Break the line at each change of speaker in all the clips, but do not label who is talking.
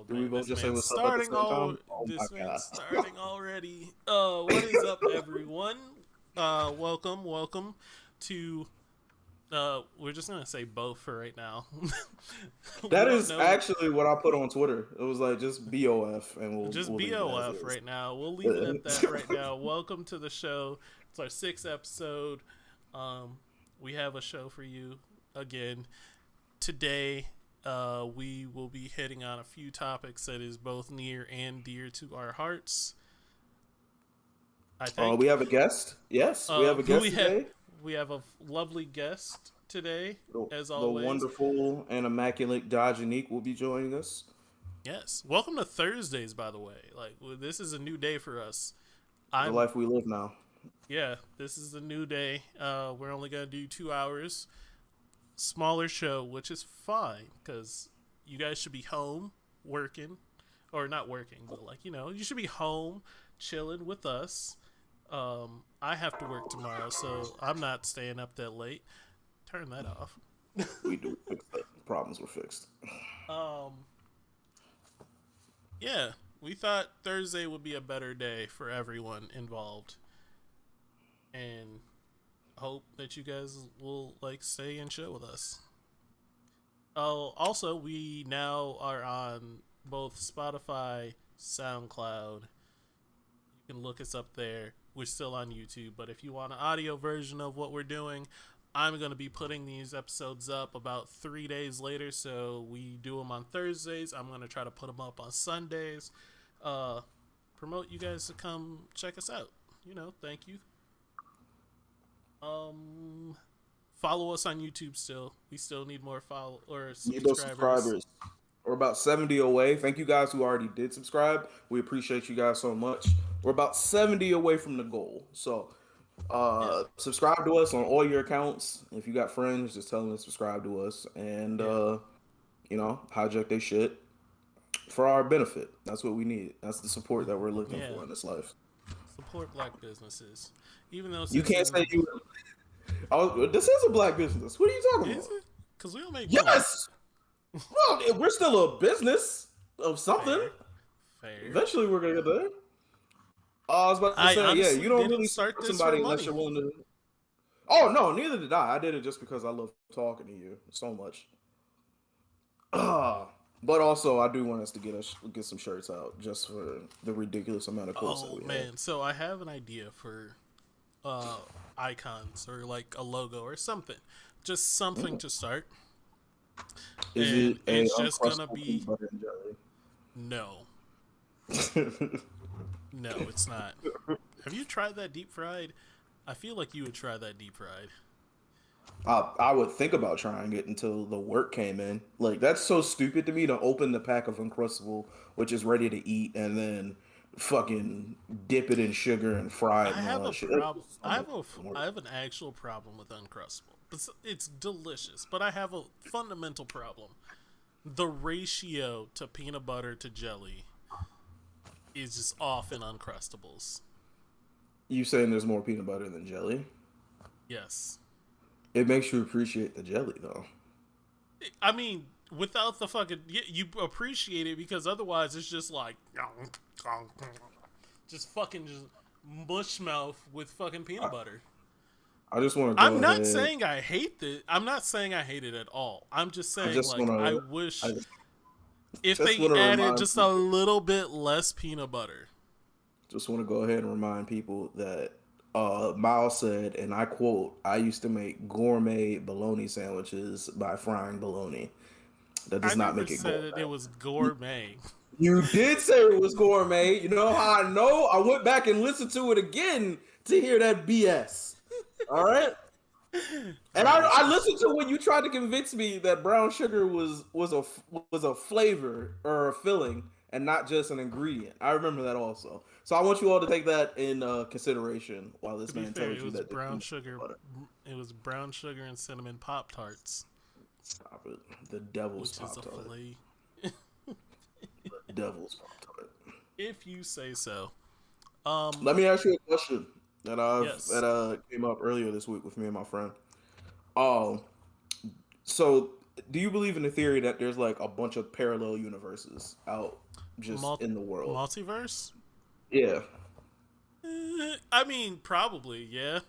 Oh
Do we
man,
both
this
just say
man's
what's up at the
starting
same
all.
time? Oh my
This man's
god.
starting already. What is up, everyone? Welcome to. We're just gonna say both for right now. We
That
don't
is
know.
actually what I put on Twitter. It was like just B.O.F. and
Just
we'll leave it as
B.O.F.
is.
right now. We'll leave it at that right now. Welcome to the show. It's our sixth episode. Um, we have a show for you again today. We will be hitting on a few topics that is both near and dear to our hearts. I
We
think.
have a guest. Yes, we have a
Who
guest today.
we have a lovely guest today, as
The
always.
wonderful and immaculate Dajanique will be joining us.
Yes, welcome to Thursdays. By the way, this is a new day for us.
The
I'm
life we live now.
Yeah, this is a new day. We're only gonna do 2 hours, smaller show, which is fine because you guys should be home working, or not working, but you should be home chilling with us. I have to work tomorrow, so I'm not staying up that late. Turn that off.
We do fix that. Problems were fixed.
Um, yeah, we thought Thursday would be a better day for everyone involved, and hope that you guys will stay and chill with us. Oh, also, we now are on both Spotify, SoundCloud. You can look us up there. We're still on YouTube, but if you want an audio version of what we're doing, I'm going to be putting these episodes up about 3 days later. So we do them on Thursdays. I'm going to try to put them up on Sundays. Promote you guys to come check us out. Thank you. Follow us on YouTube still. We still need more follow or
Need those
subscribers.
subscribers. We're about 70 away. Thank you guys who already did subscribe. We appreciate you guys so much. We're about 70 away from the goal. So
Yeah.
subscribe to us on all your accounts. If you got friends, just tell them to subscribe to us and
Yeah.
hijack their shit for our benefit. That's what we need. That's the support that we're looking
Yeah.
for in this life.
Support black businesses. Even though
You can't say
Citizen
you. Oh, this is a black business. What are you talking
is
about?
it? Because we don't make money.
Yes. Well, we're still a business of something.
Fair. Fair.
Eventually, we're gonna get there. I was about to
I
say, yeah,
honestly
you don't
didn't
really
start
support
this for
somebody unless
money.
you're willing to. Oh no, neither did I. I did it just because I love talking to you so much. But also, I do want us to get some shirts out just for the ridiculous amount of quotes that
Oh
we have.
man, so I have an idea for uh icons or like a logo or something. Just something to start.
Is
And
it a
it's just gonna
uncrustable
be
peanut butter and jelly?
no. No, it's not. Have you tried that deep fried? I feel like you would try that deep fried.
I would think about trying it until the work came in. Like that's so stupid to me to open the pack of Uncrustable, which is ready to eat, and then fucking dip it in sugar and fry it
I
and
have
all
a
that shit.
problem.
That's so much work.
I have an actual problem with Uncrustable. It's delicious, but I have a fundamental problem. The ratio to peanut butter to jelly is just off in Uncrustables.
You saying there's more peanut butter than jelly?
Yes.
It makes you appreciate the jelly though.
I mean, without the fucking you appreciate it because otherwise it's just like just fucking just mush mouth with fucking peanut butter.
I just want to go
I'm not
ahead.
saying I hate it. I'm not saying I hate it at all. I'm just
I
saying
just want
I
to.
wish
I
if
just
they
want to
added
remind
just a
people.
little bit less peanut butter.
Just want to go ahead and remind people that Miles said, and I quote, "I used to make gourmet bologna sandwiches by frying bologna." That
I
does not
never
make it
said
gourmet.
that it was gourmet.
You did say it was gourmet. You know how I know? I went back and listened to it again to hear that BS. All right. And I listened to when you tried to convince me that brown sugar was a flavor or a filling and not just an ingredient. I remember that also. So I want you all to take that in consideration while
To
this
be
man
fair,
tells
it
you
was
that the
brown
peanut
sugar.
butter.
It was brown sugar and cinnamon pop tarts,
Stop it. The devil's
which is
pop
a
tart.
fillet.
The devil's pop tart.
If you say so.
Let me ask you a question
Yes.
that came up earlier this week with me and my friend. Um, so Do you believe in the theory that there's like a bunch of parallel universes out just
Mul-
in the world?
Multiverse?
Yeah.
I mean, probably, yeah.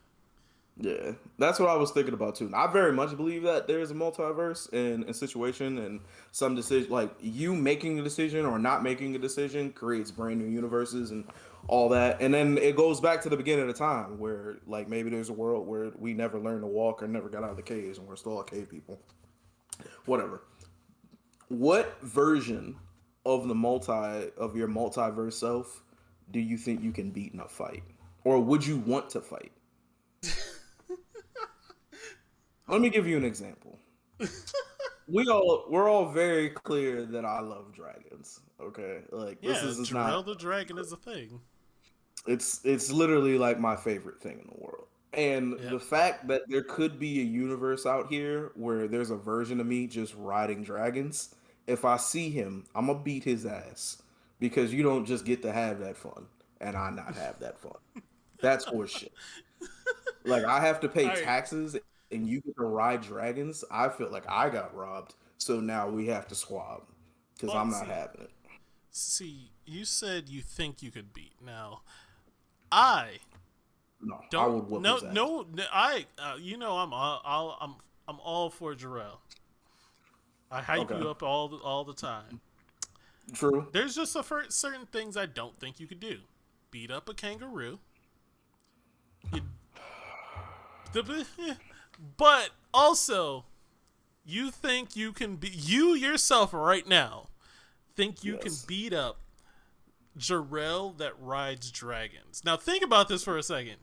Yeah, that's what I was thinking about too. And I very much believe that there's a multiverse in a situation, and some decision, like you making a decision or not making a decision, creates brand new universes and all that. And then it goes back to the beginning of time where, like, maybe there's a world where we never learned to walk or never got out of the caves, and we're still all cave people. Whatever. What version of the your multiverse self do you think you can beat in a fight, or would you want to fight? Let me give you an example. We're all very clear that I love dragons. Okay, like this
Yeah,
is
Jarrell
not.
the Dragon is a thing.
It's literally like my favorite thing in the world. And
Yep.
the fact that there could be a universe out here where there's a version of me just riding dragons. If I see him, I'm gonna beat his ass because you don't just get to have that fun and I not have that fun. That's horseshit. Like I have to pay
All right.
taxes and you get to ride dragons. I feel like I got robbed. So now we have to swab because
Well,
I'm not having it.
see, you said you think you could beat. Now, I
No, I
don't.
would whoop
No,
his ass.
no. I'm all for Jarrell. I hype
Okay,
you up all the time.
true.
There's just certain things I don't think you could do. Beat up a kangaroo. You, but also, you think you can be you yourself right now think you can
Yes,
beat up Jarrell that rides dragons. Now think about this for a second.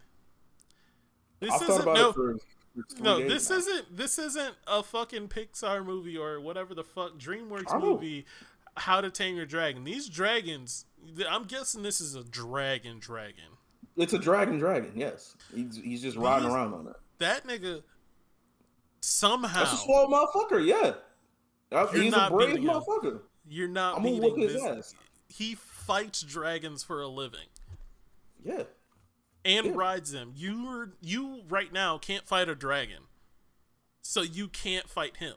This
I've thought
isn't
about it
no
for 3 days
this
now.
isn't a fucking Pixar movie or whatever the fuck DreamWorks
I know
movie. How to Tame Your Dragon. These dragons. I'm guessing this is a dragon.
it's a dragon. Yes, he's just riding
These
around on it.
that nigga
That's a
somehow
slow motherfucker. Yeah,
you're
he's a
not
brave
beating him.
motherfucker.
You're not
I'm gonna whoop
beating
his
this.
ass.
He fights dragons for a living
Yeah,
and
yeah.
rides them. You right now can't fight a dragon, so you can't fight him.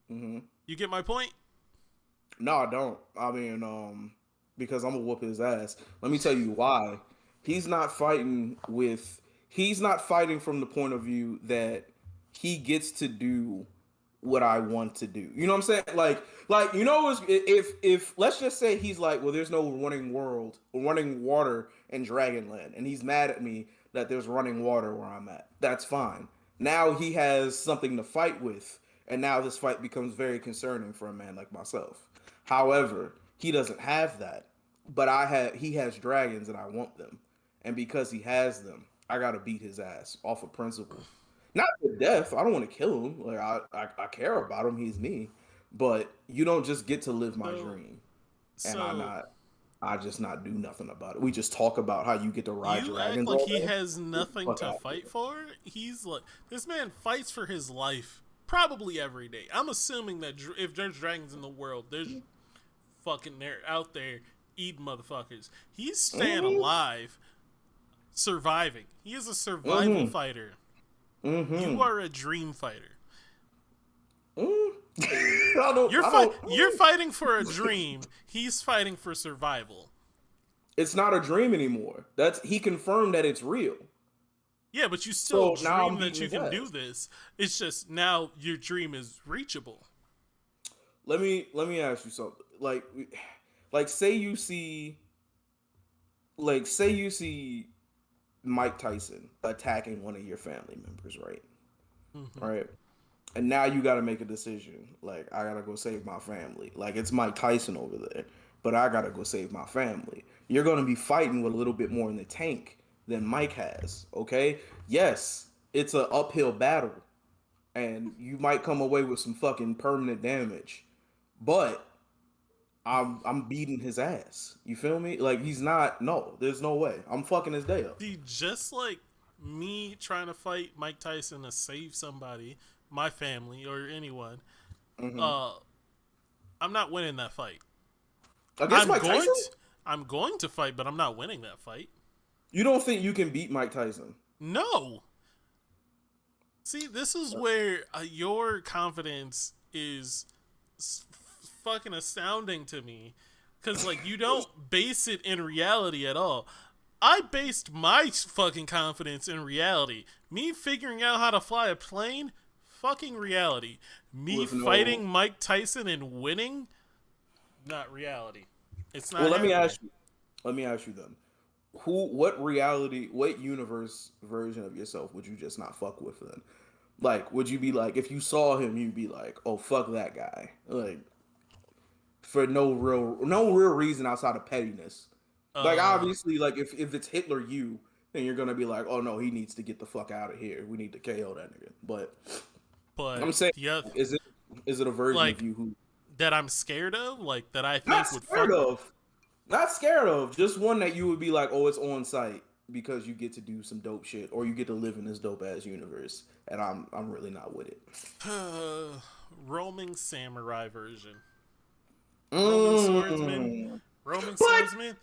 hmm
You get my point?
No, I don't. I mean, because I'm gonna whoop his ass. Let me tell you why. He's not fighting with. He's not fighting from the point of view that he gets to do what I want to do. You know what I'm saying? Like if let's just say he's like, well, there's no running water in Dragonland, and he's mad at me that there's running water where I'm at. That's fine. Now he has something to fight with, and now this fight becomes very concerning for a man like myself. However, he doesn't have that, but he has dragons, and I want them, and because he has them, I gotta beat his ass off of principle. Not to death. I don't want to kill him. Like I care about him. He's me. But you don't just get to live my
So
dream, and
so
I just not do nothing about it. We just talk about how you get to ride
you act
dragons
like
all
he
day.
has nothing
Fuck
to
out of
fight
here.
for. He's like this man fights for his life probably every day. I'm assuming that if there's dragons in the world, there's fucking they're out there eating motherfuckers. He's staying
Mm-hmm.
alive, surviving. He is a survival
Mm-hmm.
fighter. You
Mm-hmm.
are a dream fighter.
Mm. I don't.
You're
I don't.
you're fighting for a dream. He's fighting for survival.
It's not a dream anymore. He confirmed that it's real.
Yeah, but you still
So now I'm
dream that
beating
you
his
can do
ass.
this. It's just now your dream is reachable.
Let me ask you something. Like say you see Mike Tyson attacking one of your family members, right?
Hmm.
Right. And now you got to make a decision. Like, I got to go save my family. Like, it's Mike Tyson over there, but I got to go save my family. You're going to be fighting with a little bit more in the tank than Mike has, okay? Yes, it's an uphill battle, and you might come away with some fucking permanent damage, but I'm beating his ass. You feel me? Like, he's not, no, there's no way. I'm fucking his day up.
See, just like me trying to fight Mike Tyson to save somebody, my family or anyone,
Hmm.
uh, I'm not winning that fight.
Against
I'm
Mike
going
Tyson?
to, I'm going to fight, but I'm not winning that fight.
You don't think you can beat Mike Tyson?
No. See, this is where your confidence is fucking astounding to me. Because, like, you don't base it in reality at all. I based my fucking confidence in reality. Me figuring out how to fly a plane, fucking reality. Me fighting Mike Tyson and winning, not reality. It's not.
Well,
happening.
Let me ask you then. What reality, what universe version of yourself would you just not fuck with then? Like, would you be like, if you saw him, you'd be like, oh, fuck that guy. Like, for no real reason outside of pettiness. Like, obviously, like, if it's Hitler then you're gonna be like, oh no, he needs to get the fuck out of here. We need to KO that nigga. But I'm saying, is it a version
like,
of you who
that I'm scared of, like that I think
not
would
scared of, not scared of, just one that you would be like, oh, it's on site because you get to do some dope shit or you get to live in this dope ass universe, and I'm really not with it.
Roaming samurai version.
Roman
swordsman.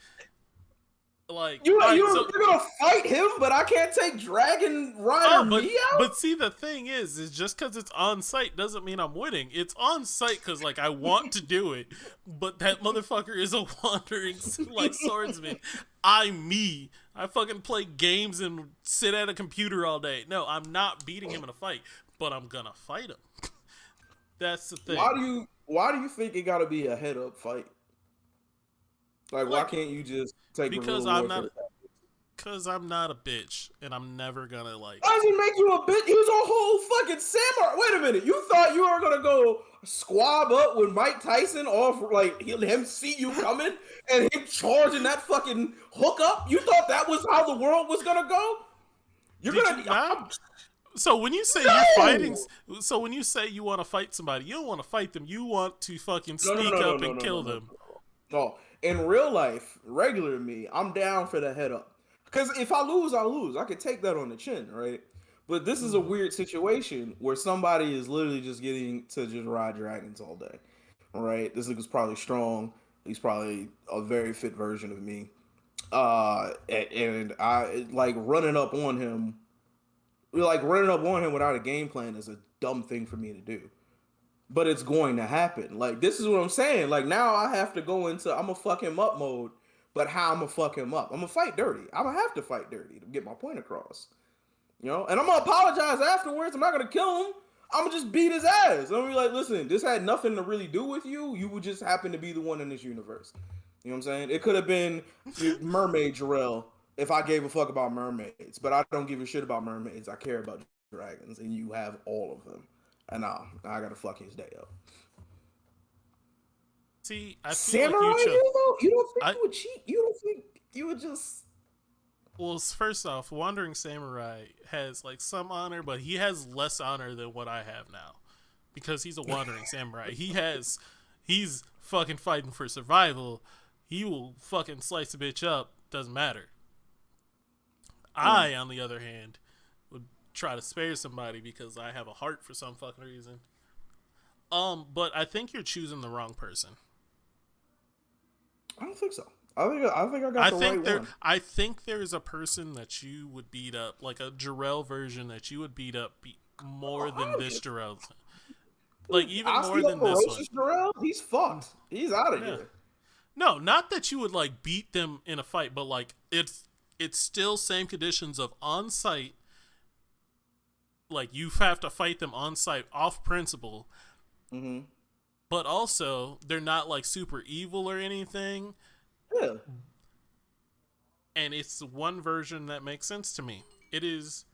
Like
you're
so,
gonna fight him, but I can't take Dragon Rider me out.
But see, the thing is just because it's on site doesn't mean I'm winning. It's on site because like I want to do it, but that motherfucker is a wandering like swordsman. I fucking play games and sit at a computer all day. No, I'm not beating him in a fight, but I'm gonna fight him. That's the thing.
Why do you think it gotta be a head up fight? Like, why can't you just take
because I'm not a bitch, and I'm never gonna like.
Why does he make you a bitch? He was a whole fucking samurai. Wait a minute, you thought you were gonna go squab up with Mike Tyson off, like him see you coming and him charging that fucking hook up? You thought that was how the world was gonna go?
So when you say you're fighting, so when you say you want to fight somebody, you don't want to fight them. You want to fucking sneak up and kill them.
No. In real life, regular me, I'm down for the head up. Because if I lose, I lose. I could take that on the chin, right? But this is a weird situation where somebody is literally just getting to just ride dragons all day, right? This nigga's probably strong. He's probably a very fit version of me. And I like running up on him without a game plan is a dumb thing for me to do. But it's going to happen. Like, this is what I'm saying. Like, now I have to go into I'm gonna fuck him up mode. But how I'm gonna fuck him up? I'm gonna fight dirty. I'm gonna have to fight dirty to get my point across. You know? And I'm gonna apologize afterwards. I'm not gonna kill him. I'm gonna just beat his ass. I'm gonna be like, listen, this had nothing to really do with you. You would just happen to be the one in this universe. You know what I'm saying? It could have been Mermaid Jarrell if I gave a fuck about mermaids. But I don't give a shit about mermaids. I care about dragons. And you have all of them. And I gotta fuck his day up.
See, I feel
Samurai,
like
you don't think you would cheat? You don't think you would just?
Well, first off, Wandering Samurai has like some honor, but he has less honor than what I have now, because he's a Wandering Samurai. He's fucking fighting for survival. He will fucking slice a bitch up. Doesn't matter. I, on the other hand, would try to spare somebody because I have a heart for some fucking reason. But I think you're choosing the wrong person.
I don't think so. I think I got the right one.
I think there's a person that you would beat up, like a Jarrell version that you would beat up more than this Jarrell. Like even more than this one.
Jarrell, he's fucked. He's out of here.
No, not that you would like beat them in a fight, but like it's still same conditions of on site. Like you have to fight them on site off principle.
Mm-hmm.
But also, they're not like super evil or anything.
Yeah.
And it's one version that makes sense to me. It is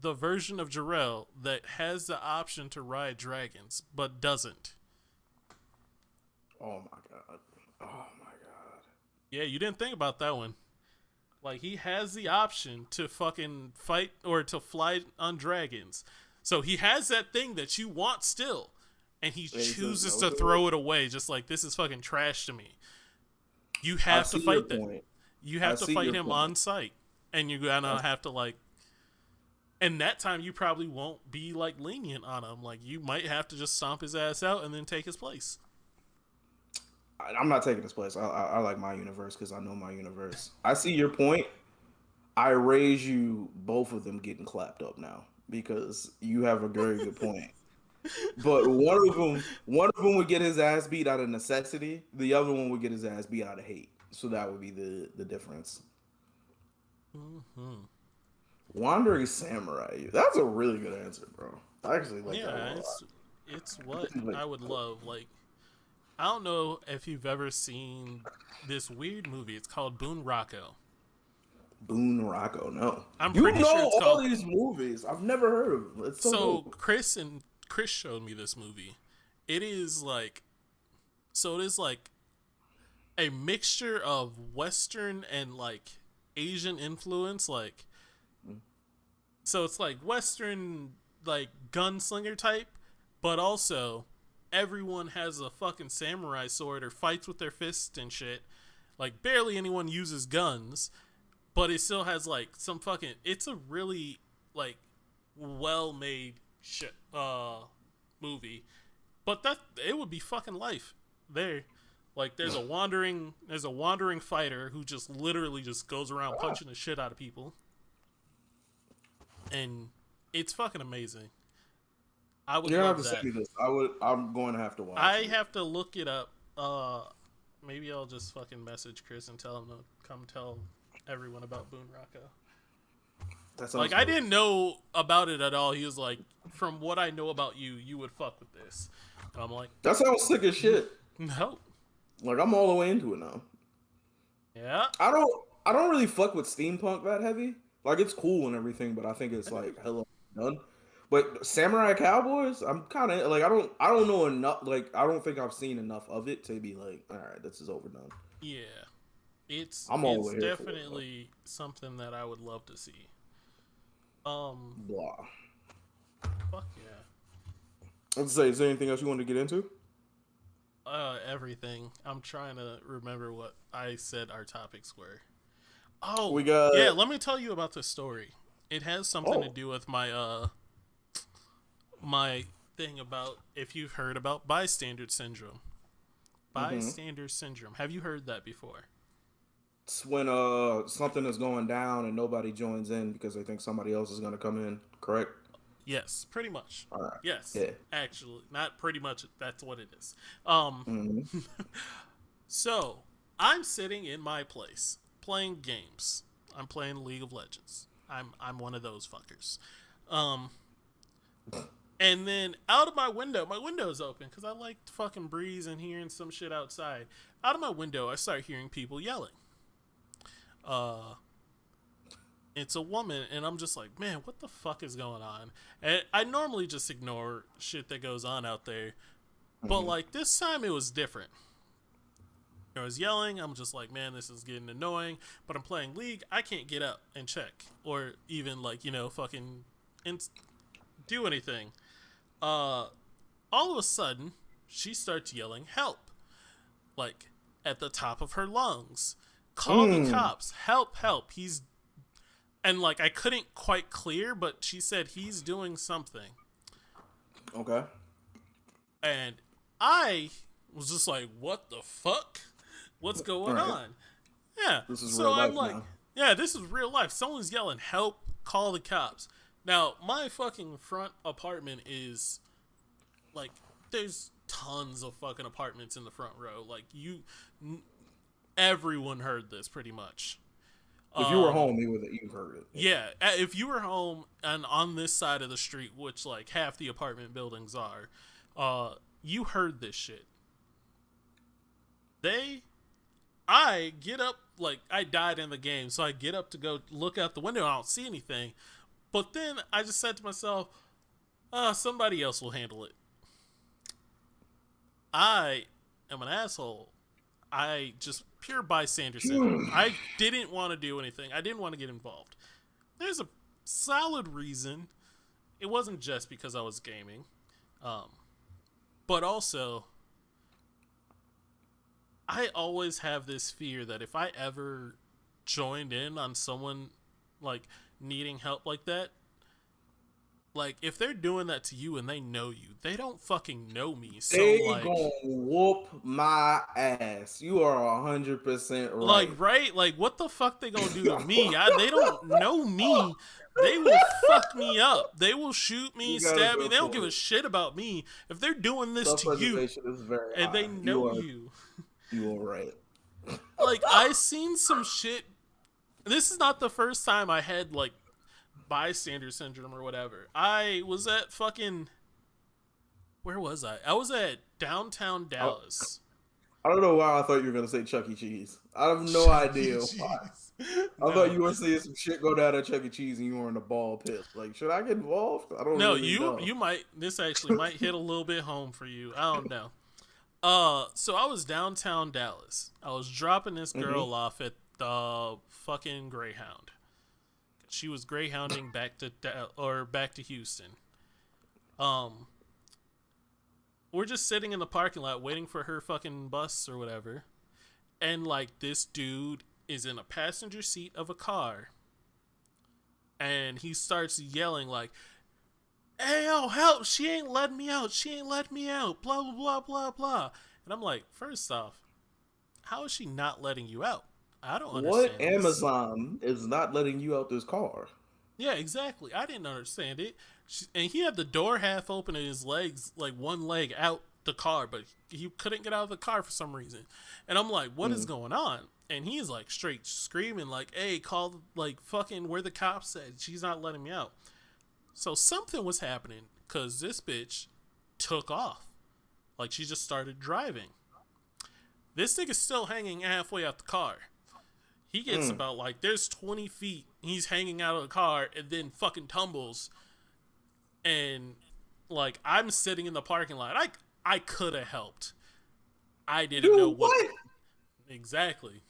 the version of Jarrell that has the option to ride dragons, but doesn't.
Oh my god. Oh my god.
Yeah, you didn't think about that one. Like, he has the option to fucking fight or to fly on dragons. So he has that thing that you want still. And he chooses to throw it away, just like, this is fucking trash to me. You have to fight that. You have to fight him on site. And you're gonna have to, like... And that time, you probably won't be, like, lenient on him. Like, you might have to just stomp his ass out and then take his place.
I'm not taking his place. I like my universe because I know my universe. I see your point. I raise you both of them getting clapped up now because you have a very good point. But one of them would get his ass beat out of necessity. The other one would get his ass beat out of hate. So that would be the difference.
Mm-hmm.
Wandering samurai. That's a really good answer, bro. I actually like that
Yeah,
one a lot.
it's what
Like,
I would love. Like, I don't know if you've ever seen this weird movie. It's called Boone Rocco.
Boone Rocco, no.
I'm
You
pretty sure
know
it's
all
called.
these movies. I've never heard of them. It's so
So
dope.
Chris showed me this movie. It is like it is like a mixture of Western and like Asian influence. Like, so it's like Western like gunslinger type, but also everyone has a fucking samurai sword or fights with their fists and shit. Like barely anyone uses guns, but it still has like some fucking. It's a really like well made shit movie, but that it would be fucking life there. Like there's a wandering fighter who just literally just goes around punching the shit out of people, and it's fucking amazing. I would
You're gonna have
love
to
that.
send me this. I'm going to have to watch
I
it.
have to look it up. Maybe I'll just fucking message Chris and tell him to come tell everyone about Boone Rocco.
That
Like
sounds
I
dope.
didn't know about it at all. He was like, "From what I know about you, you would fuck with this." And I'm like,
That sounds sick as shit.
"No,
Like I'm all the way into it now.
yeah,
I don't really fuck with steampunk that heavy. Like it's cool and everything, but I think it's like hella done. But Samurai Cowboys, I'm kind of like I don't know enough. Like I don't think I've seen enough of it to be like, all right, this is overdone.
yeah."
I'm all the
It's
way here for it. Though.
definitely something that I would love to see.
Blah.
Fuck yeah.
Let's say, is there anything else you want to get into?
Everything. I'm trying to remember what I said our topics were. Oh,
We got
yeah, let me tell you about this story. It has something to
oh
do with my thing about if you've heard about bystander syndrome.
mm-hmm.
Bystander syndrome. Have you heard that before?
It's when something is going down and nobody joins in because they think somebody else is gonna come in. Correct.
Yes, pretty much.
All right.
Yes,
Yeah.
actually, not pretty much. That's what it is.
Mm-hmm.
So I'm sitting in my place playing games. I'm playing League of Legends. I'm one of those fuckers. Um, and then out of my window's open because I like fucking breeze and hearing some shit outside. Out of my window, I start hearing people yelling. It's a woman, and I'm just like, man, what the fuck is going on? And I normally just ignore shit that goes on out there, but like this time it was different. I was yelling. I'm just like, man, this is getting annoying. But I'm playing League. I can't get up and check or even like fucking do anything. All of a sudden, she starts yelling, "Help!" Like at the top of her lungs. Call the cops! Help! Help! He's and like I couldn't quite clear, but she said he's doing something,
Okay.
and I was just like, "What the fuck? What's going
Right.
on?" Yeah.
This is
So
real
I'm
life
like,
now.
yeah, this is real life. Someone's yelling, "Help! Call the cops!" Now my fucking front apartment is like there's tons of fucking apartments in the front row. Like everyone heard this pretty much.
If you were home, you've heard it.
Yeah, if you were home and on this side of the street, which like half the apartment buildings are, you heard this shit. I get up, like I died in the game, so I get up to go look out the window. I don't see anything, but then I just said to myself, somebody else will handle it. I am an asshole. I just pure bystander syndrome. I didn't want to do anything. I didn't want to get involved. There's a solid reason. It wasn't just because I was gaming, but also I always have this fear that if I ever joined in on someone like needing help like that, Like, if they're doing that to you and they know you, they don't fucking know me. So,
They gonna whoop my ass. You are 100% right.
right? Like, what the fuck they gonna do to me? They don't know me. They will fuck me up. They will shoot me,
You got a
stab me.
good
They don't give a
point.
shit about me. If they're doing this to you
Self-preservation is very
and they
high.
know you,
You are right.
like, I seen some shit. This is not the first time I had, like, bystander syndrome or whatever. I was at fucking, where was I? I was at downtown Dallas.
I don't know why I thought you were gonna say Chuck E. Cheese. I have no
Chuck E.
idea why.
Cheese.
I thought
No,
you were saying some shit go down at Chuck E. Cheese and you were in the ball pit. Like, should I get involved? I don't
no,
really know.
you might. This actually might hit a little bit home for you. I don't know. So I was downtown Dallas. I was dropping this girl off at the fucking Greyhound. She was greyhounding back to Houston. We're just sitting in the parking lot waiting for her fucking bus or whatever. And like this dude is in a passenger seat of a car. And he starts yelling like, "Hey, yo, help, she ain't letting me out. She ain't letting me out. Blah, blah, blah, blah, blah." And I'm like, first off, how is she not letting you out? I don't understand
What
this.
Amazon is not letting you out this car?
Yeah, exactly. I didn't understand it. And he had the door half open and his legs, like one leg out the car, but he couldn't get out of the car for some reason. And I'm like, what is going on? And he's like straight screaming like, "Hey, call, like, fucking where the cops at. She's not letting me out." So something was happening because this bitch took off. Like, she just started driving. This nigga's still hanging halfway out the car. He gets about, like, there's 20 feet. He's hanging out of the car and then fucking tumbles. And, like, I'm sitting in the parking lot. I could have helped. I didn't know what. Exactly.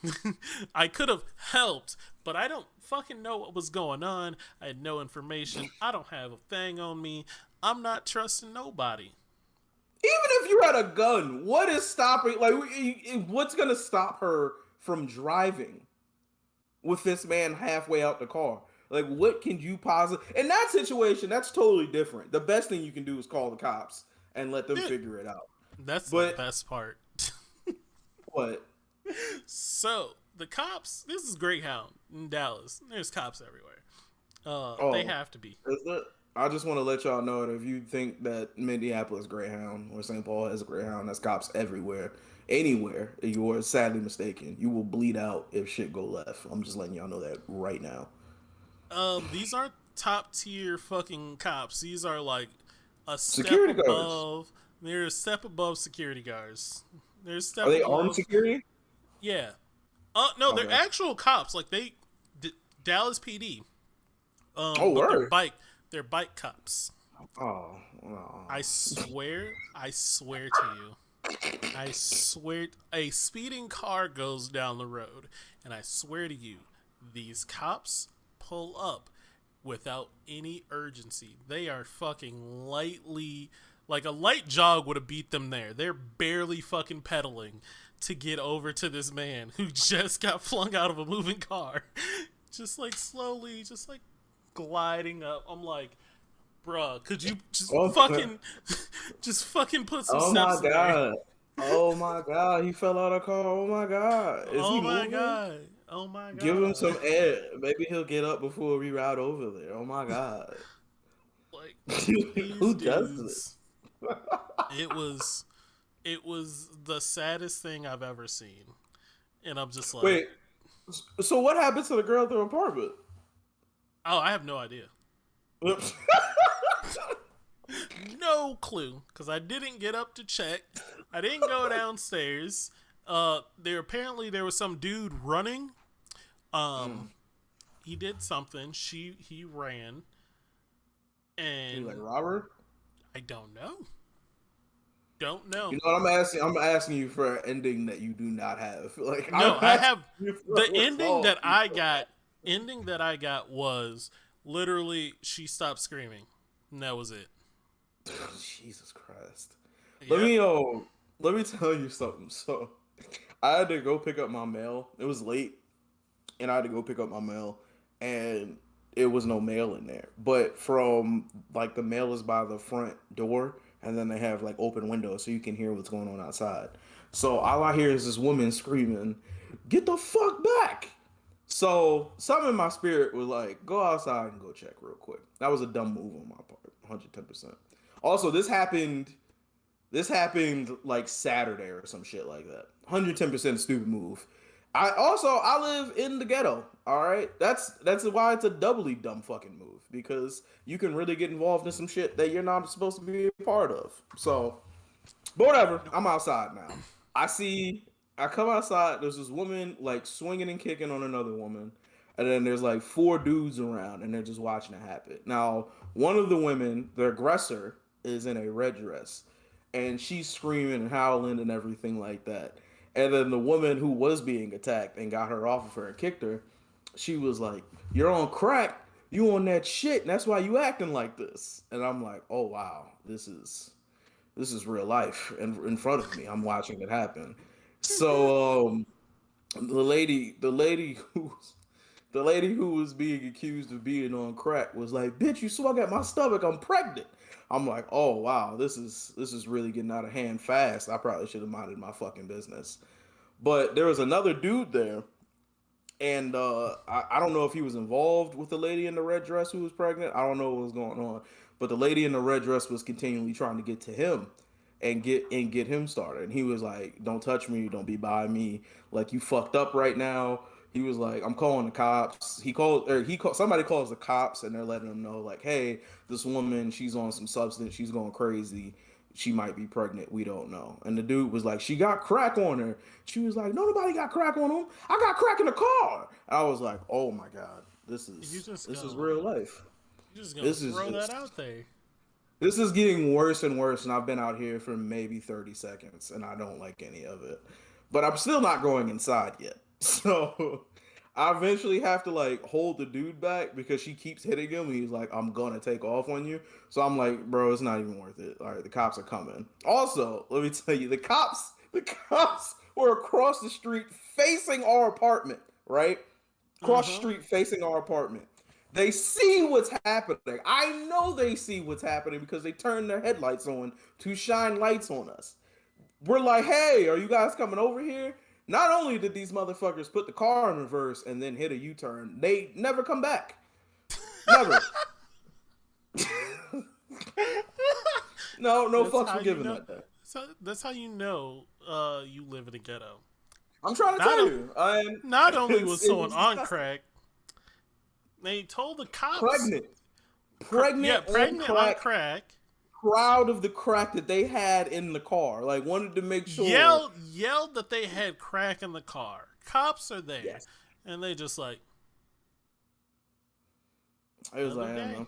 I could have helped, but I don't fucking know what was going on. I had no information. I don't have a thing on me. I'm not trusting nobody.
Even if you had a gun, what is stopping? Like, what's gonna stop her from driving with this man halfway out the car? Like, what can you possibly? In that situation, that's totally different. The best thing you can do is call the cops and let them figure it out.
That's the best part.
What?
So the cops. This is Greyhound in Dallas. There's cops everywhere. They have to be.
I just want to let y'all know that if you think that Minneapolis Greyhound or St. Paul has a Greyhound, that's cops everywhere, anywhere, you are sadly mistaken. You will bleed out if shit go left. I'm just letting y'all know that right now.
These aren't top tier fucking cops. These are like a step
Security
above.
guards.
They're a step above security guards. They're a step
Are they
above.
armed security?
Yeah. No,
Okay.
they're actual cops. Like Dallas PD.
Word.
They're bike cops.
Oh.
I swear to you. I swear, a speeding car goes down the road, and I swear to you, these cops pull up without any urgency. They are fucking lightly, like a light jog would have beat them there. They're barely fucking pedaling to get over to this man who just got flung out of a moving car. Just like slowly, just like gliding up. I'm like, bruh, could you just just fucking put some steps in there?
Oh my god, he fell out of the car. Oh my god. Is he moving?
Oh my god.
Give him some air. Maybe he'll get up before we ride over there. Oh my god.
Like,
who does this?
It was the saddest thing I've ever seen. And I'm just like,
wait. So what happened to the girl at the apartment?
Oh, I have no idea. No clue, because I didn't get up to check. I didn't go downstairs. There was some dude running. He did something. He ran, and
he like Robert?
I don't know. Don't know.
You know what I'm asking? I'm asking you for an ending that you do not have. Like,
no, I have the ending that I got. Ending that I got was literally she stopped screaming, and that was it.
Jesus Christ.
Yep.
Let me tell you something. So I had to go pick up my mail. It was late, and I had to go pick up my mail, and it was no mail in there. But from like the mail is by the front door, and then they have like open windows so you can hear what's going on outside. So all I hear is this woman screaming, "Get the fuck back!" So something in my spirit was like, go outside and go check real quick. That was a dumb move on my part, 110%. Also, this happened like Saturday or some shit like that. 110% stupid move. I live in the ghetto. All right, that's why it's a doubly dumb fucking move, because you can really get involved in some shit that you're not supposed to be a part of. So, but whatever. I'm outside now. I come outside. There's this woman like swinging and kicking on another woman, and then there's like four dudes around, and they're just watching it happen. Now, one of the women, the aggressor, is in a red dress, and she's screaming and howling and everything like that. And then the woman who was being attacked and got her off of her and kicked her, she was like, "You're on crack. You on that shit, and that's why you acting like this." And I'm like, "Oh wow, this is real life in front of me. I'm watching it happen." So the lady who was being accused of being on crack was like, "Bitch, you swung at my stomach. I'm pregnant." I'm like, "Oh wow, this is really getting out of hand fast. I probably should have minded my fucking business." But there was another dude there, and I don't know if he was involved with the lady in the red dress who was pregnant. I don't know what was going on, but the lady in the red dress was continually trying to get to him and get him started. And he was like, "Don't touch me, don't be by me. Like, you fucked up right now." He was like, "I'm calling the cops." Somebody calls the cops, and they're letting them know like, "Hey, this woman, she's on some substance, she's going crazy. She might be pregnant. We don't know." And the dude was like, "She got crack on her." She was like, "No, nobody got crack on him. I got crack in the car." I was like, "Oh my god, this
You
is
just
this is
gonna
real life.
you just gonna
This is
throw that
just
out there.
this is getting worse and worse, and I've been out here for maybe 30 seconds, and I don't like any of it. But I'm still not going inside yet. So I eventually have to like hold the dude back because she keeps hitting him. He's like, "I'm gonna take off on you." So I'm like, "Bro, it's not even worth it. All right, the cops are coming." Also, let me tell you, the cops were across the street facing our apartment, right?
Uh
Cross the
huh.
street facing our apartment. They see what's happening. I know they see what's happening because they turn their headlights on to shine lights on us. We're like, "Hey, are you guys coming over here?" Not only did these motherfuckers put the car in reverse and then hit a U-turn, they never come back. Never. No, no
That's
fucks
how
were
you
given
know.
that day.
So that's how you know you live in a ghetto.
I'm trying to
Not
tell
o-
you.
not only was
It
someone
was
on
disgusting.
crack, they told the cops.
Pregnant. Pregnant on
Pregnant on
crack.
crack.
Proud of the crack that they had in the car. Like, wanted to make sure.
Yelled that they had crack in the car. Cops are there,
Yes.
and they just like
It was
another
like, "Yeah,
day,
man.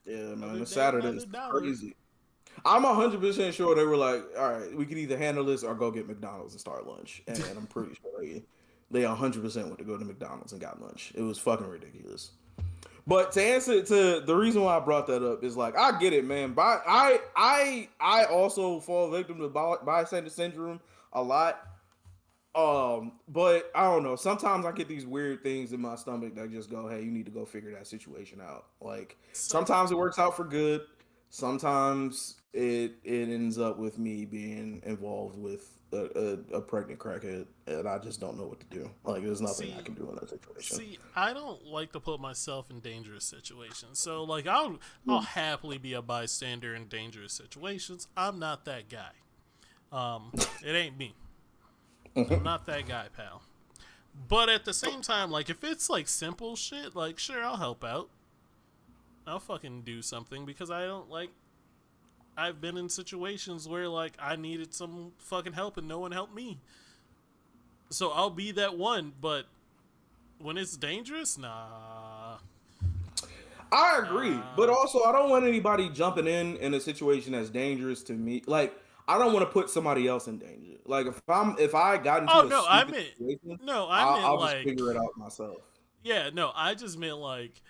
Yeah, man.
another
It's
day,
Saturday.
another
It's
dollar.
crazy." I'm 100% sure they were like, "All right, we can either handle this or go get McDonald's and start lunch." And I'm pretty sure they 100% went to go to McDonald's and got lunch. It was fucking ridiculous. But to answer to the reason why I brought that up is like, I get it, man. But I also fall victim to bystander syndrome a lot. But I don't know. Sometimes I get these weird things in my stomach that just go, "Hey, you need to go figure that situation out." Like,
So
sometimes it works out for good. Sometimes it ends up with me being involved with a pregnant crackhead, and I just don't know what to do. Like, there's nothing I
see,
can do in that situation.
I don't like to put myself in dangerous situations. So like I'll happily be a bystander in dangerous situations. I'm not that guy. It ain't me. I'm not that guy, pal. But at the same time, like if it's like simple shit, like sure I'll help out. I'll fucking do something because I don't like. I've been in situations where like I needed some fucking help and no one helped me. So I'll be that one, but when it's dangerous, nah.
I agree, but
Nah.
also I don't want anybody jumping in a situation that's dangerous to me. Like, I don't want to put somebody else in danger. Like, if I got into
Oh
a
no,
stupid situation,
I meant
I'll just
like
figure it out myself.
yeah, no, I just meant like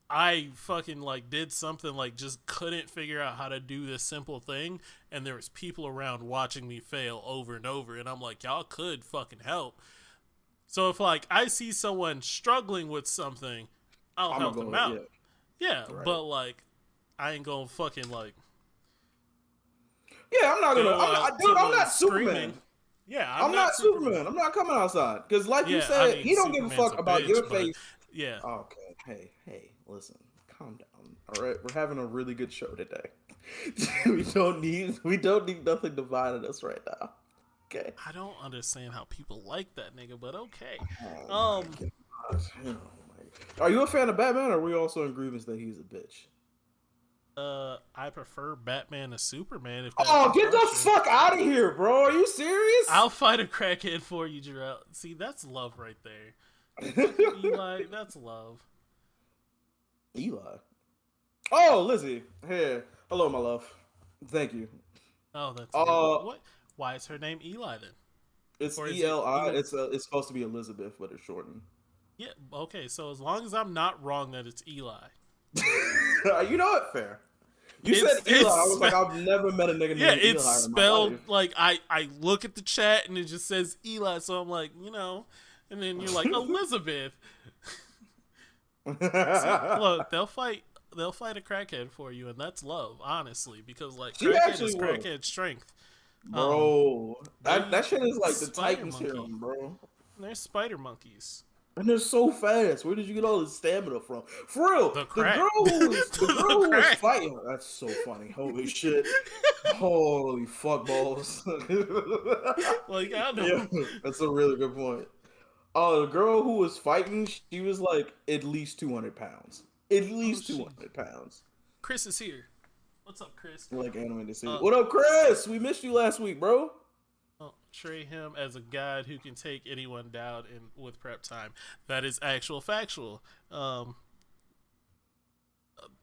I fucking like did something like just couldn't figure out how to do this simple thing and there was people around watching me fail over and over and I'm like y'all could fucking help. So if like I see someone struggling with something, I'll
I'm
help
gonna
him
go.
out. Yeah,
Yeah, right.
but like, I ain't gonna fucking like
Yeah, I'm not gonna.
go out to
Dude, I'm
the
not
screaming.
Superman.
Yeah, I'm
I'm
not
not
Superman.
Superman. I'm not coming outside because, like you
Yeah, I
said,
mean
he don't give a
Superman's
fuck
a
about
bitch,
your
but
face.
yeah,
Okay, hey, listen, calm down. All right, we're having a really good show today. we don't need nothing dividing us right now. Okay.
I don't understand how people like that nigga, but okay.
Oh my
Um,
god. Oh my. Are you a fan of Batman, or are we also in agreement that he's a bitch?
I prefer Batman to Superman if that's
Oh,
your
get the
question.
fuck out of here, bro! Are you serious?
I'll fight a crackhead for you, Jarrell. See, that's love right there. Fucking Eli, that's love.
Eli. Oh, Lizzie. Hey, hello, my love. Thank you.
Oh, that's
Uh,
what? Why is her name Eli then?
it's
Or is it
Eli.
Eli?
It's supposed to be Elizabeth, but it's shortened.
Yeah, okay. So as long as I'm not wrong that it's Eli.
You know what? Fair. You said Eli.
It's
I was like, I've never met a nigga
yeah,
named
it's
Eli in my life.
spelled like I look at the chat and it just says Eli, so I'm like, and then you're like Elizabeth. See, look, they'll fight a crackhead for you, and that's love, honestly, because like
She
crackhead
actually
is
would,
crackhead strength.
bro. That
They
shit is like the
spider
Titan
monkey.
serum, bro.
They're spider monkeys.
And they're so fast. Where did you get all this stamina from? For real,
The
the
crack.
girl
The
who was
crack.
fighting. That's so funny. Holy shit. Holy fuck balls.
Like I
Yeah,
don't.
that's a really good point. Oh, the girl who was fighting, she was like at least 200 pounds. At
Oh,
least
she.
200 pounds.
Chris is here. What's up, Chris?
Like animated series.
Uh,
What up, Chris? We missed you last week, bro.
Portray him as a god who can take anyone down with prep time. That is actual factual.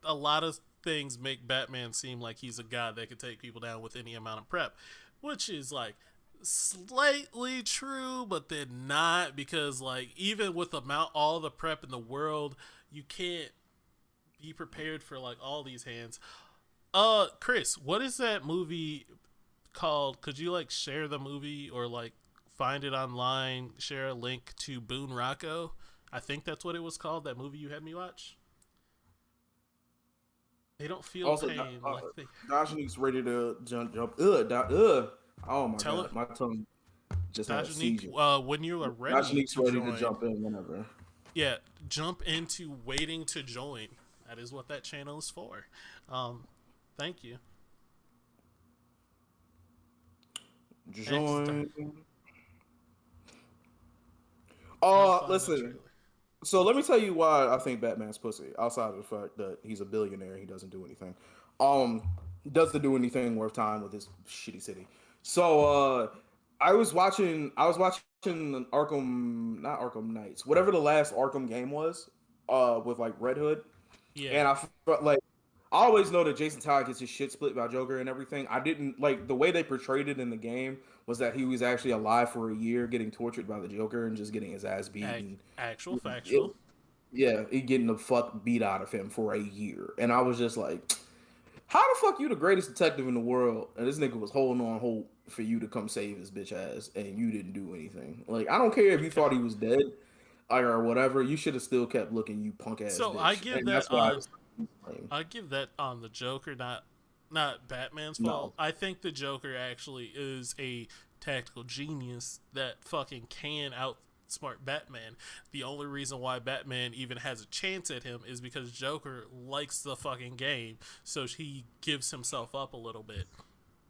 A lot of things make Batman seem like he's a god that can take people down with any amount of prep, which is like slightly true, but then not, because like even with all the prep in the world, you can't be prepared for like all these hands. Chris, what is that movie called? Could you like share the movie or like find it online, share a link to Boone Rocco? I think that's what it was called, that movie you had me watch. They don't feel
Also,
pain like they
Dajanique's ready to jump. Oh my
tell
god,
it.
my tongue just had a
Dajanique,
seizure.
when you are ready
Dajanique's
to
ready
join,
to jump in whenever.
yeah, jump into waiting to join. That is what that channel is for. Thank you.
Join. Listen. So let me tell you why I think Batman's pussy. Outside of the fact that he's a billionaire, he doesn't do anything. Doesn't do anything worth time with his shitty city. So I was watching Arkham, not Arkham Knights, whatever the last Arkham game was, with like Red Hood,
Yeah.
and I felt like I always know that Jason Todd gets his shit split by Joker and everything. I didn't like the way they portrayed it in the game was that he was actually alive for a year, getting tortured by the Joker and just getting his ass beaten.
Actual factual.
Yeah, he getting the fuck beat out of him for a year, and I was just like, "How the fuck you the greatest detective in the world, and this nigga was holding on hope for you to come save his bitch ass, and you didn't do anything? Like, I don't care if you thought he was dead, or whatever. You should have still kept looking, you punk ass
So
bitch."
I give
And
that
that's why
I give that on the Joker, not Batman's fault.
no.
I think the Joker actually is a tactical genius that fucking can outsmart Batman. The only reason why Batman even has a chance at him is because Joker likes the fucking game, so he gives himself up a little bit.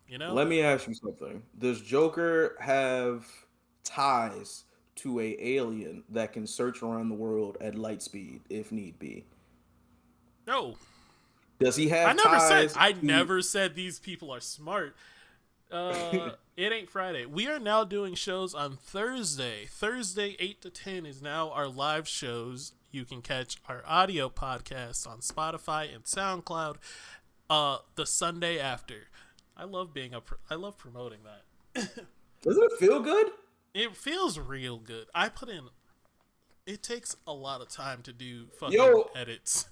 You know?
Let me ask you something. Does Joker have ties to a alien that can search around the world at light speed if need be?
No.
Does he
I
have
never said
ties?
I never said these people are smart. It ain't Friday. We are now doing shows on Thursday. Thursday 8 to 10 is now our live shows. You can catch our audio podcasts on Spotify and SoundCloud the Sunday after. I love promoting that.
Doesn't it feel good?
It feels real good. I put in It takes a lot of time to do fucking
Yo,
edits.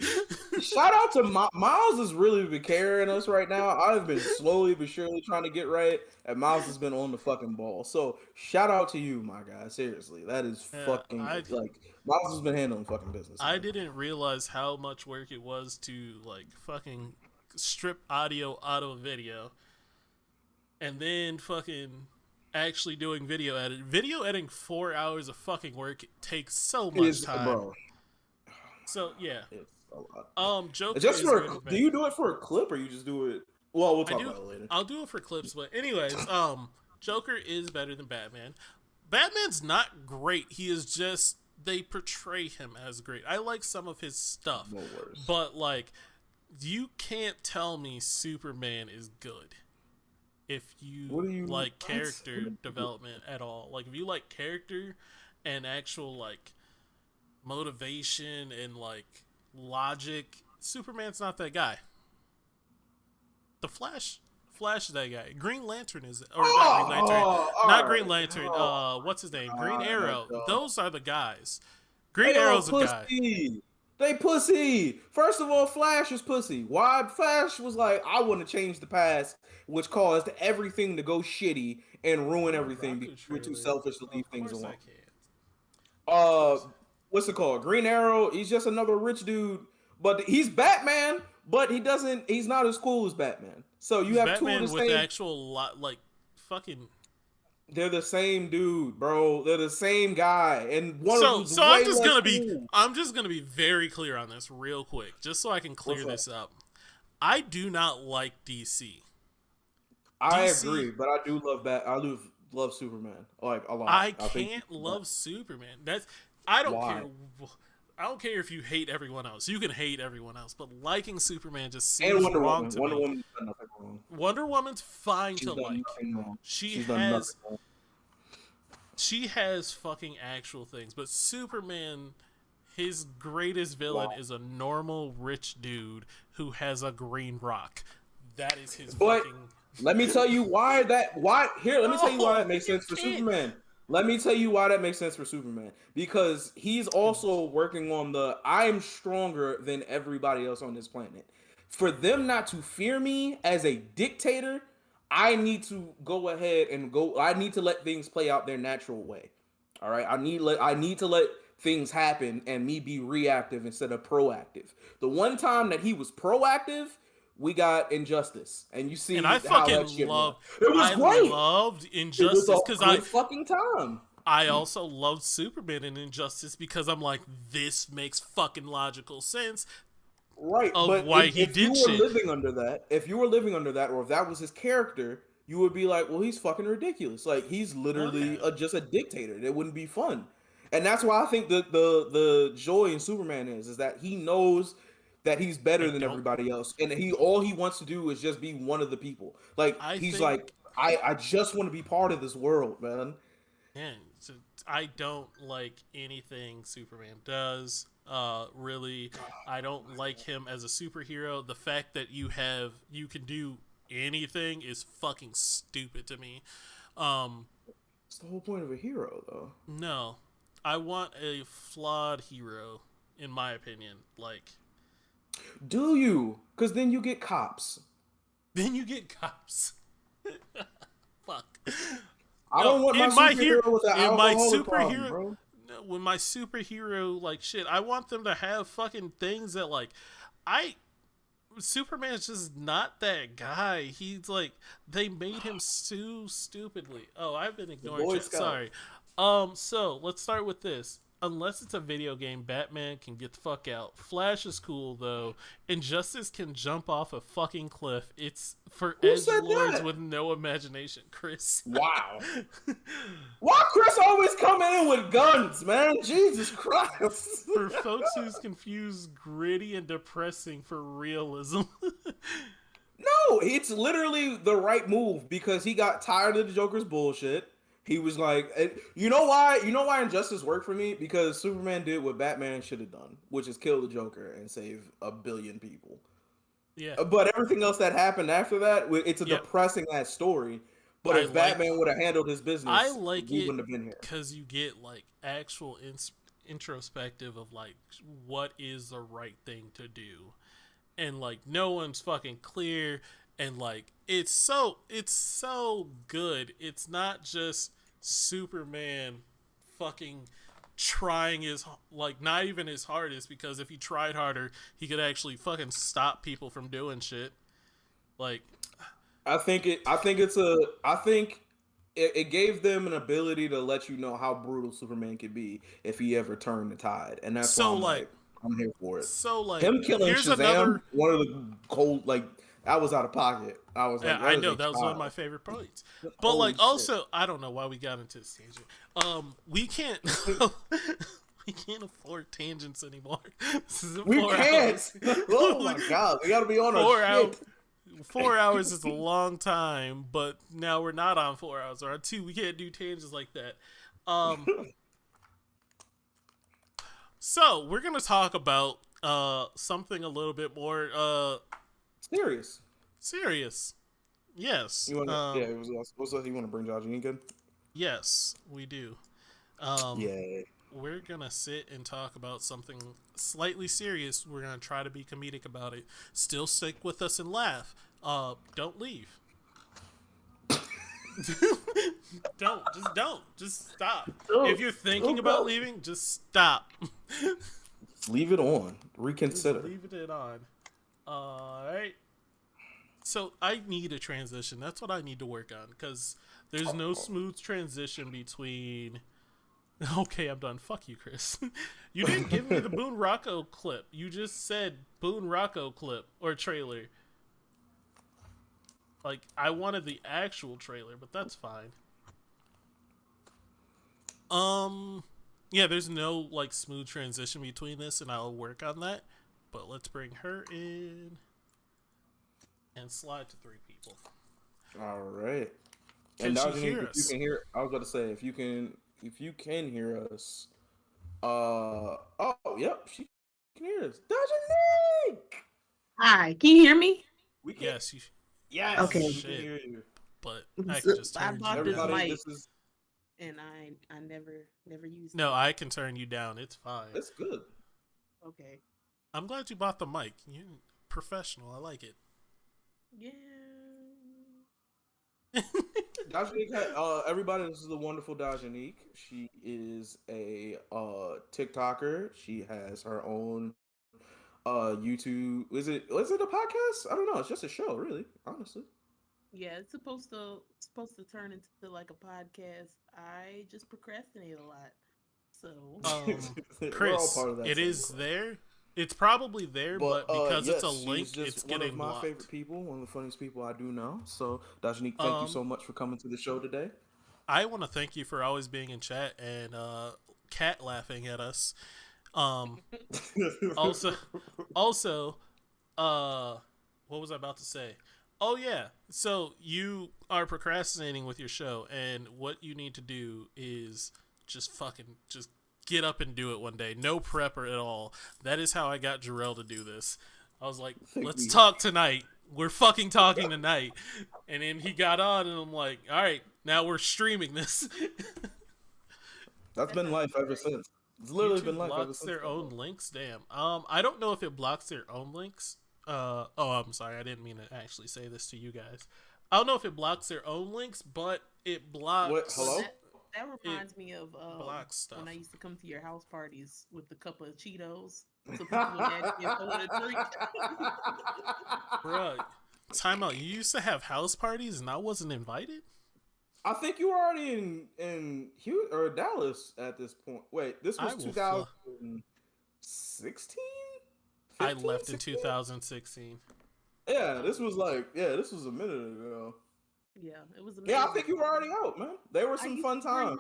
shout out to Miles is really been carrying us right now. I've been slowly but surely trying to get right, and Miles has been on the fucking ball. So shout out to you, my guy. Seriously, that is
Yeah,
fucking like Miles has been handling fucking business.
I
Man.
didn't realize how much work it was to like fucking strip audio out of a video, and then fucking actually doing video edit. Video editing 4 hours of fucking work takes so much time.
Bro.
So yeah,
it's a lot.
Joker
Just
is
for do you do it for a clip or you just do it? Well, we'll talk about it later.
I'll do it for clips, but anyways, Joker is better than Batman. Batman's not great. He is just they portray him as great. I like some of his stuff,
No worries.
but like you can't tell me Superman is good if you like character development at all. Like if you like character and actual like motivation and like logic, Superman's not that guy. The Flash is that guy. Green Lantern is or not Green Lantern. Not Green Lantern. What's his name? Green Arrow. Those are the guys. Green Arrow's a guy.
They pussy. First of all, Flash is pussy. Why? Flash was like, I want to change the past, which caused everything to go shitty and ruin everything because we're too selfish to leave things alone. What's it called? Green Arrow. He's just another rich dude, but he's Batman. But he's not as cool as Batman. So you have
Batman
two of the
with
same.
Actual like fucking.
They're the same dude, bro. They're the same guy, and one
so
of them.
So I'm just gonna be very clear on this real quick, just so I can clear this up. I do not like DC.
I agree, but I do love I do love Superman like a lot.
I can't love Superman. I don't care. I don't care if you hate everyone else. You can hate everyone else, but liking Superman just seems wrong to me.
Wonder Woman's done nothing wrong.
Wonder Woman's fine to like. She has fucking actual things, but Superman, his greatest villain is a normal rich dude who has a green rock. That is his fucking.
Let me tell you why that. Let me tell you why that makes sense for Superman. Let me tell you why that makes sense for Superman. Because he's also working on I am stronger than everybody else on this planet. For them not to fear me as a dictator, I need to go ahead and I need to let things play out their natural way. All right? I need to let things happen and me be reactive instead of proactive. The one time that he was proactive, we got Injustice, and you see,
and I fucking loved.
It was great.
Loved Injustice because
fucking time.
I also loved Superman in Injustice because I'm like, this makes fucking logical sense,
right?
Of why he did shit.
If you were living under that, or if that was his character, you would be like, well, he's fucking ridiculous. Like he's literally just a dictator. It wouldn't be fun, and that's why I think the joy in Superman is that he knows that he's better than everybody else, and all he wants to do is just be one of the people. Like I just want to be part of this world, man.
Man, so I don't like anything Superman does. Really, I don't like him as a superhero. The fact that you can do anything is fucking stupid to me.
It's the whole point of a hero, though.
No, I want a flawed hero, in my opinion. Like.
Do you? Because then you get cops.
Fuck.
I don't want my superhero with an alcoholic problem, bro.
When my superhero, like, shit, I want them to have fucking things that, like, Superman's just not that guy. He's, like, they made him so stupidly. Oh, I've been ignoring it. Sorry. So, let's start with this. Unless it's a video game, Batman can get the fuck out. Flash is cool, though. Injustice can jump off a fucking cliff. It's for edgelords with no imagination, Chris.
Wow. Why Chris always coming in with guns, man? Jesus Christ.
For folks who's confused gritty and depressing for realism.
No, it's literally the right move because he got tired of the Joker's bullshit. He was like, you know why Injustice worked for me? Because Superman did what Batman should have done, which is kill the Joker and save 1 billion people.
Yeah.
But everything else that happened after that, it's a depressing ass story. But if Batman would have handled his business,
I like
we wouldn't have been here.
Because you get like actual introspective of like what is the right thing to do, and like no one's fucking clear, and like it's so good. It's not just Superman fucking trying his like not even his hardest, because if he tried harder he could actually fucking stop people from doing shit. Like
I think it gave them an ability to let you know how brutal Superman could be if he ever turned the tide, and that's why
so like
I'm here for it.
so like
Him killing
here's
Shazam,
another.
one of the cold, like, that was out of pocket. I was
Yeah,
like,
I
that is
know
a
that was one of
child.
my favorite points. But
Holy
like
shit.
also, I don't know why we got into this tangent. We can't we can't afford tangents anymore. This is
We
4
can't.
hours.
Oh my god, we gotta be on our
4
shit.
hours. 4 hours is a long time, but now we're not on 4 hours. We're on 2. We can't do tangents like that. So we're gonna talk about something a little bit more
Serious.
serious. Yes.
You want? Yeah. It was. What's up? You want to bring Josh in?
Yes, we do.
Yeah.
We're gonna sit and talk about something slightly serious. We're gonna try to be comedic about it. Still stick with us and laugh. Don't leave. Just stop. If you're thinking about leaving, just stop.
Leave it on. Reconsider.
Just leave it on. Alright. So I need a transition. That's what I need to work on, because there's no smooth transition between. Okay, I'm done. Fuck you, Chris. You didn't give me the Boone Rocco clip. You just said Boone Rocco clip or trailer. Like, I wanted the actual trailer, but that's fine. Yeah, there's no like smooth transition between this, and I'll work on that. But let's bring her in and slide to 3 people.
All right.
Can
And
she
Dodgy,
hear
if
us?
you can hear, I was about to say, if you can hear us, oh, yep, she can hear us. Dodgy.
Hi, can you hear me?
We can.
Yes, you.
Yes.
Okay.
We can hear you.
But I can just
I
turn
bought
you
this
down.
Everybody,
mic.
this is
And I never used
No,
it.
I can turn you down. It's fine.
that's good.
Okay.
I'm glad you bought the mic. You're professional. I like it.
Yeah.
Dajanique, everybody, this is the wonderful Dajanique. She is a TikToker. She has her own YouTube. Is it a podcast? I don't know. It's just a show, really, honestly.
Yeah, it's supposed to turn into like a podcast. I just procrastinate a lot. So
We're all
Chris,
part of that
it
same
is
club.
there. It's probably there, but because
yes,
it's a link,
she's just
it's
one
getting
of my
blocked.
favorite people, one of the funniest people I do know. So, Dajanique, thank you so much for coming to the show today.
I want to thank you for always being in chat and cat laughing at us. Also, what was I about to say? Oh yeah, so you are procrastinating with your show, and what you need to do is just get up and do it one day. No prepper at all. That is how I got Jarrell to do this. I was like, let's talk tonight. We're fucking talking tonight. And then he got on, and I'm like, all right, now we're streaming this.
That's been life ever since. It's literally
YouTube
been life ever
blocks
since.
their own links. Damn. I don't know if it blocks their own links. Oh, I'm sorry. I didn't mean to actually say this to you guys. I don't know if it blocks their own links, but it blocks.
What? Hello?
that reminds me of
blocks stuff.
when I used to come to your house parties with a couple of Cheetos, so people would ask me if I want a drink.
Bruh, time out. You used to have house parties, and I wasn't invited.
I think you were already in Houston or Dallas at this point. Wait, this was 2016?
I left in 2016.
Yeah, this was a minute ago.
Yeah, it was amazing.
Yeah, I think you were already out, man. There were some fun times.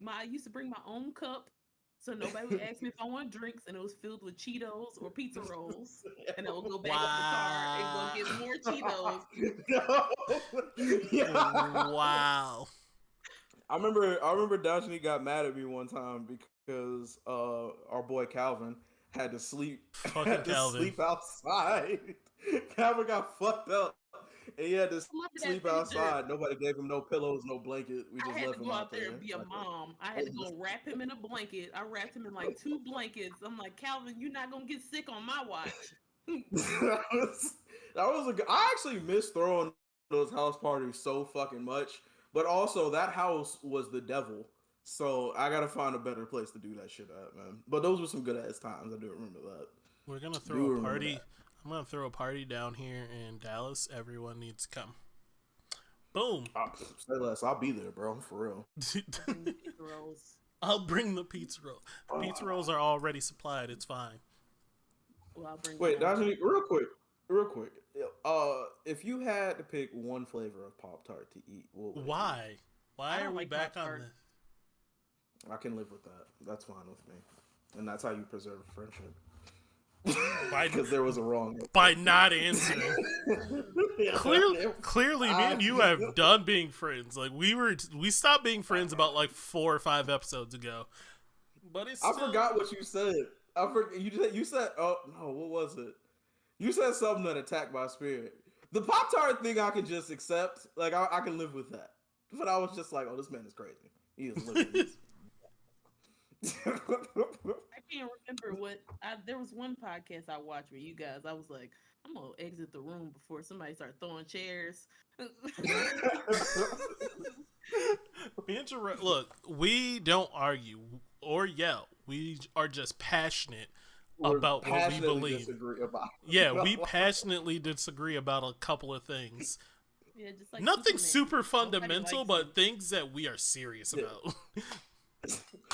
I used to bring my own cup, so nobody would ask me if I want drinks, and it was filled with Cheetos or pizza rolls, and I would go back up the car and go get more Cheetos.
Wow.
I remember Dajani got mad at me one time because our boy Calvin had to sleep.
Fucking Calvin.
Sleep outside. Calvin got fucked up. And he had to
I remember
sleep
that picture.
outside. Nobody gave him no pillows, no blanket. We
I
just
had
left
to
him
go out
out
there
there
and be a
like a
mom. I had to
homeless.
go wrap him in a blanket. I wrapped him in like 2 blankets. I'm like, Calvin, you're not gonna get sick on my watch.
I actually miss throwing those house parties so fucking much. But also, that house was the devil. So I gotta find a better place to do that shit at, man. But those were some good ass times. I do remember that.
We're gonna throw
Do
a
remember
party.
that.
I'm gonna throw a party down here in Dallas. Everyone needs to come. Boom.
Say less. I'll be there, bro. For real.
Bring the pizza rolls.
I'll bring the pizza roll. The pizza rolls are already supplied. It's fine.
Well, I'll bring
Wait,
mine.
Dajani, real quick. If you had to pick one flavor of Pop Tart to eat, what would it
Why? Why
I
are
don't
we
like
back on
Pop-Tart.
this?
be? I can live with that. That's fine with me. And that's how you preserve a friendship.
By,
Because there was a wrong.
by not answering. Clearly, me and you have done being friends. Like we stopped being friends about like 4 or 5 episodes ago. But it's
I
still...
forgot what you said. You said oh no, what was it? You said something that attacked my spirit. The Pop Tart thing I can just accept. Like I can live with that. But I was just like, oh, this man is crazy. He is living this.
I can't remember what. There was one podcast I watched where you guys. I was like, I'm gonna exit the room before somebody start throwing chairs.
Me and Jarrell, look, we don't argue or yell. We are just passionate about what we believe.
Disagree about.
Yeah, we passionately disagree about a couple of things.
Yeah, just like
Nothing
Superman.
super fundamental,
Nobody likes
but things that we are serious about.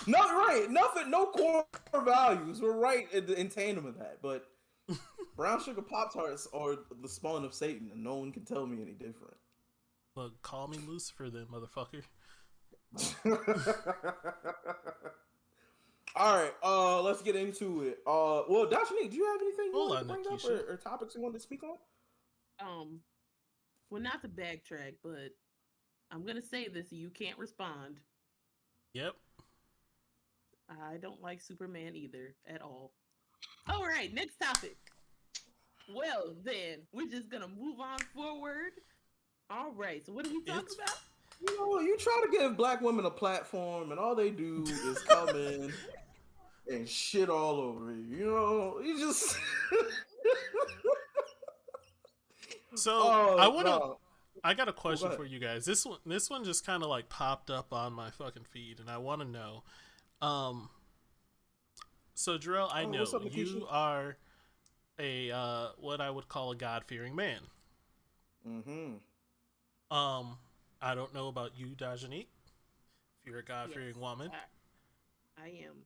No, right. Nothing. No core values. We're right in tandem with that. But brown sugar Pop Tarts are the spawn of Satan, and no one can tell me any different.
Look, call me Lucifer then, motherfucker.
All right, let's get into it. Well, Dashani, do you have anything you
Hold
want to
on,
bring up
Nakisha.
or topics you want to speak on?
Well, not to backtrack, but I'm gonna say this: you can't respond.
Yep.
I don't like Superman either at all. All right, next topic. Well, then we're just gonna move on forward. All right. So what are we talking about?
You know, you try to give black women a platform, and all they do is come in and shit all over you. You know, you just.
So I got a question for you guys. This one just kind of like popped up on my fucking feed, and I want to know. So Jarrell, I know you are a what I would call a God-fearing man.
Mm-hmm.
I don't know about you, Dajanique. If you're a God-fearing woman,
I am.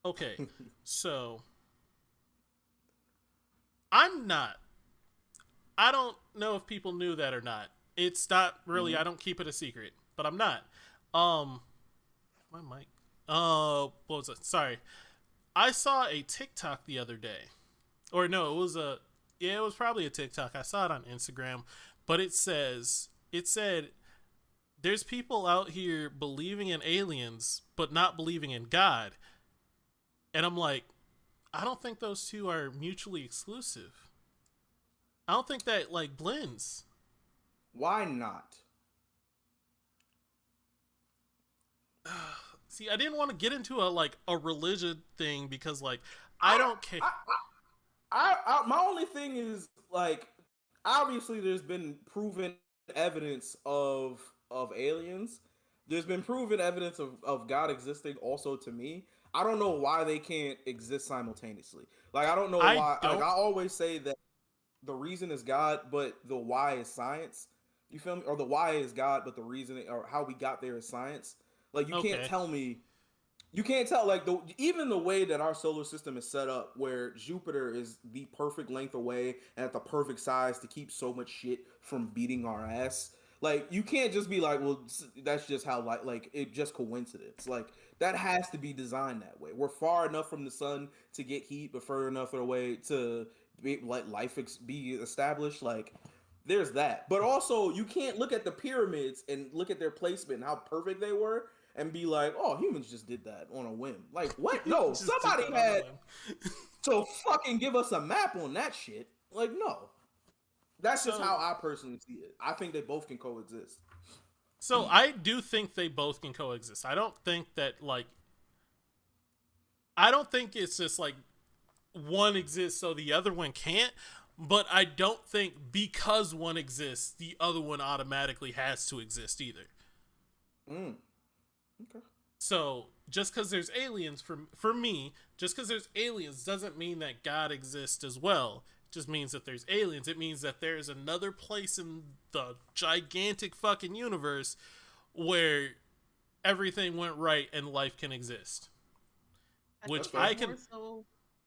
Okay, so I'm not. I don't know if people knew that or not. It's not really. Mm-hmm. I don't keep it a secret, but I'm not. My mic. What was it? Sorry. I saw a TikTok the other day, or no, it was probably a TikTok. I saw it on Instagram, but it said, there's people out here believing in aliens, but not believing in God. And I'm like, I don't think those two are mutually exclusive. I don't think that like blends.
Why not?
See, I didn't want to get into a religion thing because like I don't care.
My only thing is like, obviously there's been proven evidence of aliens. There's been proven evidence of God existing also to me. I don't know why they can't exist simultaneously. Like, I don't know why. Like, I always say that the reason is God, but the why is science. You feel me? Or the why is God, but the reason or how we got there is science. Like, you can't tell me. You can't tell, like, even the way that our solar system is set up, where Jupiter is the perfect length away and at the perfect size to keep so much shit from beating our ass. Like, you can't just be like, well, that's just how, like it just coincidence. Like, that has to be designed that way. We're far enough from the sun to get heat, but far enough away to let life be established. Like, there's that. But also, you can't look at the pyramids and look at their placement and how perfect they were and be like, oh, humans just did that on a whim. Like, what? No, somebody had to fucking give us a map on that shit. Like, no. That's just how I personally see it. I think they both can coexist.
So I do think they both can coexist. I don't think that I don't think it's just like one exists so the other one can't. But I don't think because one exists, the other one automatically has to exist either.
Okay.
So just because there's aliens, for me, just because there's aliens doesn't mean that God exists as well. It just means that there's aliens. It means that there's another place in the gigantic fucking universe where everything went right and life can exist. Which I can.
More so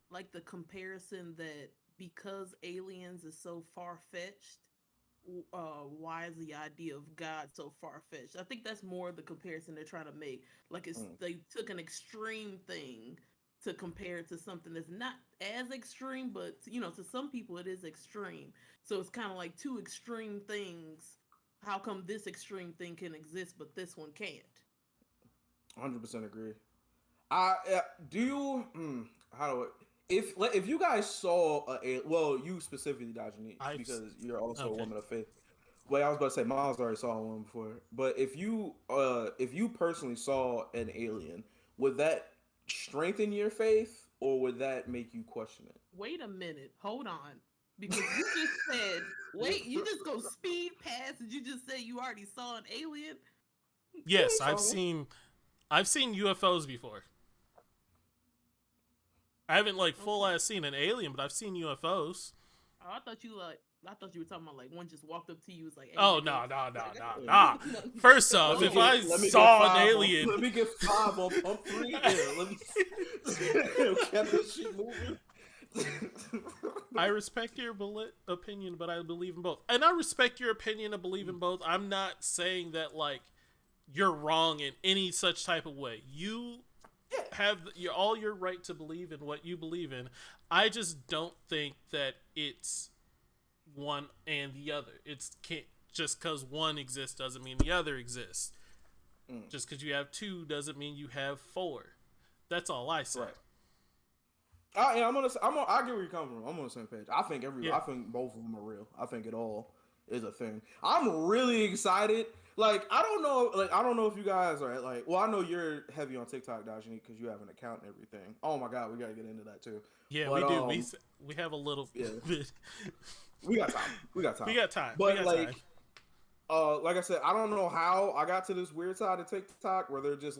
like the comparison that because aliens is so far fetched, why is the idea of God so far fetched? I think that's more the comparison they're trying to make. Like they took an extreme thing to compare it to something that's not as extreme, but to some people it is extreme. So it's kind of like two extreme things. How come this extreme thing can exist but this one can't?
100% agree. Do you how do it? If you guys saw you specifically, Dajani, because you're also a woman of faith. Well, I was about to say Miles already saw one before, but if you personally saw an alien, would that strengthen your faith or would that make you question it?
Wait a minute, hold on, because you just said you just go speed past and you just said you already saw an alien.
Yes, I've seen UFOs before. I haven't full ass seen an alien, but I've seen UFOs.
Oh, I thought you were talking about one just walked up to you was like, hey,
oh no. First off, if I saw an alien,
let me get 5 on pump 3. Yeah, let me kept this shit moving.
I respect your opinion, but I believe in both. And I respect your opinion and believe in both. I'm not saying that you're wrong in any such type of way. You have all your right to believe in what you believe in. I just don't think that it's one and the other. Just because one exists doesn't mean the other exists. Just because you have 2 doesn't mean you have 4. That's all I say.
Right. I get where you're coming from. I'm on the same page. I think I think both of them are real. I think it all is a thing. I'm really excited. I don't know if you guys are I know you're heavy on TikTok, Dajani, because you have an account and everything. Oh my God, we gotta get into that too.
Yeah, we do. We have a little bit.
We got time. We got time.
But
like I said, I don't know how I got to this weird side of TikTok where they're just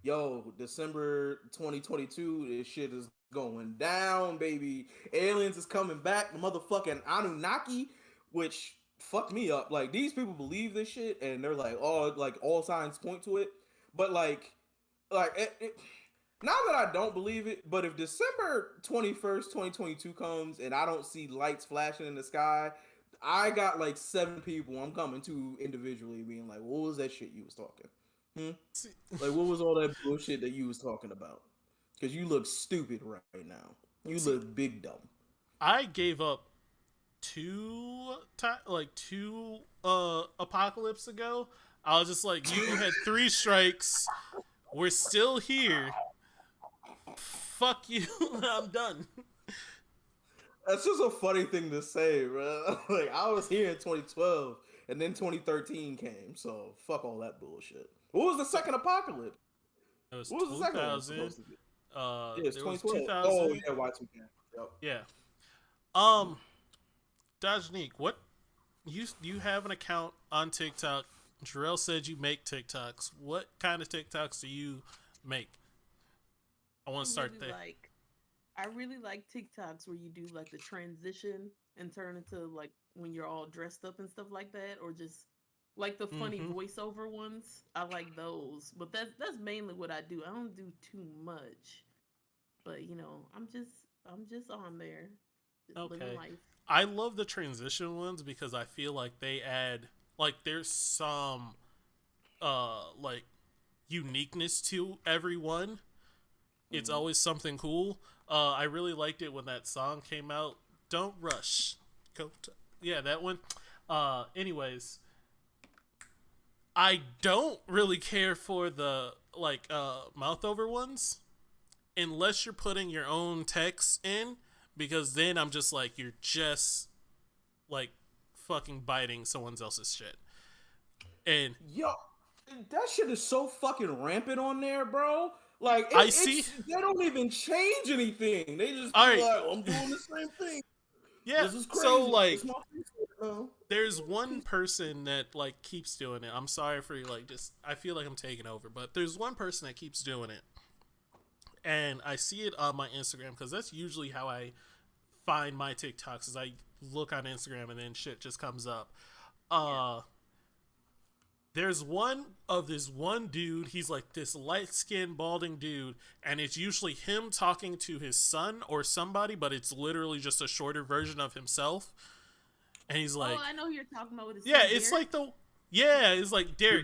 yo, December 2022, this shit is going down, baby. Aliens is coming back. The motherfucking Anunnaki, which fucked me up. These people believe this shit and they're all signs point to it. But now that I don't believe it, but if December 21st, 2022 comes and I don't see lights flashing in the sky, I got 7 people I'm coming to individually being what was that shit you was talking? What was all that bullshit that you was talking about? Because you look stupid right now. You look big dumb.
I gave up 2 apocalypse ago. I was just you had 3 strikes. We're still here. Fuck you. I'm done.
That's just a funny thing to say, bro. I was here in 2012 and then 2013 came, so fuck all that bullshit. What was the second apocalypse?
It was
what was
2000.
The second one?
It was 2000.
Oh yeah, Y2K. Yep.
Yeah. Dajanique, what you have an account on TikTok? Jarrell said you make TikToks. What kind of TikToks do you make? I want to start there.
I really like TikToks where you do the transition and turn into when you're all dressed up and stuff like that, or just the funny voiceover ones. I like those, but that's mainly what I do. I don't do too much, but I'm just on there, just living life.
I love the transition ones because I feel like they add there's some uniqueness to everyone. It's always something cool. I really liked it when that song came out. Don't rush. Yeah, that one. Anyways, I don't really care for the mouth over ones unless you're putting your own text in, because then I'm just you're just fucking biting someone else's shit. And
yo, that shit is so fucking rampant on there, bro. Like
I see.
they don't even change anything. They just
All
be
right.
like, I'm doing the same thing.
Yeah.
This is crazy.
So like,
no.
there's one person that like keeps doing it. I'm sorry for like just. I feel like I'm taking over, but there's one person that keeps doing it, and I see it on my Instagram because that's usually how I find my TikToks. Is I look on Instagram and then shit just comes up. There's this one dude, he's like this light-skinned, balding dude, and it's usually him talking to his son or somebody, but it's literally just a shorter version of himself. And he's like,
oh, I know who you're talking about with his
yeah,
son,
it's
Derek.
like it's like, Derek,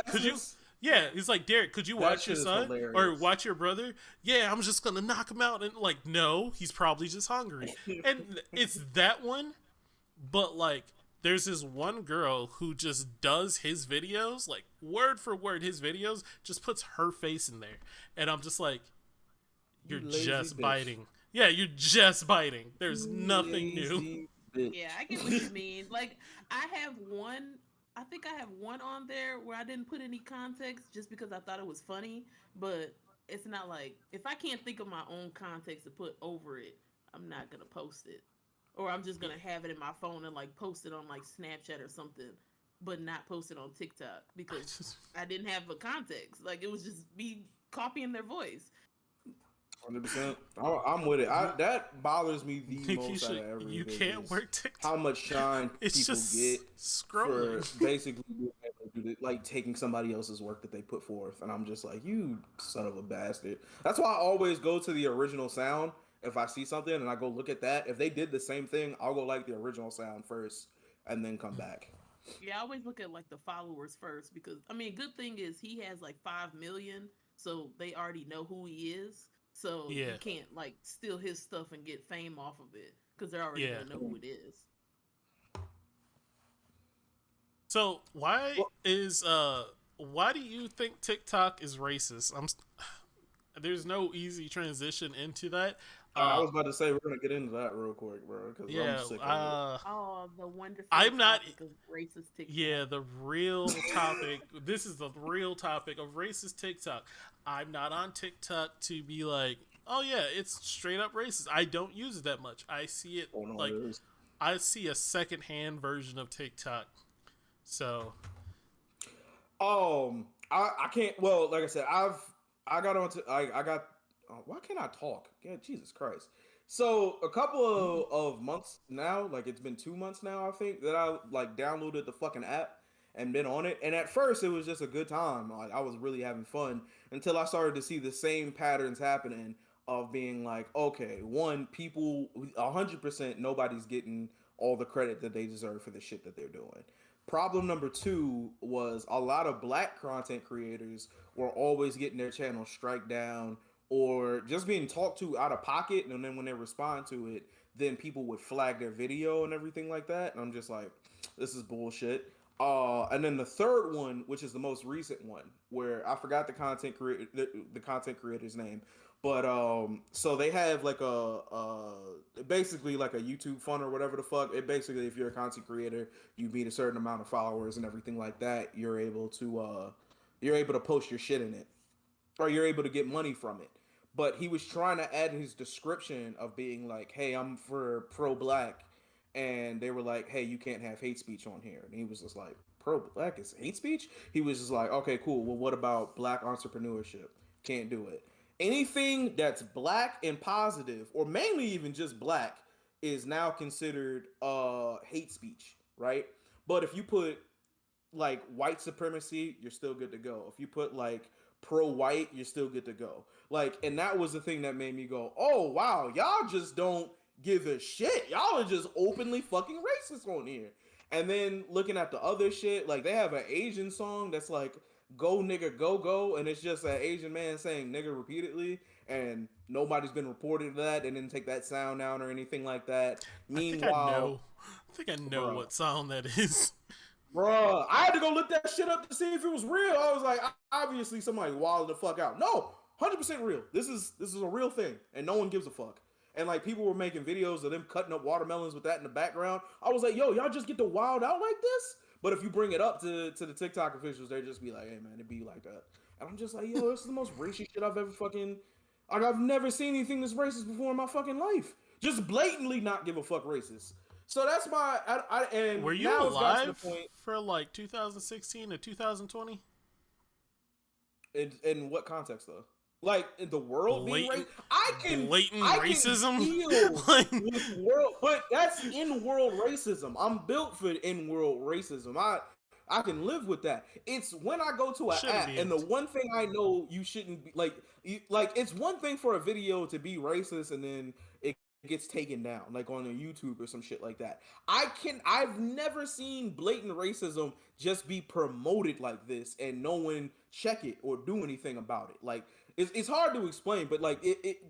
could you, yeah, it's like, Derek, could you watch your son or watch your brother? Yeah, I'm just gonna knock him out. And like, no, he's probably just hungry. And it's that one, but like, there's this one girl who just does his videos, like word for word, his videos, just puts her face in there. And I'm just like, you're just biting. Yeah, you're just biting. There's nothing new.
Yeah, I get what you mean. Like, I think I have one on there where I didn't put any context just because I thought it was funny, but it's not like, if I can't think of my own context to put over it, I'm not going to post it. Or I'm just gonna have it in my phone and like post it on like Snapchat or something, but not post it on TikTok because I didn't have a context. Like, it was just me copying their voice.
100%. I'm with it. That bothers me the most out of everything.
You can't work TikTok.
How much shine
it's
people
just
get
scrolling.
for basically like taking somebody else's work that they put forth, and I'm just like, you son of a bastard. That's why I always go to the original sound. If I see something and I go look at that, if they did the same thing, I'll go like the original sound first and then come back.
Yeah, I always look at like the followers first because, I mean, good thing is he has like 5 million, so they already know who he is. So you can't like steal his stuff and get fame off of it because they're already gonna know who it is.
So why do you think TikTok is racist? There's no easy transition into that.
I was about to say we're gonna get into that real quick, bro. Because I'm sick of it.
The wonderful
I'm not
topic of racist TikTok.
Yeah, the real topic. This is the real topic of racist TikTok. I'm not on TikTok to be like, oh yeah, it's straight up racist. I don't use it that much. I see it I see a secondhand version of TikTok. So,
I can't. Well, like I said, I got onto I got. Why can't I talk? Yeah, Jesus Christ. So a couple of months now, like it's been 2 months now, I think, that I like downloaded the fucking app and been on it. And at first it was just a good time. Like I was really having fun until I started to see the same patterns happening of being like, okay, one, people 100% nobody's getting all the credit that they deserve for the shit that they're doing. Problem number 2 was a lot of black content creators were always getting their channel strike down or just being talked to out of pocket, and then when they respond to it, then people would flag their video and everything like that. And I'm just like, this is bullshit. And then the third one, which is the most recent one, where I forgot the content creator's name, but so they have like basically like a YouTube fund or whatever the fuck. It basically, if you're a content creator, you meet a certain amount of followers and everything like that, you're able to post your shit in it, or you're able to get money from it. But he was trying to add his description of being like, hey, I'm for pro-black. And they were like, hey, you can't have hate speech on here. And he was just like, pro-black is hate speech? He was just like, okay, cool. Well, what about black entrepreneurship? Can't do it. Anything that's black and positive, or mainly even just black, is now considered hate speech, right? But if you put like white supremacy, you're still good to go. If you put like pro-white, you're still good to go. Like, and that was the thing that made me go, oh wow, y'all just don't give a shit. Y'all are just openly fucking racist on here. And then looking at the other shit, like they have an Asian song that's like go nigga go go, and it's just an Asian man saying nigga repeatedly, and nobody's been reported to that. They didn't take that sound down or anything like that. Meanwhile,
I think I know what sound that is.
Bruh, I had to go look that shit up to see if it was real. I was like, obviously somebody wilded the fuck out. No, 100% real. This is a real thing, and no one gives a fuck. and like people were making videos of them cutting up watermelons with that in the background. I was like, yo, y'all just get to wild out like this? But if you bring it up to the TikTok officials, they just be like, hey man, it be like that. And I'm just like, yo, this is the most racist shit I've ever fucking, like, I've never seen anything this racist before in my fucking life. Just blatantly not give a fuck racist. So that's my, and
were you
now
alive
it's got to the point,
for like 2016 to 2020?
in what context though? Like in the world being
Blatant,
racism,
blatant
I
racism.
can deal
Like,
with world, but that's in world racism. I'm built for in world racism. I can live with that. It's when I go to an
Shouldn't
app,
be
and the
able to.
one thing I know you shouldn't be like it's one thing for a video to be racist and then it gets taken down, like on a YouTube or some shit like that. I've never seen blatant racism just be promoted like this and no one check it or do anything about it. Like it's hard to explain, but like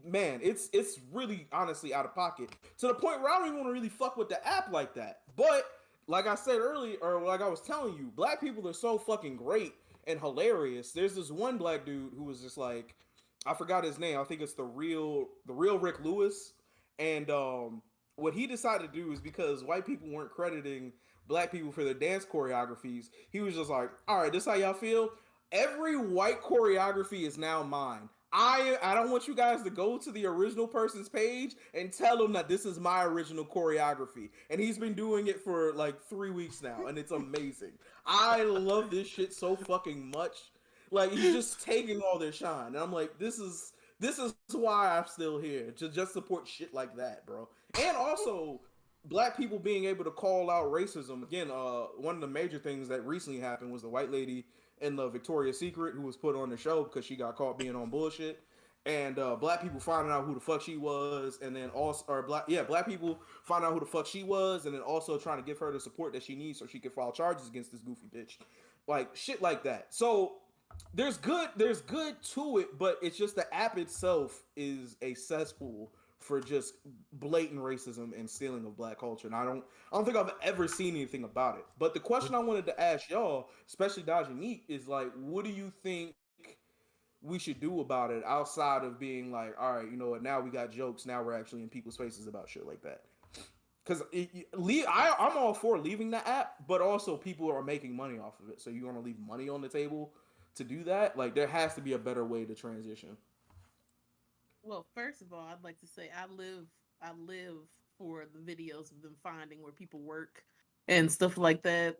man, it's really honestly out of pocket to the point where I don't even want to really fuck with the app like that. But like I said earlier, or like I was telling you, black people are so fucking great and hilarious. There's this one black dude who was just like, I forgot his name. I think it's the real Rick Lewis. And what he decided to do is because white people weren't crediting black people for their dance choreographies, he was just like, all right, this how y'all feel? Every white choreography is now mine. I don't want you guys to go to the original person's page and tell them that this is my original choreography. And he's been doing it for like 3 weeks now, and it's amazing. I love this shit so fucking much. Like he's just taking all their shine, and I'm like, this is why I'm still here to just support shit like that, bro. And also, black people being able to call out racism again. One of the major things that recently happened was the white lady in the Victoria's Secret who was put on the show because she got caught being on bullshit, and black people finding out who the fuck she was, and then also, or black people finding out who the fuck she was, and then also trying to give her the support that she needs so she can file charges against this goofy bitch, like shit like that. So there's good to it, but it's just the app itself is a cesspool for just blatant racism and stealing of black culture. And I don't think I've ever seen anything about it. But the question I wanted to ask y'all, especially Dodge and Neat, is like, what do you think we should do about it outside of being like, all right, you know what, now we got jokes, now we're actually in people's faces about shit like that? Because I'm all for leaving the app, but also people are making money off of it. So you want to leave money on the table to do that? Like, there has to be a better way to transition.
Well, first of all, I'd like to say I live for the videos of them finding where people work and stuff like that.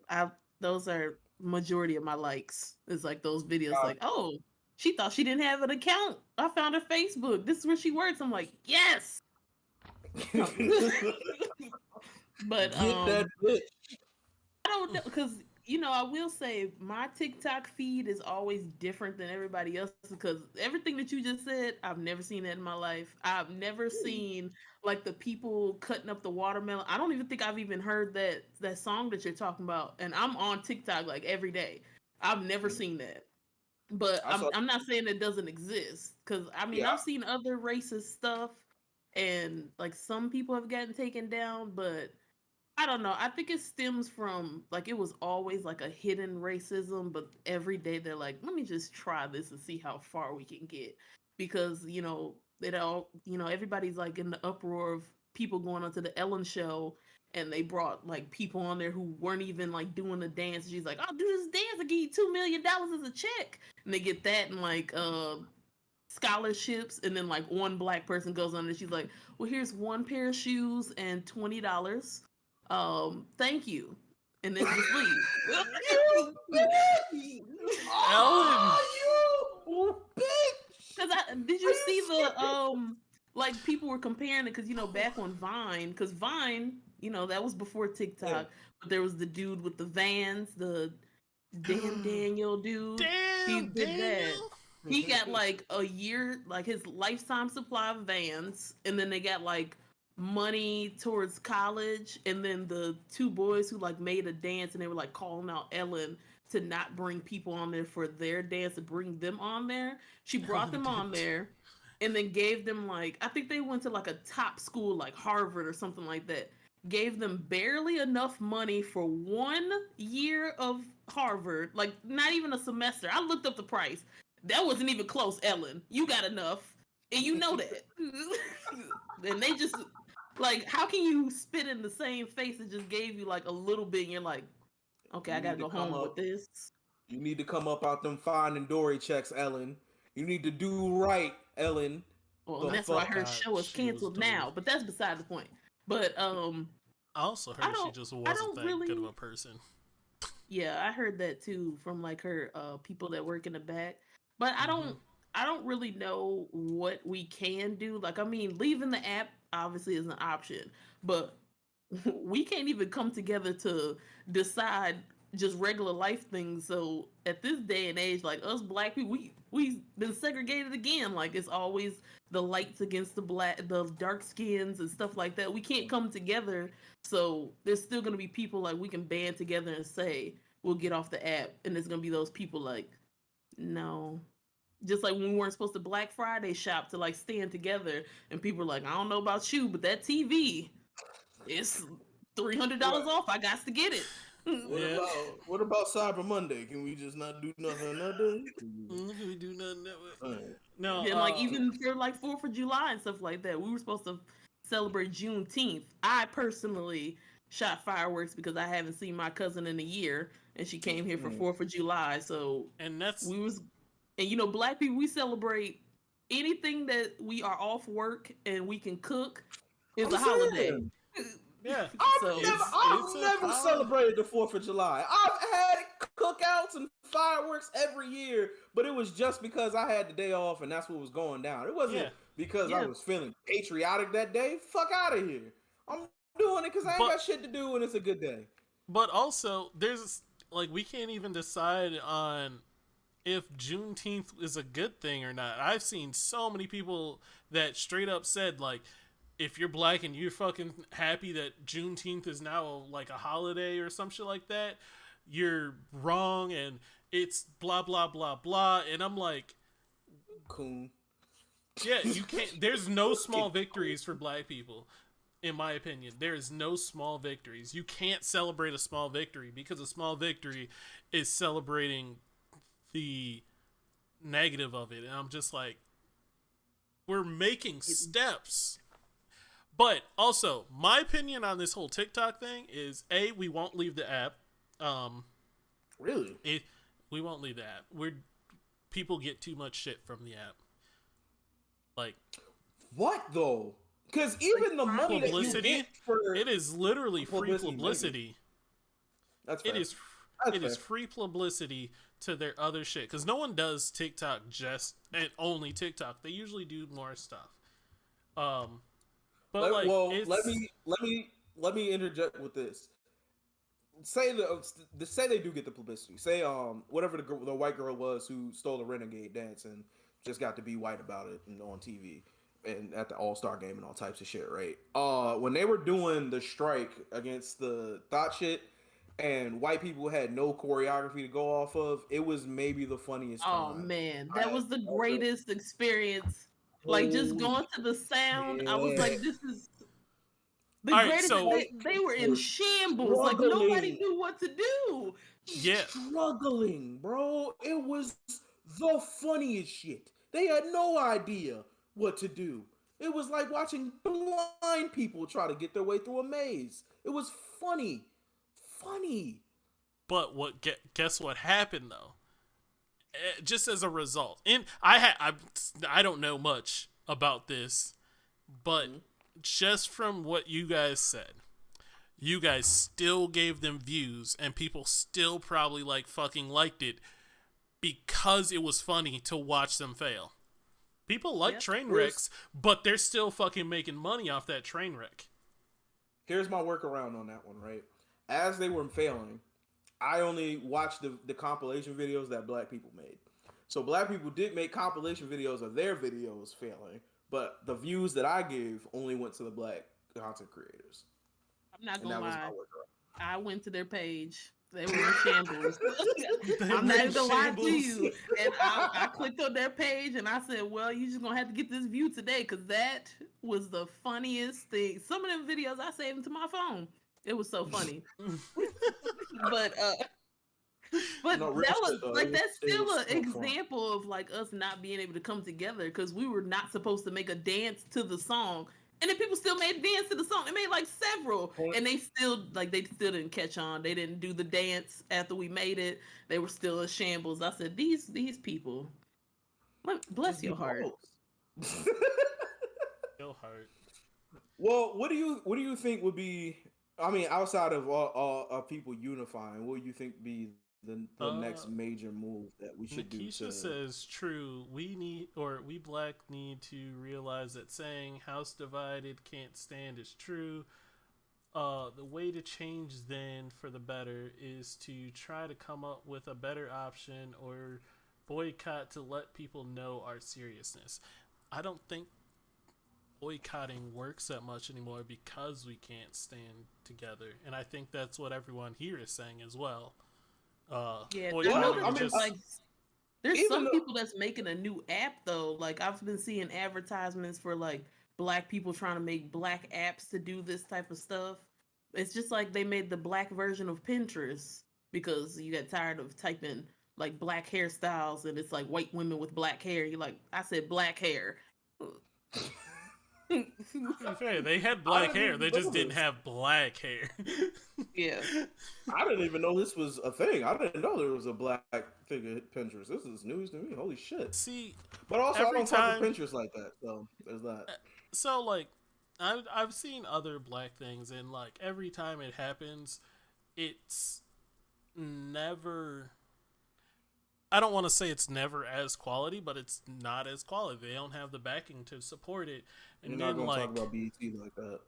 Those are majority of my likes. It's like those videos like, oh, she thought she didn't have an account. I found her Facebook. This is where she works. I'm like, yes. But
Get that bitch.
I don't know, because I will say my TikTok feed is always different than everybody else because everything that you just said, I've never seen that in my life. I've never seen like the people cutting up the watermelon. I don't even think I've even heard that song that you're talking about. And I'm on TikTok like every day. I've never seen that. But I'm not saying it doesn't exist because I've seen other racist stuff and like some people have gotten taken down, but I don't know. I think it stems from like it was always like a hidden racism, but every day they're like, let me just try this and see how far we can get. Because, everybody's like in the uproar of people going onto the Ellen show and they brought like people on there who weren't even like doing the dance. She's like, I'll do this dance and give you $2 million as a check. And they get that and like scholarships, and then like one black person goes on and she's like, well, here's one pair of shoes and $20. Thank you. And then just leave.
Ellen,
you bitch.
Because did you see the like people were comparing it because back on Vine, because Vine, that was before TikTok, but there was the dude with the Vans, the damn Daniel dude. He did
Daniel.
that. He got like a year, like his lifetime supply of Vans, and then they got like money towards college, and then the two boys who like made a dance and they were like calling out Ellen to not bring people on there for their dance, to bring them on there. She brought them on there and then gave them like, I think they went to like a top school like Harvard or something like that, gave them barely enough money for 1 year of Harvard, like not even a semester. I looked up the price. That wasn't even close, Ellen. You got enough. and you know that. And they just like, how can you spit in the same face that just gave you like a little bit, and you're like, okay,
You
I gotta
need to
go
come
home with
up.
this.
You need to come up out them Finding Dory checks, Ellen. You need to do right, Ellen.
Well,
The
and that's why
fuck.
her
God,
show is
she was
canceled now,
doing.
but that's beside the point. But
I also
I
heard she
don't
just
I
wasn't
don't
that good of
really
a person.
yeah, I heard that too from like her people that work in the back. But
Mm-hmm.
I don't really know what we can do. Like, I mean, leaving the app obviously is an option, but we can't even come together to decide just regular life things. So at this day and age, like us black people, we've been segregated again. Like, it's always the lights against the dark skins and stuff like that. We can't come together. So there's still gonna be people like we can band together and say we'll get off the app, and there's gonna be those people like, no. Just like when we weren't supposed to Black Friday shop to like stand together, and people are like, I don't know about you, but that TV, it's $300
Right.
off. I got to get it.
Yeah.
What about Cyber Monday? Can we just not do nothing that day?
We do nothing that way.
Alright.
No.
And like even for like 4th of July and stuff like that, we were supposed to celebrate Juneteenth. I personally shot fireworks because I haven't seen my cousin in a year, and she came here for 4th of July. So
And that's
we was, and you know, black people, we celebrate anything that we are off work and we can cook is
I'm
a holiday.
saying.
yeah.
So
It's
I've
a
never
holiday.
celebrated the 4th of July. I've had cookouts and fireworks every year, but it was just because I had the day off and that's what was going down. It wasn't
Yeah.
because I
yeah,
was feeling patriotic that day. Fuck out of here. I'm doing it because I ain't
But
got shit to do and it's a good day.
but also there's like we can't even decide on if Juneteenth is a good thing or not. I've seen so many people that straight up said like, if you're black and you're fucking happy that Juneteenth is now like a holiday or some shit like that, you're wrong and it's blah blah blah blah. And I'm like,
Coon.
yeah, you can't. There's no small victories for black people. In my opinion, there is no small victories. You can't celebrate a small victory because a small victory is celebrating the negative of it. And I'm just like, we're making steps. But also, my opinion on this whole TikTok thing is A, we won't leave the app.
Really?
We won't leave the app. People get too much shit from the app. Like,
What though? Because even the money that you
publicity,
get for
it is literally free
Publicity,
publicity.
that's fair.
It is
That's
it is
fair.
free publicity to their other shit because no one does TikTok just and only TikTok. They usually do more stuff. But like,
Well,
it's,
let me interject with this. Say they do get the publicity. Say whatever the white girl was who stole the Renegade dance and just got to be white about it and on TV and at the All-Star game and all types of shit, right? When they were doing the strike against the thought shit and white people had no choreography to go off of, it was maybe the funniest
oh
time.
man, that was the
ever-
greatest experience. Like just
Holy
going to the sound, I was
shit.
like, this is the
All right,
greatest.
so-
They were in
We're
shambles. Like nobody
struggling.
knew what to do.
yeah.
Struggling, bro. It was the funniest shit. They had no idea what to do. It was like watching blind people try to get their way through a maze. It was funny. Funny.
But guess what happened though? Just as a result, and I don't know much about this, but just from what you guys said, you guys still gave them views, and people still probably like fucking liked it because it was funny to watch them fail. People like
Yep.
train wrecks, but they're still fucking making money off that train wreck.
Here's my workaround on that one, right? As they were failing, I only watched the compilation videos that black people made. So black people did make compilation videos of their videos failing, but the views that I gave only went to the black content creators.
I'm not
And
gonna
that was my
lie.
workaround.
I went to their page. They were in shambles.
They
I'm
were
not
in
even gonna lie to
shambles.
you. And I clicked on their page and I said, well, you just gonna have to get this view today because that was the funniest thing. Some of them videos I saved them to my phone. It was so funny. But But
No, real
that
shit
was
though.
like that's
It
still
was
an
so fun.
example of like us not being able to come together because we were not supposed to make a dance to the song. And then people still made dance to the song. They made like several, and they still didn't catch on. They didn't do the dance after we made it. They were still in shambles. I said, these people, bless
Just
your
be
heart.
hoes.
Yo, heart.
Well, what do you think would be? I mean, outside of all of people unifying, what do you think be the next major move that we should do
Nikisha
to?
says, true. We black need to realize that saying house divided can't stand is true. The way to change then for the better is to try to come up with a better option or boycott to let people know our seriousness. I don't think boycotting works that much anymore because we can't stand together, and I think that's what everyone here is saying as well.
Yeah, I
Boycotting
noticed
just
like there's
Even
some
though,
people that's making a new app though. Like I've been seeing advertisements for like black people trying to make black apps to do this type of stuff. It's just like they made the black version of Pinterest because you got tired of typing like black hairstyles and it's like white women with black hair. You like I said black hair.
to be fair, they had
I
black
didn't
hair.
even
They
know
just didn't
this.
have black hair.
Yeah.
I didn't even know this was a thing. I didn't know there was a black thing at Pinterest. This is news to me. Holy shit!
See,
But also, I
every
don't fuck
time,
with Pinterest like that. So there's that.
so like, I've seen other black things, and like every time it happens, it's never. I don't want to say it's never as quality, but it's not as quality. They don't have the backing to support it,
You're
and
not
then
gonna talk
like,
about BET like that.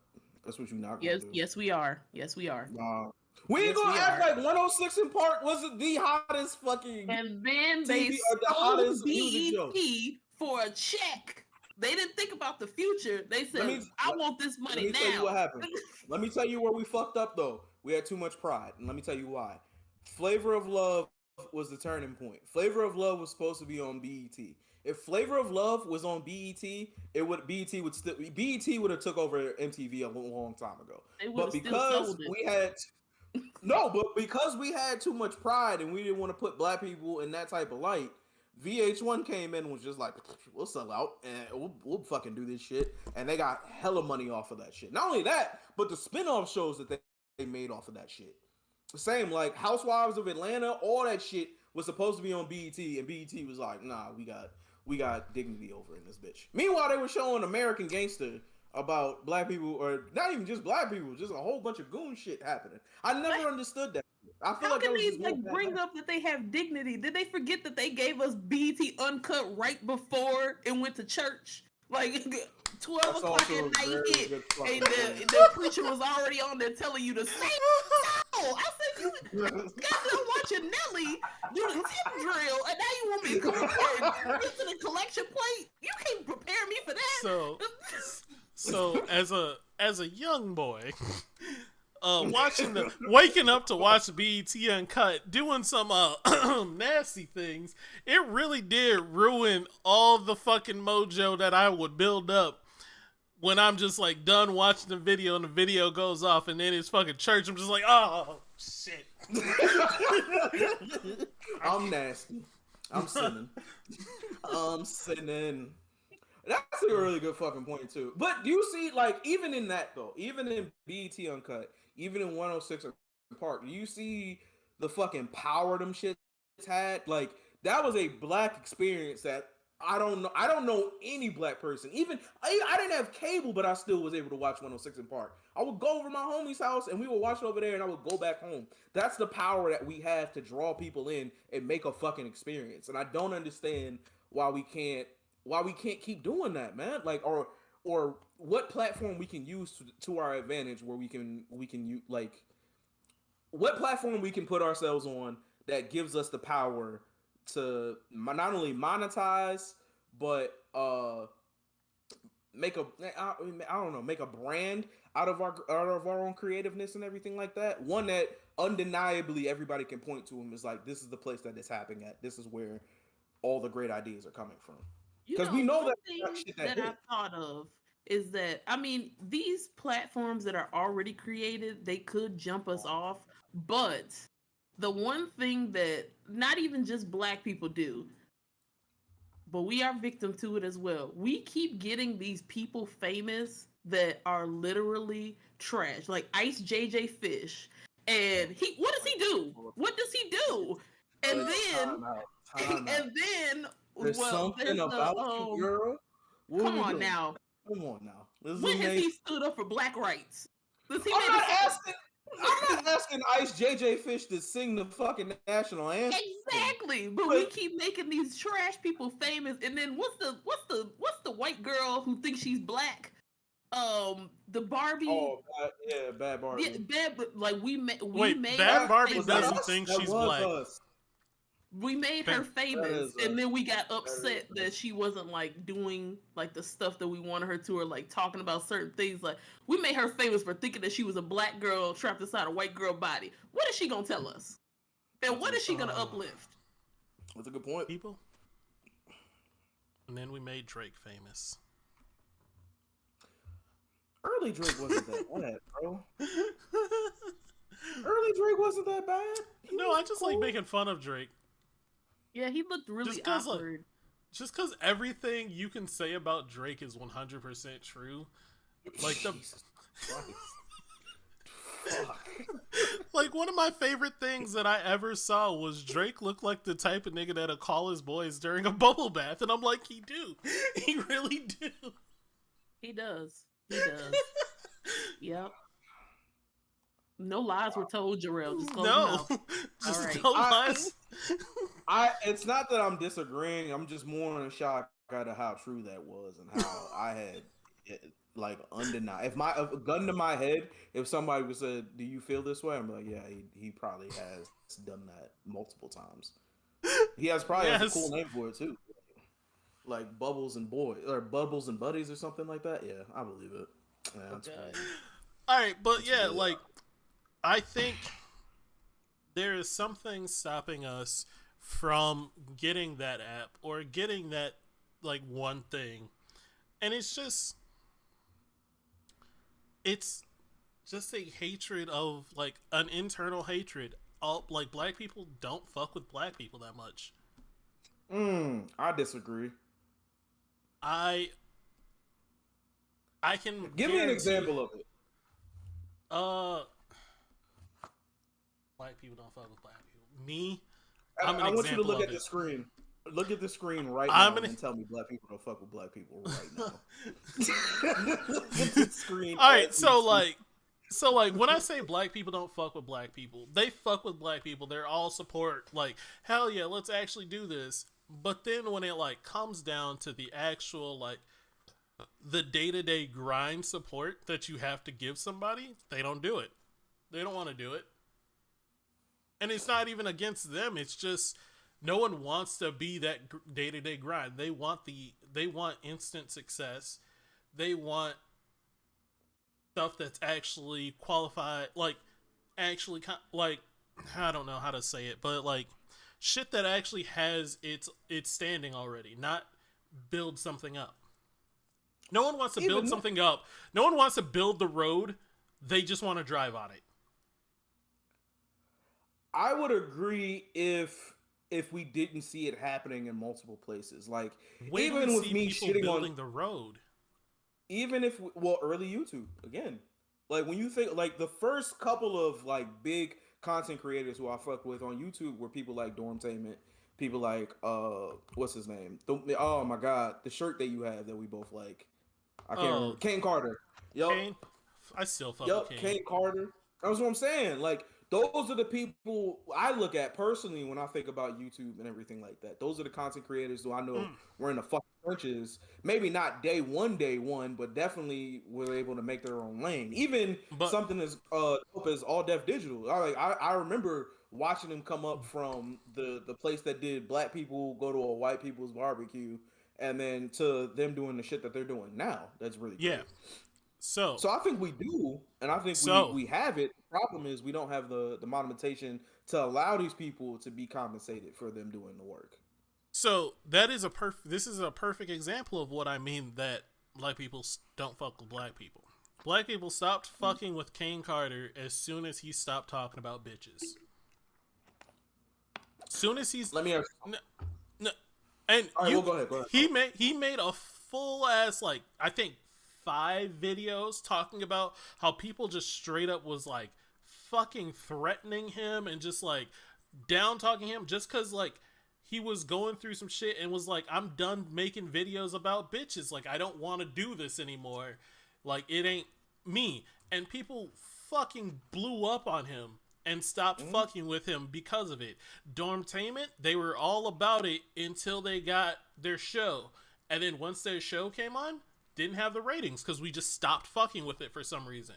That's what you're not gonna
Yes,
do.
yes we are. Yes we are.
Nah. We ain't
Yes
gonna
we
act
are.
like 106 in Park wasn't the hottest fucking
And then they
TV or the
sold
hottest music show.
BET for a check. They didn't think about the future. They
Let
said,
me
I
let,
want this
let
money
me tell you what
now.
happened. Let me tell you where we fucked up though. We had too much pride, and let me tell you why. Flavor of Love was the turning point. Flavor of Love was supposed to be on BET. If Flavor of Love was on BET, BET would have took over MTV a long time ago.
They would
But
have still
because
sold it.
we had no, but because we had too much pride and we didn't want to put black people in that type of light, VH1 came in and was just like, we'll sell out and we'll fucking do this shit. And they got hella money off of that shit. Not only that, but the spin-off shows that they made off of that shit. Same, like Housewives of Atlanta, all that shit was supposed to be on BET, and BET was like, nah, we got dignity over in this bitch. Meanwhile, they were showing American Gangster about black people, or not even just black people, just a whole bunch of goon shit happening. I never understood that. I feel
How
like
can
that was
they
just more
like bring up that they have dignity? Did they forget that they gave us BET Uncut right before it went to church? Like 12
That's
o'clock
also
at
a
night
very
hit,
good
and
fucking point.
the preacher was already on there telling you to say no. I said you guys are watching Nelly do the tip drill, and now you want me to come up here and get to the collection plate? You can't prepare me for that.
so as a young boy, waking up to watch BET Uncut, doing some nasty things, it really did ruin all the fucking mojo that I would build up when I'm just like done watching the video and the video goes off and then it's fucking church. I'm just like, oh shit.
I'm nasty. I'm sinning. I'm sinning. That's a really good fucking point too. But do you see, like, even in that though, even in BET Uncut, even in 106 in Park, do you see the fucking power them shits had? Like, that was a black experience that I don't know. I don't know any black person. Even I didn't have cable, but I still was able to watch 106 in Park. I would go over to my homie's house and we would watch it over there, and I would go back home. That's the power that we have to draw people in and make a fucking experience. And I don't understand why we can't keep doing that, man. Like, or what platform we can use to our advantage, where we can like, what platform we can put ourselves on that gives us the power to not only monetize but make a make a brand out of our own creativeness and everything like that. One that undeniably everybody can point to and is like, this is the place that it's happening at. This is where all the great ideas are coming from.
You
Because
know,
we know
one
that
thing
shit
that I thought of is that, I mean, these platforms that are already created, they could jump us off, but the one thing that not even just black people do, but we are victim to it as well. We keep getting these people famous that are literally trash, like Ice JJ Fish. And what does he do? What does he do? And then,
Time out.
and then,
There's
well,
something
there's
about you, girl. What
come
are we
on
doing?
now.
Come on now. This
When
is
has
amazing.
he stood up for black rights? Does he
I'm not asking Ice JJ Fish to sing the fucking national anthem.
Exactly, but we keep making these trash people famous, and then what's the white girl who thinks she's black? The Barbie.
Oh, bad Barbie.
Yeah, bad, but like we made
Bad Barbie doesn't
us?
think
That
she's
was
black.
us.
We made her famous, and then we got upset that she wasn't like doing like the stuff that we wanted her to, or like talking about certain things. Like we made her famous for thinking that she was a black girl trapped inside a white girl body. What is she gonna tell us? And what is she gonna uplift?
That's a good point.
People. And then we made Drake famous.
Early Drake wasn't that bad, bro. Early Drake wasn't that bad.
No, I just like making fun of Drake.
Yeah, he looked really awkward.
Just because everything you can say about Drake is 100% true. Like like one of my favorite things that I ever saw was Drake looked like the type of nigga that'll call his boys during a bubble bath, and I'm like, he do. He really do.
He does. He does. Yep. No lies were told, Jarrell. Just
just no lies.
It's not that I'm disagreeing. I'm just more in shock at how true that was and how I had it, like undeniable. If a gun to my head, if somebody would say, "Do you feel this way?" I'm like, "Yeah, he probably has done that multiple times." He has probably has a cool name for it too, like Bubbles and Boys or Bubbles and Buddies or something like that. Yeah, I believe it. Yeah, that's funny.
All right, but yeah, like. I think there is something stopping us from getting that app or getting that like one thing, and it's just a hatred of like an internal hatred. All like black people don't fuck with black people that much.
I disagree.
I can
give me an example of it.
Black people don't fuck with black people. Me,
I want you to look at the screen. Look at the screen right now and tell me black people don't fuck with black people right now. Look at the screen.
All right, so like when I say black people don't fuck with black people, they fuck with black people. They're all support. Like, hell yeah, let's actually do this. But then when it like comes down to the actual like the day-to-day grind support that you have to give somebody, they don't do it. They don't want to do it. And it's not even against them. It's just no one wants to be that day-to-day grind. They want instant success. They want stuff that's actually qualified, like actually like I don't know how to say it, but like shit that actually has its standing already, not build something up. No one wants to build something up. No one wants to build the road. They just want to drive on it.
I would agree if we didn't see it happening in multiple places. Like even with me shitting
building the road.
Even if early YouTube again. Like when you think like the first couple of like big content creators who I fuck with on YouTube were people like Dormtainment, people like what's his name? Oh my god, the shirt that you have that we both like. I can't remember. Kane Carter.
Kane? I still fuck with
Kane Carter. That's what I'm saying. Like those are the people I look at personally when I think about YouTube and everything like that. Those are the content creators who I know were in the fucking trenches. Maybe not day one, but definitely were able to make their own lane. Even something as dope as All Def Digital. I remember watching them come up from the place that did black people go to a white people's barbecue, and then to them doing the shit that they're doing now. That's really cool. So I think we do, and I think we have it. The problem is we don't have the monumentation to allow these people to be compensated for them doing the work.
So this is a perfect example of what I mean that black people don't fuck with black people. Black people stopped fucking with Kane Carter as soon as he stopped talking about bitches. Soon as he's
Let me ask.
no, no, and
All right, well, go ahead. Go ahead.
he made a full ass, like, I think 5 videos talking about how people just straight up was like fucking threatening him and just like down talking him just because like he was going through some shit and was like, I'm done making videos about bitches, like I don't want to do this anymore, like it ain't me. And people fucking blew up on him and stopped fucking with him because of it. Dormtainment, they were all about it until they got their show, and then once their show came on, didn't have the ratings because we just stopped fucking with it for some reason.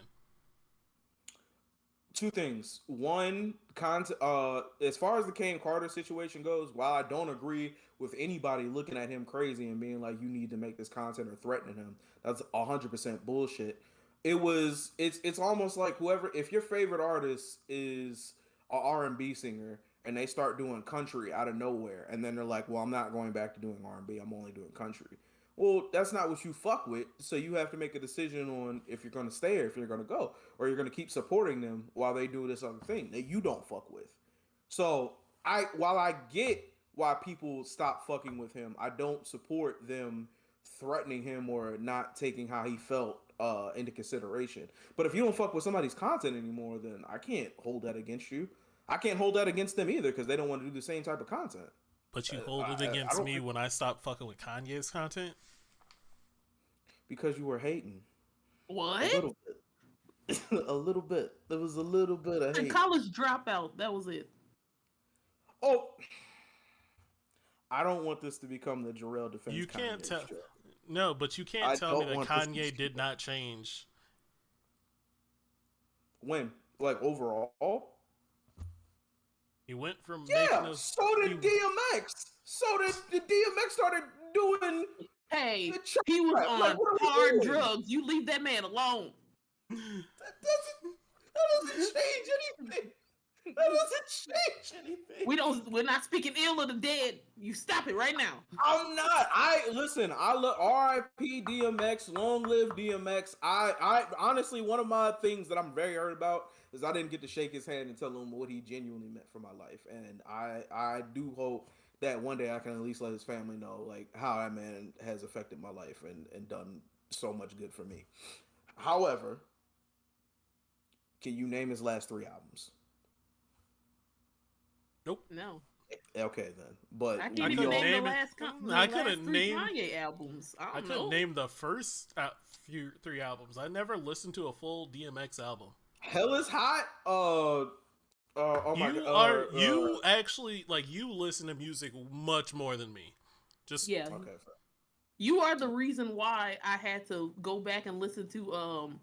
Two things. One, as far as the Kane Carter situation goes, while I don't agree with anybody looking at him crazy and being like, you need to make this content or threatening him, that's 100% bullshit. It's almost like whoever, if your favorite artist is a R&B singer and they start doing country out of nowhere, and then they're like, well, I'm not going back to doing R&B, I'm only doing country. Well, that's not what you fuck with, so you have to make a decision on if you're going to stay or if you're going to go, or you're going to keep supporting them while they do this other thing that you don't fuck with. So, while I get why people stop fucking with him, I don't support them threatening him or not taking how he felt into consideration. But if you don't fuck with somebody's content anymore, then I can't hold that against you. I can't hold that against them either because they don't want to do the same type of content.
But you hold it against me when I stop fucking with Kanye's content?
Because you were hating.
What?
A little bit. A little bit. There was a little bit of hate.
College dropout. That was it.
Oh, I don't want this to become the Jarrell defense.
You can't
Kanye
tell.
show.
No, but you can't tell me that Kanye did not change.
When? Like overall?
He went from
making those. So did DMX. So did DMX started doing.
Hey, he was on hard drugs. You leave that man alone.
That doesn't change anything. That doesn't change anything.
We're not speaking ill of the dead. You stop it right now.
I'm not. Listen. I love R.I.P. DMX. Long live DMX. I honestly, one of my things that I'm very hurt about is I didn't get to shake his hand and tell him what he genuinely meant for my life. And I do hope that one day I can at least let his family know like how that man has affected my life and done so much good for me. However, can you name his last 3 albums?
Nope.
No.
Okay then, but
I can't even name the last. I couldn't name Kanye albums. I
couldn't name the first 3 albums. I never listened to a full DMX album.
Hell is Hot. Oh my
God. You actually like you listen to music much more than me. Just
yeah. Okay. You are the reason why I had to go back and listen to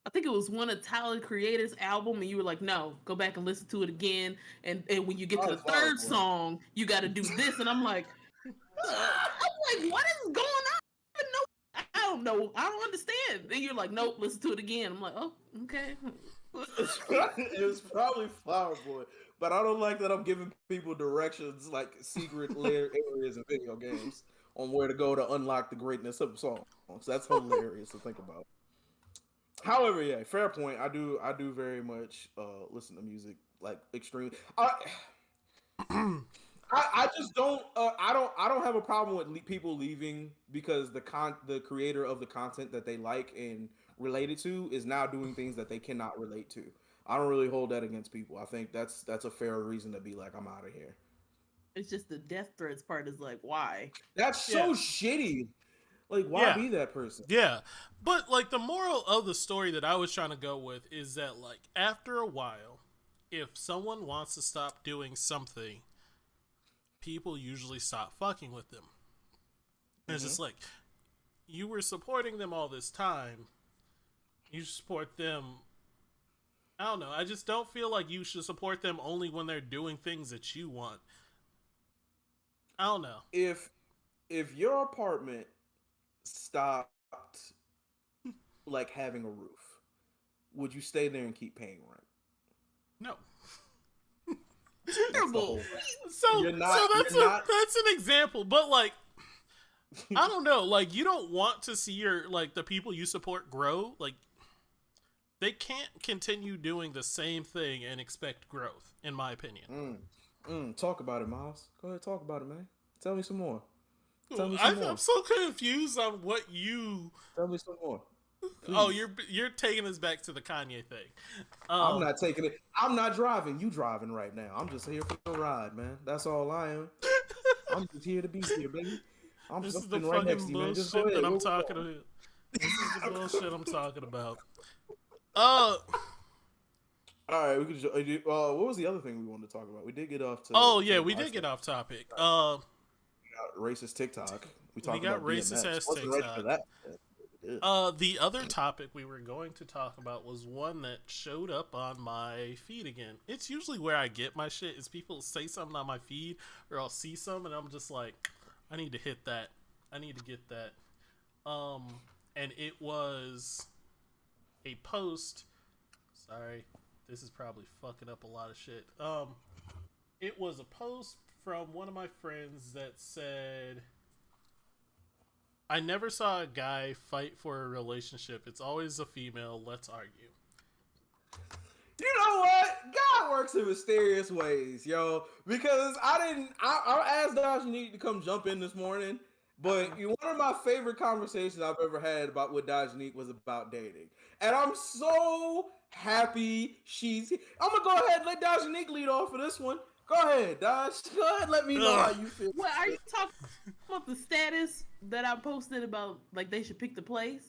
I think it was one of Tyler Creator's album, and you were like, no, go back and listen to it again. And when you get to the third song, you got to do this. And I'm like, what is going on? I don't know. I don't understand. Then you're like, nope, listen to it again. I'm like, oh, okay.
It was probably Flower Boy, but I don't like that I'm giving people directions like secret areas in video games on where to go to unlock the greatness of the song. So that's hilarious to think about. However, yeah, fair point. I do very much listen to music like extremely. I just don't. I don't have a problem with people leaving because the creator of the content that they like and related to is now doing things that they cannot relate to. I don't really hold that against people. I think that's a fair reason to be like, I'm out of here.
It's just the death threats part is like, why?
That's so shitty. Like, why be that person?
Yeah. But, like, the moral of the story that I was trying to go with is that, like, after a while, if someone wants to stop doing something, people usually stop fucking with them. And it's just like, you were supporting them all this time. You support them. I don't know. I just don't feel like you should support them only when they're doing things that you want. I don't know.
If your apartment stopped like having a roof, would you stay there and keep paying rent?
No.
Terrible.
So that's an example, but like I don't know, like you don't want to see your like the people you support grow. Like they can't continue doing the same thing and expect growth, in my opinion.
Talk about it, Miles. Go ahead, talk about it, man. Tell me some more. Tell me some
I'm
more.
so confused on what you.
Tell me some more.
Oh,
Please.
you're taking us back to the Kanye thing.
I'm not taking it. I'm not driving. You driving right now. I'm just here for the ride, man. That's all I am. I'm just here to be here, baby. I'm
This
just
is the
sitting right next
fucking
to you, man. Just go
bullshit
ahead.
that I'm
Where we
talking
going?
about. This is the bullshit I'm talking about. Uh
All right, we could. What was the other thing we wanted to talk about? We did get off to.
oh yeah,
to
we did
Bystander.
get off topic.
Racist TikTok. We
We
talked
got
about
racist
DMX.
ass
Wasn't ready for
TikTok.
that.
The other topic we were going to talk about was one that showed up on my feed again. It's usually where I get my shit is people say something on my feed or I'll see some and I'm just like, I need to hit that. I need to get that. And it was a post. Sorry, this is probably fucking up a lot of shit. It was a post from one of my friends that said, I never saw a guy fight for a relationship. It's always a female. Let's argue.
You know what? God works in mysterious ways, yo. Because I asked Dajanique to come jump in this morning, but one of my favorite conversations I've ever had about with Dajanique was about dating. And I'm so happy I'm going to go ahead and let Dajanique lead off for this one. Go ahead, Daj. Go ahead, let me know how you feel.
What are you talking about? The status that I posted about, like, they should pick the place?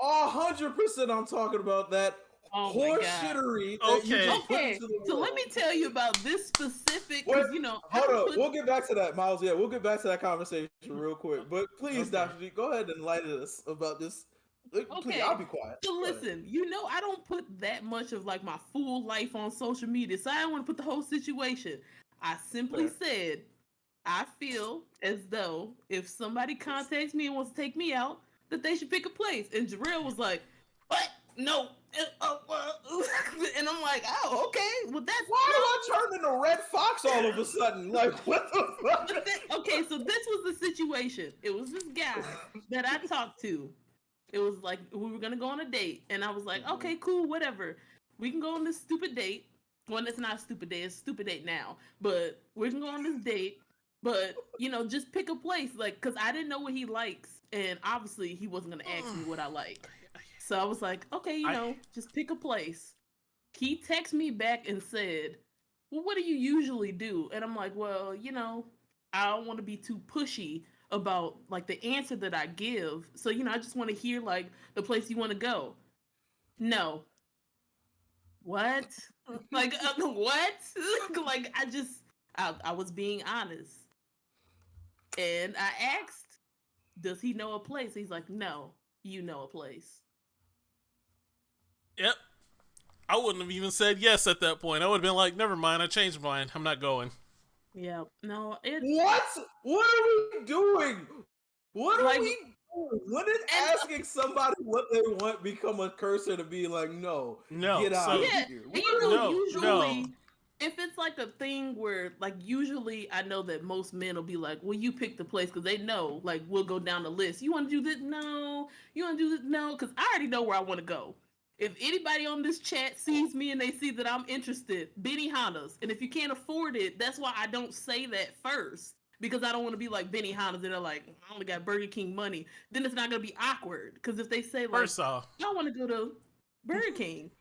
100% I'm talking about that.
Oh
Horse
my God.
shittery.
Okay, so let me tell you about this specific, because, you know,
hold up. We'll get back to that, Miles. Yeah, we'll get back to that conversation real quick. But please, Dr. G, go ahead and enlighten us about this. Please, I'll be quiet.
So listen, you know, I don't put that much of like my full life on social media, so I don't want to put the whole situation. I simply said, I feel as though if somebody contacts me and wants to take me out, that they should pick a place. And Jarrell was like, what? No. And I'm like, oh, okay. Well, that's
why did I turn into Red Fox all of a sudden? Like, what the fuck?
Okay, so this was the situation. It was this guy that I talked to. It was like we were gonna go on a date, and I was like, okay, cool, whatever. We can go on this stupid date. Well, it's not a stupid date; it's a stupid date now. But we can go on this date. But you know, just pick a place, like, cause I didn't know what he likes, and obviously he wasn't gonna ask me what I like. So I was like, okay, you know, just pick a place. He texted me back and said, well, what do you usually do? And I'm like, well, you know, I don't want to be too pushy about like the answer that I give. So, you know, I just want to hear like the place you want to go. No. What? Like, what? Like, I was being honest. And I asked, does he know a place? He's like, no, you know a place.
Yep. I wouldn't have even said yes at that point. I would have been like, never mind, I changed my mind. I'm not going.
Yeah, no.
What? What are we doing? What are we doing? When did asking somebody what they want become a cursor to be like, no, get out of here?
And you know, usually, if it's like a thing where, like, usually I know that most men will be like, well, you pick the place because they know, like, we'll go down the list. You want to do this? No. You want to do this? No, because I already know where I want to go. If anybody on this chat sees me and they see that I'm interested, Benihana's. And if you can't afford it, that's why I don't say that first. Because I don't want to be like Benihana's and they're like, I only got Burger King money. Then it's not going to be awkward. Because if they say, like,
first off,
I want to go to Burger King,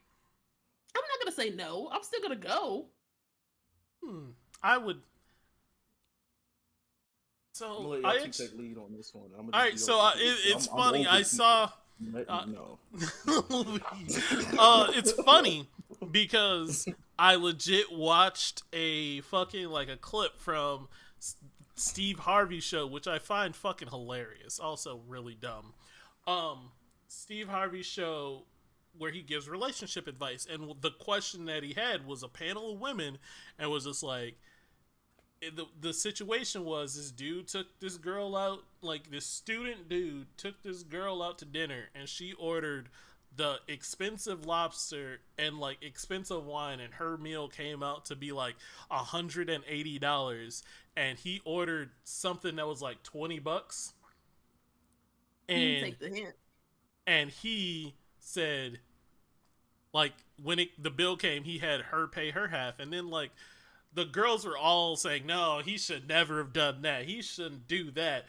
I'm not going to say no. I'm still going to go.
I would.
So I take lead on this one.
All right, so it's funny. I saw.
No.
It's funny because I legit watched a fucking like a clip from Steve Harvey's show, which I find fucking hilarious. Also really dumb. Steve Harvey's show where he gives relationship advice, and the question that he had was a panel of women, and was just like, the situation was this dude took this girl out, like this student dude took this girl out to dinner, and she ordered the expensive lobster and like expensive wine, and her meal came out to be like $180, and he ordered something that was like $20. And
take the hint.
And he said, like, when the bill came, he had her pay her half, and then like the girls were all saying, no, he should never have done that. He shouldn't do that.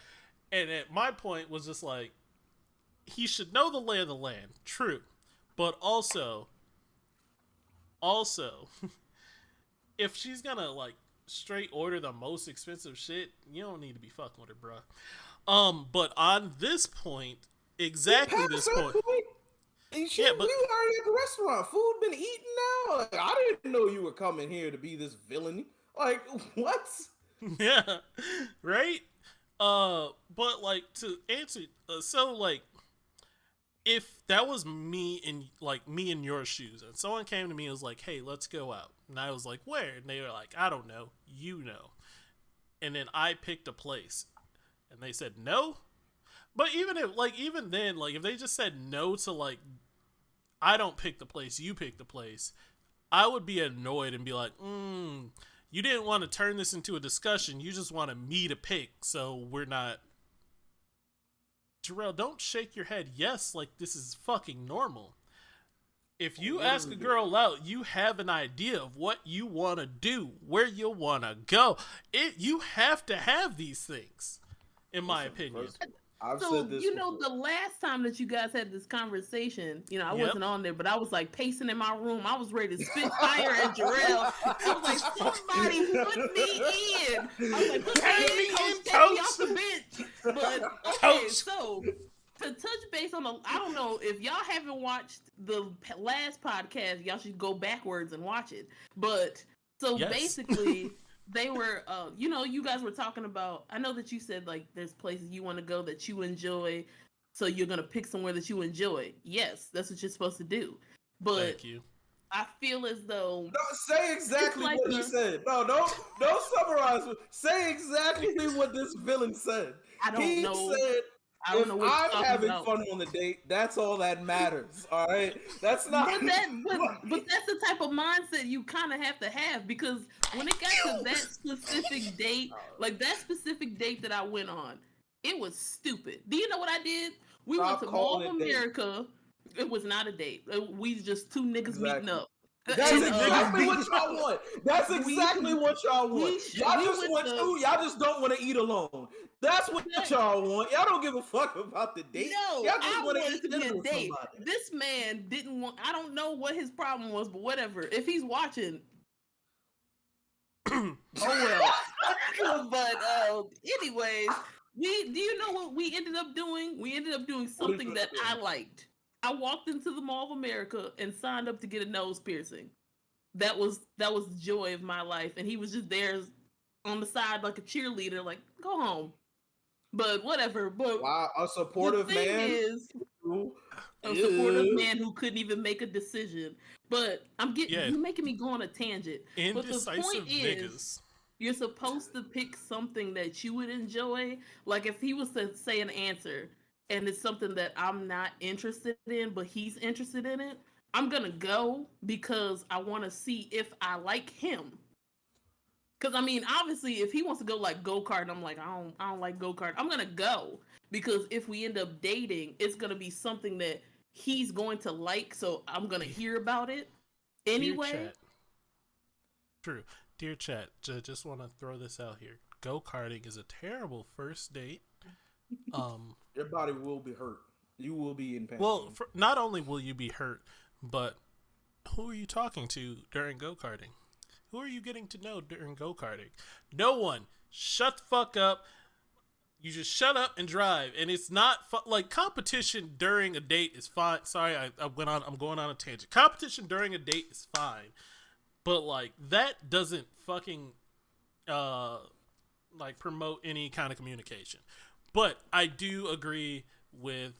And at my point was just like, he should know the lay of the land. True. But also, if she's gonna like straight order the most expensive shit, you don't need to be fucking with her, bruh. But on this point, exactly this point.
Yeah, but we already at the restaurant. Food been eaten now. Like, I didn't know you were coming here to be this villain. Like, what?
Yeah, right. But like to answer, so like, if that was me in your shoes, and someone came to me and was like, "Hey, let's go out," and I was like, "Where?" And they were like, "I don't know, you know," and then I picked a place, and they said no. But even then, like, if they just said no to, like, I don't pick the place, you pick the place, I would be annoyed and be like, you didn't want to turn this into a discussion. You just wanted me to pick, so we're not. Jarrell, don't shake your head yes like this is fucking normal. If you ask a girl out, you have an idea of what you want to do, where you want to go. You have to have these things, in my opinion.
So, you know, the last time that you guys had this conversation, you know, I wasn't on there, but I was like pacing in my room. I was ready to spit fire at Jarrell. I was like, somebody put me in. I was like, put me in, coach. Me off the bench. But, okay, so to touch base on I don't know, if y'all haven't watched the last podcast, y'all should go backwards and watch it. But, so basically... They were, you know, you guys were talking about, I know that you said, like, there's places you want to go that you enjoy, so you're going to pick somewhere that you enjoy. Yes, that's what you're supposed to do. But
thank you.
I feel as though...
No, say exactly like what he said. No, don't summarize. Say exactly what this villain said.
I don't know.
He said... If I'm having fun on the date, that's all that matters. All right, that's not.
But that's the type of mindset you kind of have to have, because when it got to that specific date, like that specific date that I went on, it was stupid. Do you know what I did? We went to Mall of America. It was not a date. We just two niggas meeting up.
That's exactly what y'all want. That's exactly what y'all want. Y'all just want to. Y'all just don't want to eat alone. That's what y'all want. Y'all don't give a fuck about the date.
No,
y'all just
want to eat dinner with somebody. This man didn't want. I don't know what his problem was, but whatever. If he's watching, oh well. But anyways, do you know what we ended up doing? We ended up doing something that I liked. I walked into the Mall of America and signed up to get a nose piercing. That was the joy of my life. And he was just there on the side like a cheerleader, like, go home. But whatever. But
wow, a supportive man.
A supportive man who couldn't even make a decision. But you're making me go on a tangent. But the point is, you're supposed to pick something that you would enjoy. Like if he was to say an answer, and it's something that I'm not interested in, but he's interested in it, I'm going to go because I want to see if I like him. Because, I mean, obviously, if he wants to go, like, go-kart, I'm like, I don't like go-kart. I'm going to go because if we end up dating, it's going to be something that he's going to like, so I'm going to hear about it anyway.
Dear chat. True. Dear chat, just want to throw this out here. Go-karting is a terrible first date.
Your body will be hurt. You will be in pain.
Well, not only will you be hurt, but who are you talking to during go-karting? Who are you getting to know during go-karting? No one. Shut the fuck up. You just shut up and drive. And it's not like competition during a date is fine. Sorry, I'm going on a tangent. Competition during a date is fine, but like that doesn't fucking like promote any kind of communication. But I do agree with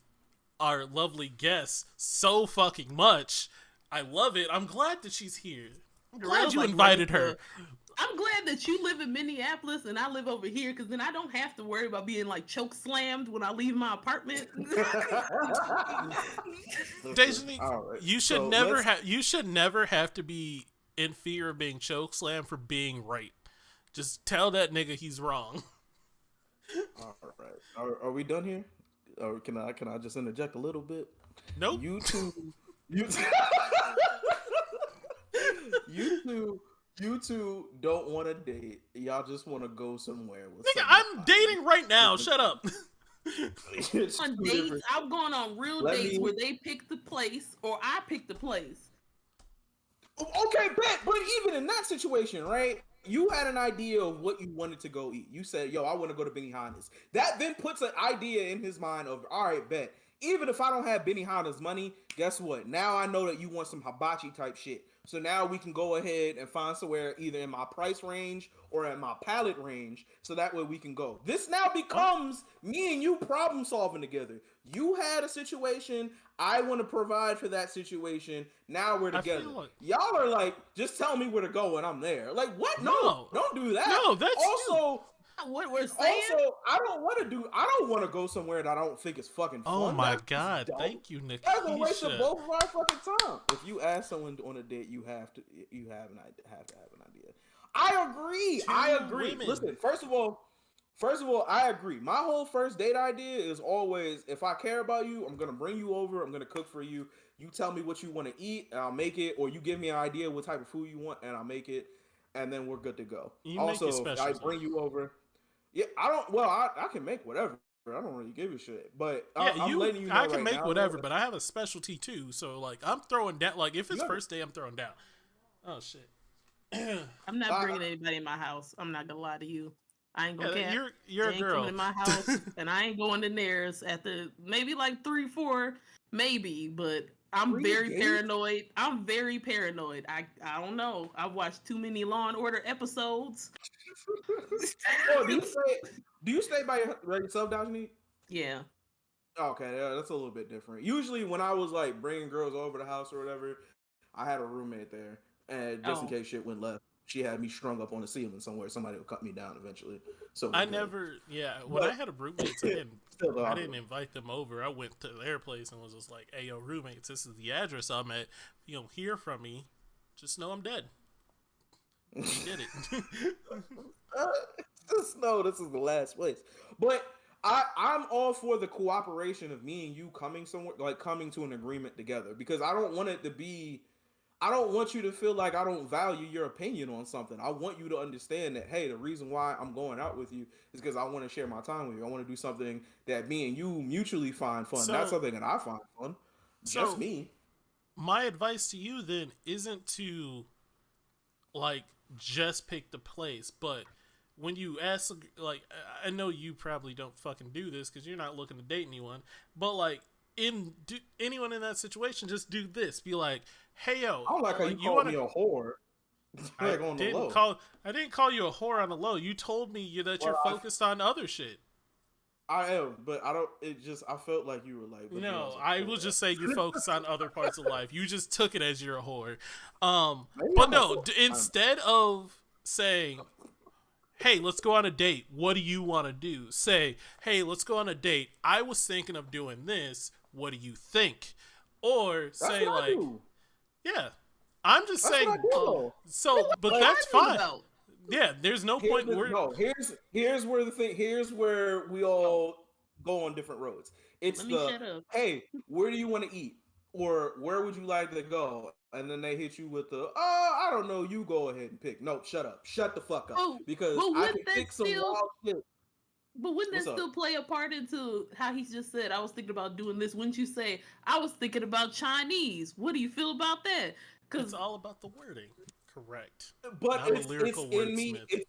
our lovely guest so fucking much. I love it. I'm glad that she's here. I'm glad you invited her.
I'm glad that you live in Minneapolis and I live over here, because then I don't have to worry about being like choke slammed when I leave my apartment.
Daisy, right. You should never have to be in fear of being choke slammed for being right. Just tell that nigga he's wrong.
All right. Are we done here? Or can I just interject a little bit?
Nope.
You two You two don't want to date. Y'all just want to go somewhere with.
Nigga, I'm dating right now. Shut up.
On dates, I'm going on real dates where they pick the place or I pick the place.
Okay, but even in that situation, right? You had an idea of what you wanted to go eat. You said, "Yo, I want to go to Benihana's." That then puts an idea in his mind of, "All right, bet. Even if I don't have Benihana's money, guess what? Now I know that you want some hibachi type shit. So now we can go ahead and find somewhere either in my price range or in my palate range, so that way we can go." This now becomes me and you problem solving together. You had a situation. I want to provide for that situation. Now we're together. Like... Y'all are like, just tell me where to go and I'm there. Like, what? No, don't do that.
No, that's
also what we're saying.
Also, I don't want to go somewhere that I don't think is fucking fun.
Oh my god, thank you, Nick.
That's a waste of both of our fucking time. If you ask someone on a date, you have to have an idea. I agree.
Women.
Listen, first of all, I agree. My whole first date idea is always, if I care about you, I'm gonna bring you over. I'm gonna cook for you. You tell me what you want to eat, and I'll make it. Or you give me an idea what type of food you want, and I'll make it. And then we're good to go.
You
also,
make it special,
I bring you over. Yeah, I can make whatever. I don't really give a shit. But I'm letting you know
I can
right
make
now,
whatever, but I have a specialty too. So like, I'm throwing down. Like, if it's first day, I'm throwing down. Oh shit.
I'm not bringing anybody in my house. I'm not gonna lie to you. I ain't gonna care.
You're a girl.
Coming in my house, and I ain't going in theirs at the maybe like 3, 4, maybe. But I'm very paranoid. I don't know. I've watched too many Law and Order episodes.
Oh, do you stay by yourself, Dajani?
Yeah.
Okay, yeah, that's a little bit different. Usually, when I was like bringing girls over the house or whatever, I had a roommate there, and just in case shit went left, she had me strung up on the ceiling somewhere. Somebody would cut me down eventually. So
I never, when I had a roommate, I didn't invite them over. I went to their place and was just like, "Hey, yo, roommates, this is the address I'm at. If you don't hear from me, just know I'm dead." We did it.
Just know this is the last place. But I'm all for the cooperation of me and you coming somewhere, like coming to an agreement together, because I don't want you to feel like I don't value your opinion on something. I want you to understand that, hey, the reason why I'm going out with you is because I want to share my time with you. I want to do something that me and you mutually find fun. Not something that I find fun. Just me.
My advice to you then isn't to like just pick the place, but when you ask, like, I know you probably don't fucking do this because you're not looking to date anyone, but like, anyone in that situation, just do this. Be like, "Hey, yo,
I don't like how you called me a whore." Like on the low.
I didn't call you a whore on the low. You told me that you're focused on other shit.
I am, but I don't. It just, I felt like you were like.
No, I will just say you're focused on other parts of life. You just took it as you're a whore. But no, instead of saying, "Hey, let's go on a date. What do you want to do?" Say, "Hey, let's go on a date. I was thinking of doing this. What do you think?" Or say like, "Yeah, I'm just saying." But that's fine. Yeah, there's no point where.
No, here's where the thing. Here's where we all go on different roads. It's hey, where do you want to eat, or where would you like to go? And then they hit you with the, I don't know. You go ahead and pick. No, shut up. Shut the fuck up. Because I can pick some wild shit.
But wouldn't that still play a part into how he just said, I was thinking about doing this? Wouldn't you say, I was thinking about Chinese? What do you feel about that?
Because it's all about the wording. Correct.
But it's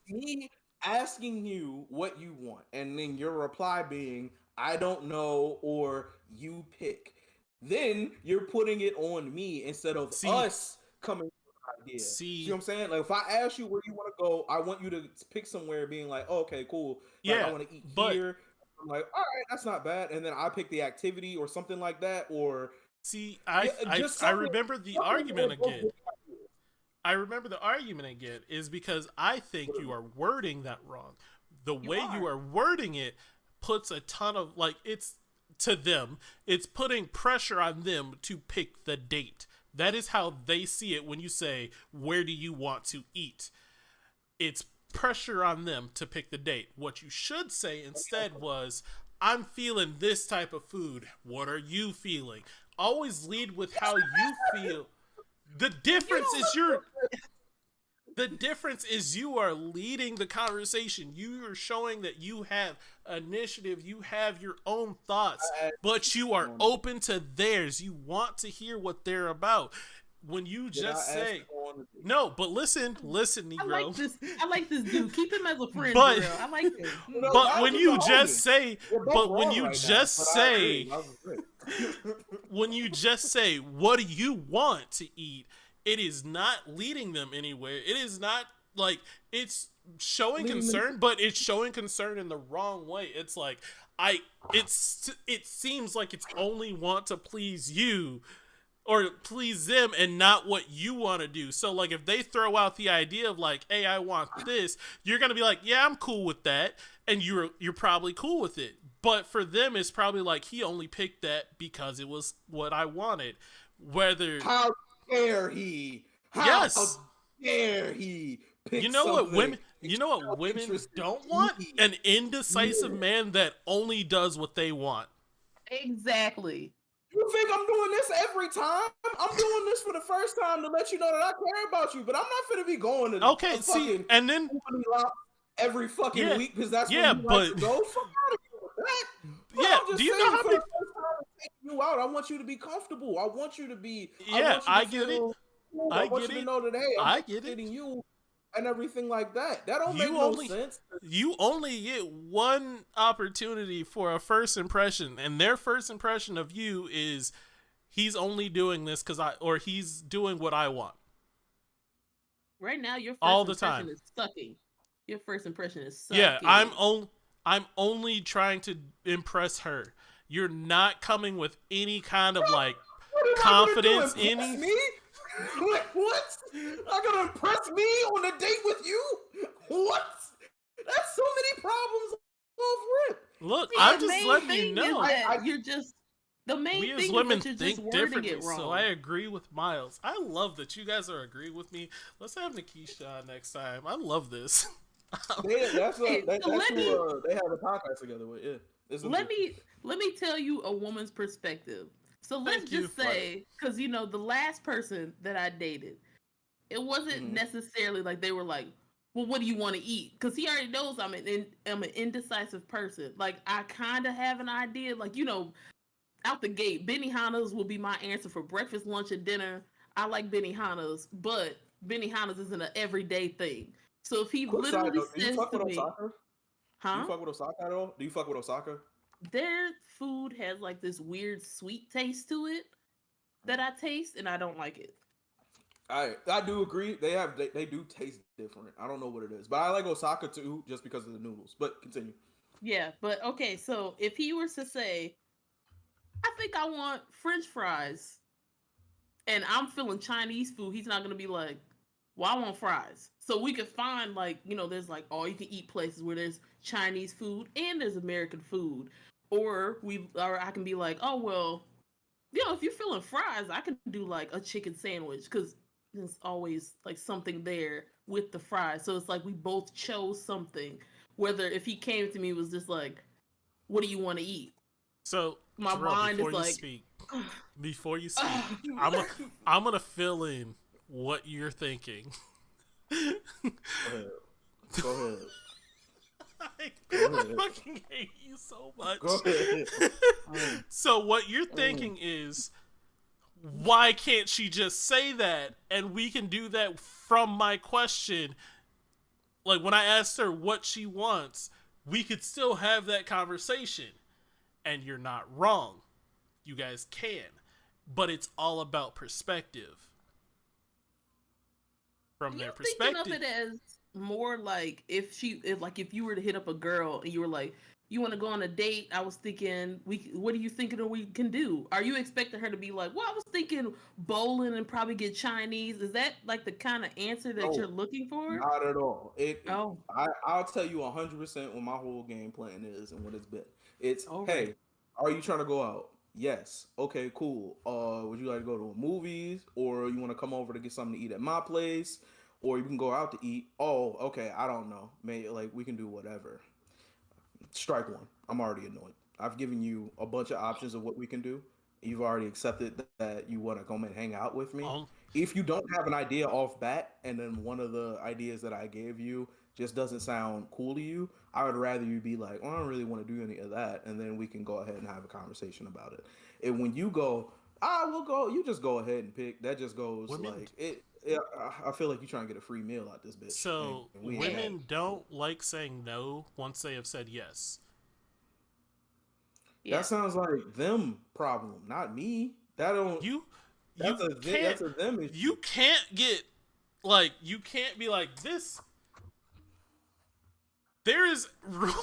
me asking you what you want, and then your reply being, I don't know, or you pick. Then you're putting it on me instead of us coming with an idea. See what I'm saying? Like, if I ask you where you want to go, I want you to pick somewhere being like, oh, okay, cool. Like, I want to eat here. I'm like, all right, that's not bad. And then I pick the activity or something like that. Or
I remember the argument again. I remember the argument again is because I think you are wording that wrong. The way you are wording it puts a ton of, like, it's to them, it's putting pressure on them to pick the date. That is how they see it when you say, where do you want to eat? It's pressure on them to pick the date. What you should say instead was, I'm feeling this type of food. What are you feeling? Always lead with how you feel. The difference is The difference is you are leading the conversation. You are showing that you have initiative. You have your own thoughts, but you are open to theirs. You want to hear what they're about. When you just say no, but listen, Negro.
I like this dude. Keep him as a friend,
but,
girl. I like him.
But when you just say, when you just say, what do you want to eat? It is not leading them anywhere. It is not like it's showing concern, but it's showing concern in the wrong way. It's like it seems like it's only want to please you or please them and not what you want to do. So like if they throw out the idea of like, hey, I want this, you're gonna be like, yeah, I'm cool with that, and you're probably cool with it. But for them, it's probably like he only picked that because it was what I wanted. Whether
how dare he? How dare he? Pick
you know what women? Don't want? An indecisive man that only does what they want.
Exactly.
You think I'm doing this every time? I'm doing this for the first time to let you know that I care about you, but I'm not gonna be going to
and then
every fucking week because that's where you like to go. Fuck out of here with that.
Yeah, do you know how many?
You out. I want you to be comfortable. I want you to be.
I get it.
I want you to know that hey, I'm getting you and everything like that. That don't make no sense.
You only get one opportunity for a first impression, and their first impression of you is he's only doing this or he's doing what I want.
Right now, your first
all the
impression
time
is sucking. Your first impression is sucking.
Yeah, I'm only trying to impress her. You're not coming with any kind of like confidence.
Me? What? Not gonna impress me on a date with you? What? That's so many problems off rip.
Look, I'm just letting you know.
You're just the main
we
thing
as women
is that you're
think
just wording
differently.
it wrong.
So I agree with Miles. I love that you guys are agreeing with me. Let's have Nikisha next time. I love this.
They have a podcast together with. Yeah.
Let me tell you a woman's perspective. So let's just say, because the last person that I dated, it wasn't necessarily like they were like, well, what do you want to eat? Because he already knows I'm an indecisive person. Like I kind of have an idea, like out the gate, Benihana's will be my answer for breakfast, lunch, and dinner. I like Benihana's, but Benihana's isn't an everyday thing. So if he literally says to me,
huh? Do you fuck with Osaka at all? Do you fuck with Osaka?
Their food has like this weird sweet taste to it that I taste, and I don't like it.
I do agree. They do taste different. I don't know what it is, but I like Osaka too, just because of the noodles. But continue.
Yeah, but okay. So if he were to say, I think I want French fries, and I'm feeling Chinese food, he's not gonna be like, well, I want fries. So we could find there's like all you can eat places where there's Chinese food and there's American food. Or I can be like, oh, well, if you're feeling fries, I can do like a chicken sandwich because there's always like something there with the fries. So it's like we both chose something. Whether if he came to me was just like, what do you want to eat?
So
my
Terrell,
mind is like,
before you speak, I'm gonna fill in what you're thinking.
Go ahead.
I fucking hate you so much. Go ahead. So what you're thinking is, why can't she just say that? And we can do that from my question. Like when I asked her what she wants, we could still have that conversation. And you're not wrong. You guys can. But it's all about perspective. From their perspective.
Thinking of it as more like if you were to hit up a girl and you were like, you want to go on a date? I was thinking, what are you thinking we can do? Are you expecting her to be like, well, I was thinking bowling and probably get Chinese? Is that like the kind of answer that you're looking for?
Not at all. I'll tell you 100% what my whole game plan is and what it's been. It's, hey, are you trying to go out? Yes. Okay, cool. Would you like to go to a movies, or you want to come over to get something to eat at my place, or you can go out to eat? Oh, okay. I don't know. Maybe like we can do whatever. Strike one. I'm already annoyed. I've given you a bunch of options of what we can do. You've already accepted that you want to come and hang out with me. If you don't have an idea off bat, and then one of the ideas that I gave you just doesn't sound cool to you, I would rather you be like, "Oh, I don't really want to do any of that," and then we can go ahead and have a conversation about it. And when you go, we'll go. You just go ahead and pick. That just goes
Women,
like it. I feel like you're trying to get a free meal out this bitch.
so
And we ain't had it.
women don't like saying no once they have said yes.
Yeah.
That sounds like them problem, not me. That don't.
You
That's a
can't
that's a them issue.
you can't get like you can't be like this. There is room.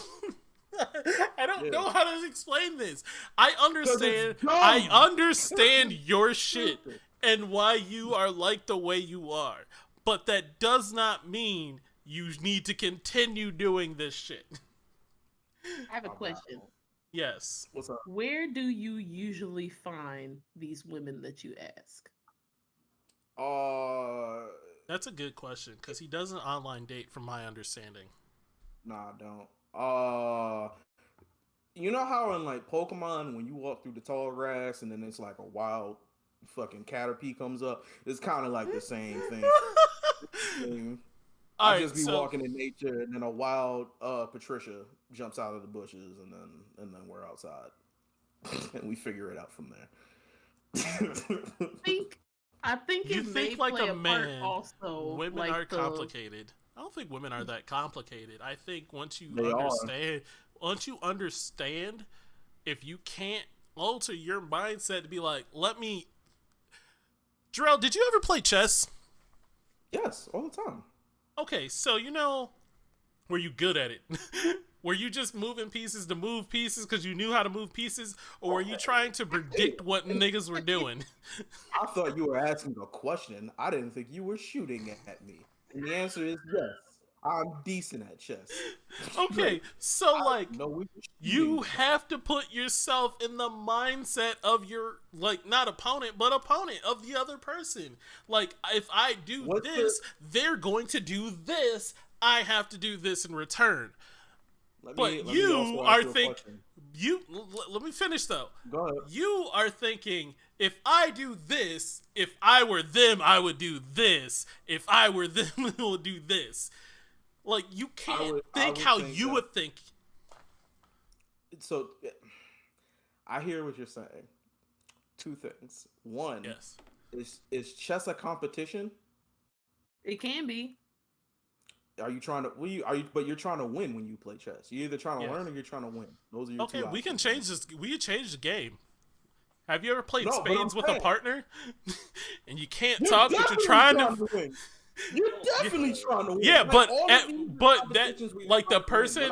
I don't know how to explain this. I understand.
dumb.
I understand your shit and why you are like the way you are, but that does not mean you need to continue doing this shit.
I have a question.
Yes.
What's up?
Where do you usually find these women that you ask?
That's a good question because he does an online date, from my understanding.
Nah, I don't. You know how in like Pokemon, when you walk through the tall grass and then it's like a wild fucking Caterpie comes up, it's kind of like the same thing. I just be walking in nature, and then a wild Patricia jumps out of the bushes, and then we're outside, and we figure it out from there.
I think
you
it
think
may
like
play
a
part
man.
also.
Women
like
are complicated. I don't think women are that complicated. I think once you understand, if you can't alter your mindset to be like, let me. Jarrell, did you ever play chess?
Yes, all the time.
Okay, so were you good at it? Were you just moving pieces to move pieces because you knew how to move pieces, or were you trying to predict what niggas were doing?
I thought you were asking a question. I didn't think you were shooting at me. And the answer is yes. I'm decent at chess.
Okay, so like,
No,
you have to put yourself in the mindset of your, like, not opponent, but opponent of the other person. Like, if I do they're going to do this. I have to do this in return. Let me finish though.
Go ahead.
You are thinking, if I do this, if I were them, I would do this. If I were them, I would do this. Like, you can't think how you would think.
So, I hear what you're saying. Two things. One,
yes,
is chess a competition?
It can be.
Are you trying to? But you're trying to win when you play chess. You're either trying to learn or you're trying to win. Those are your two options.
We can change this. We can change the game. Have you ever played spades with a partner? And you can't talk, but you're trying to
win. You're definitely trying to win.
Yeah,
like,
but that, like, the person,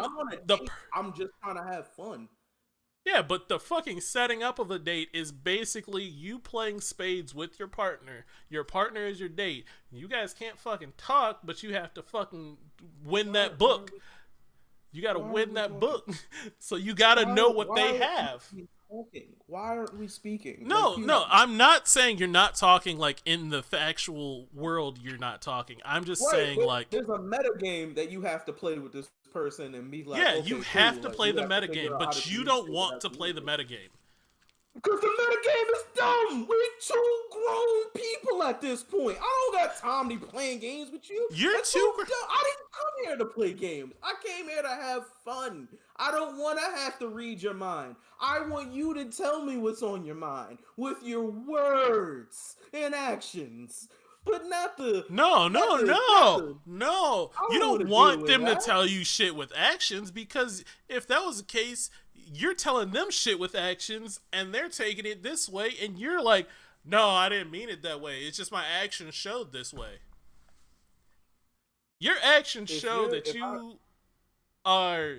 I'm just trying to have fun.
Yeah, but the fucking setting up of a date is basically you playing spades with your partner. Your partner is your date. You guys can't fucking talk, but you have to fucking win that book. You gotta win that book. So you gotta know what they have.
Why aren't we speaking?
No, I'm not saying you're not talking, like, in the factual world you're not talking. I'm just saying, like,
there's a meta game that you have to play with this person and be like,
yeah, you have to play the meta game, but you don't want to play the meta game.
Because the meta game is dumb. We're two grown people at this point. I don't got time to be playing games with you.
You're too grown.
I didn't come here to play games. I came here to have fun. I don't want to have to read your mind. I want you to tell me what's on your mind with your words and actions. But not the... No.
You don't want them to tell you shit with actions, because if that was the case, you're telling them shit with actions and they're taking it this way, and you're like, no, I didn't mean it that way. It's just my actions showed this way. Your actions show that you are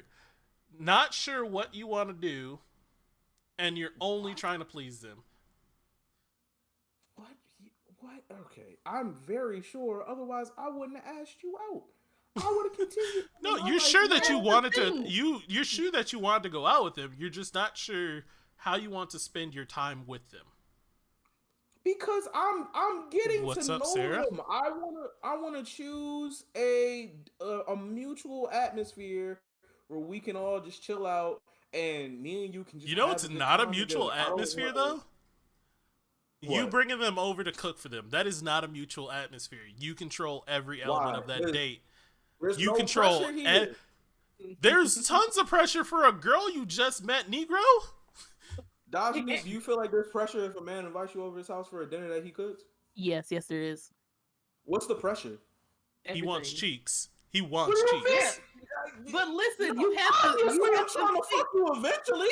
not sure what you want to do, and you're only trying to please them.
What? Okay, I'm very sure. Otherwise, I wouldn't have asked you out. I would have continued.
No, you're sure that you wanted to. You're sure that you wanted to go out with them. You're just not sure how you want to spend your time with them.
Because I'm getting
What's
to
up,
know
Sarah?
them. I wanna choose a mutual atmosphere where we can all just chill out, and me and you can just.
It's not a mutual atmosphere though. You
What?
bringing them over to cook for them, that is not a mutual atmosphere. You control every element
Why?
of that date.
There's
You
no
control.
pressure here.
There's tons of pressure for a girl you just met, Negro.
Dodgy, do you feel like there's pressure if a man invites you over his house for a dinner that he cooks?
Yes, there is.
What's the pressure?
He wants
Everything.
cheeks. He
What
wants
do you mean?
cheeks.
But listen, you have to.
Obviously,
You
I'm
have
trying to
to
fuck you eventually.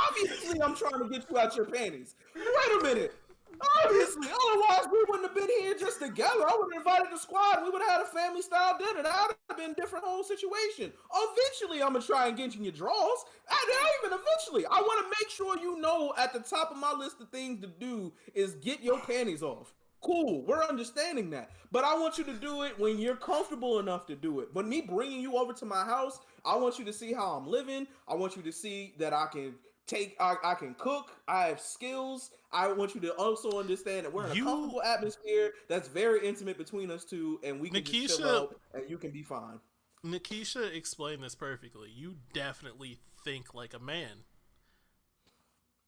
Obviously, I'm trying to get you out your panties. Wait a minute. Obviously, otherwise we wouldn't have been here just together. I would have invited the squad. We would have had a family style dinner. That would have been a different whole situation. Eventually, I'm gonna try and get you in your drawers. Not even eventually. I want to make sure you know at the top of my list of things to do is get your panties off. Cool, we're understanding that. But I want you to do it when you're comfortable enough to do it. But me bringing you over to my house, I want you to see how I'm living. I want you to see that I can cook. I have skills. I want you to also understand that we're in a comfortable atmosphere that's very intimate between us two, and we can just chill out, and you can be fine.
Nikisha explained this perfectly. You definitely think like a man.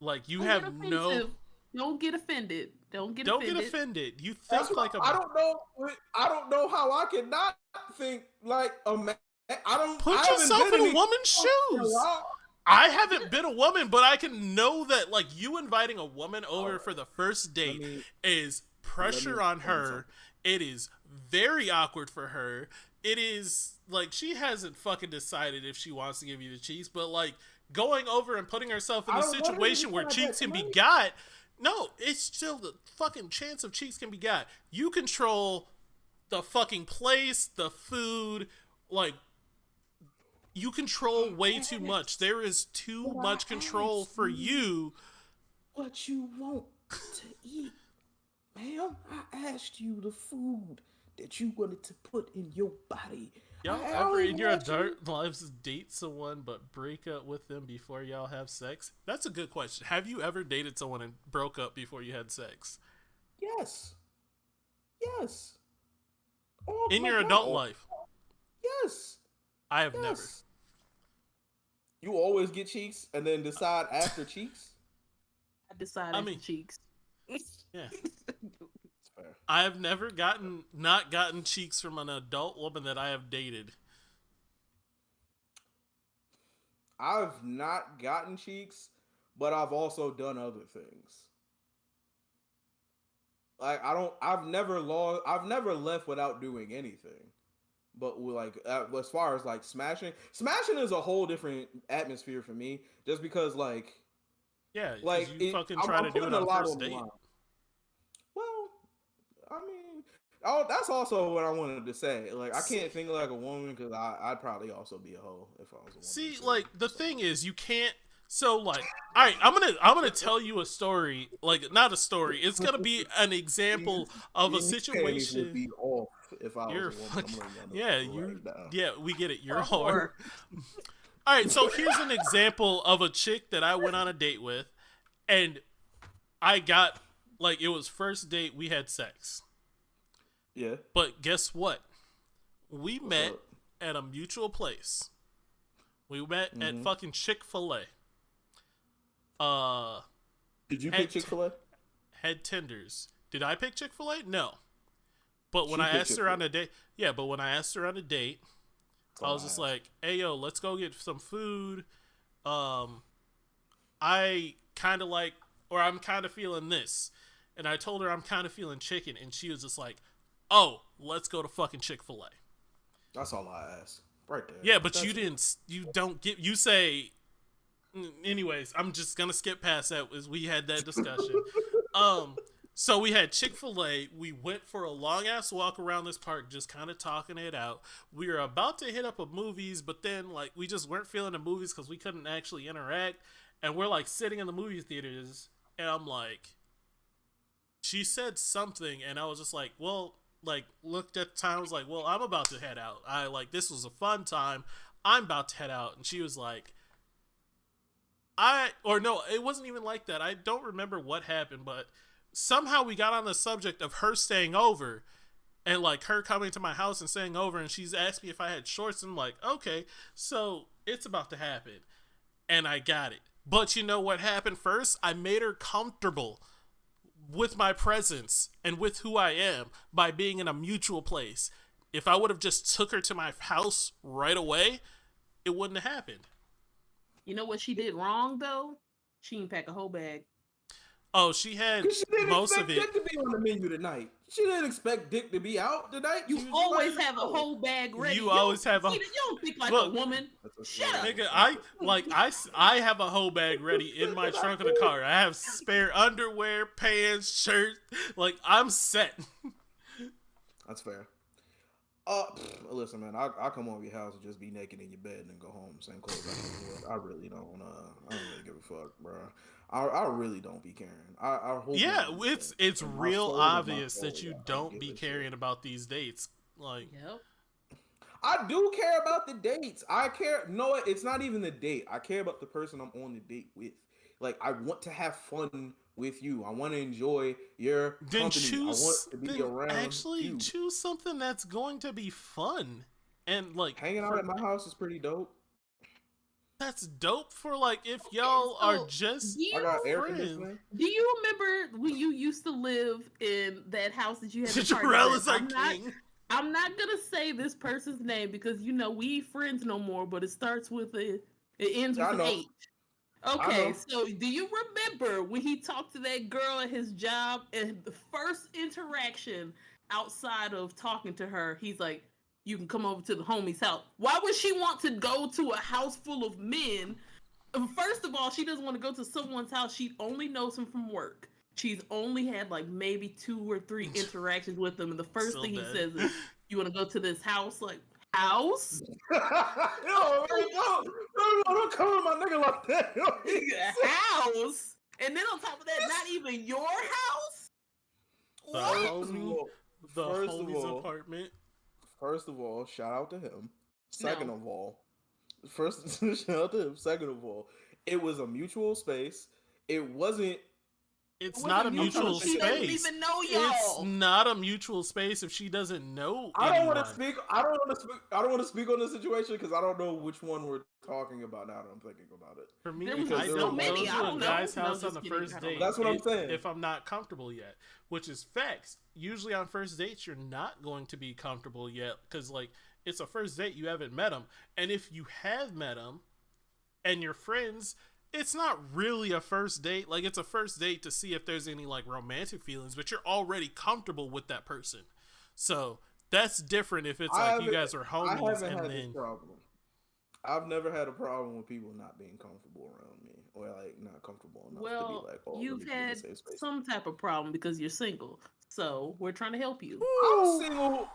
Like you have no.
Don't get offended. Don't get
offended. You think like a man.
I don't know how I can not think like a man.
Put yourself in a woman's shoes. I haven't been a woman, but I can know that like you inviting a woman over for the first date is pressure on her. It is very awkward for her. It is like she hasn't fucking decided if she wants to give you the cheeks, but like going over and putting herself in a situation where cheeks can be got. No, it's still the fucking chance of cheeks can be got. You control the fucking place, the food, like you control way too much. There is too much control for you.
What you want to eat, ma'am? I asked you the food that you wanted to put in your body.
Y'all ever in your adult lives date someone but break up with them before y'all have sex? That's a good question. Have you ever dated someone and broke up before you had sex?
Yes.
In your adult life?
Yes.
I have never.
You always get cheeks and then decide after cheeks?
I decide after cheeks.
Yeah. I have never not gotten cheeks from an adult woman that I have dated.
I've not gotten cheeks, but I've also done other things. Like I've never left without doing anything. But like as far as like smashing is a whole different atmosphere for me. Just because like
like you fucking try to do it on the first date.
Well, I mean, that's also what I wanted to say. Like, I can't think like a woman because I'd probably also be a hoe if I was a woman.
See, like the thing is, you can't. So, like, all right, I'm gonna tell you a story. Like, not a story. It's gonna be an example of a situation.
Would be off if I was a woman.
Yeah, we get it. You're a whore. All right, so here's an example of a chick that I went on a date with, and I got. Like, it was first date, we had sex.
Yeah.
But guess what? We met at a mutual place. We met at fucking Chick-fil-A.
Did you pick Chick-fil-A?
Had tenders. Did I pick Chick-fil-A? No. But when I asked her on a date, I was just like, hey, yo, let's go get some food. I kind of like, or I'm kind of feeling this. And I told her I'm kind of feeling chicken, and she was just like, "Oh, let's go to fucking Chick-fil-A."
That's all I asked, right there.
Yeah, but you say. Anyways, I'm just gonna skip past that as we had that discussion. So we had Chick-fil-A. We went for a long ass walk around this park, just kind of talking it out. We were about to hit up a movies, but then like we just weren't feeling the movies because we couldn't actually interact, and we're like sitting in the movie theaters, and I'm like. She said something, and I was just like, well, like, looked at the time, I was like, well, I'm about to head out. This was a fun time. I'm about to head out. And she was like, it wasn't even like that. I don't remember what happened, but somehow we got on the subject of her staying over and, like, her coming to my house and staying over, and she's asked me if I had shorts, and I'm like, okay, so it's about to happen. And I got it. But you know what happened first? I made her comfortable with my presence and with who I am by being in a mutual place. If I would have just took her to my house right away, it wouldn't have happened.
You know what she did wrong though? She didn't pack a whole bag.
Oh, she had
She didn't
most
expect
of it.
Dick to be on the menu tonight. She didn't expect Dick to be out tonight.
You always have a whole bag ready.
You always have a.
You don't think like
Look,
a woman. Shut up.
Nigga, I have a whole bag ready in my trunk of the car. I have spare underwear, pants, shirt. Like, I'm set.
That's fair. Listen, man, I come over your house and just be naked in your bed and go home, same clothes I really don't. I don't really give a fuck, bro. I really don't be caring. I hope.
Yeah, it's real obvious that you don't be caring about these dates. Like,
Yep.
I do care about the dates. I care. No, it's not even the date. I care about the person I'm on the date with. Like, I want to have fun with you. I want to enjoy your company. I want to be around you.
Choose something that's going to be fun. And, like,
hanging out at my house is pretty dope.
That's dope for, like, if y'all are just
I got air
friends.
conditioning.
Do you remember when you used to live in that house that you had?
Jarrell is our king.
I'm not gonna say this person's name because you know we ain't friends no more. But it starts with it ends with an H. Okay, so do you remember when he talked to that girl at his job and the first interaction outside of talking to her, he's like, "You can come over to the homie's house." Why would she want to go to a house full of men? First of all, she doesn't want to go to someone's house. She only knows him from work. She's only had like maybe 2 or 3 interactions with him, and the first thing he says is, "You want to go to this house?" Like, house?
Yo, don't come on my nigga like that.
House? And then on top of that, not even your house?
The homie's apartment.
First of all, shout out to him. Second of all, it was a mutual space. It wasn't.
It's not a mutual space.
She doesn't even know y'all.
It's not a mutual space if she doesn't know.
I don't want to speak. I don't want to speak on the situation because I don't know which one we're talking about now that I'm thinking about it.
For me,
I don't go
to a guy's house on the first date.
That's what I'm saying.
If I'm not comfortable yet, which is facts. Usually on first dates, you're not going to be comfortable yet because, like, it's a first date. You haven't met him, and if you have met him, and you're friends. It's not really a first date. Like, it's a first date to see if there's any, like, romantic feelings, but you're already comfortable with that person. So that's different if it's like you guys are homies.
I haven't had this problem. I've never had a problem with people not being comfortable around me, or like not comfortable enough to be like, oh,
you've had some type of problem because you're single. So we're trying to help you.
I'm single.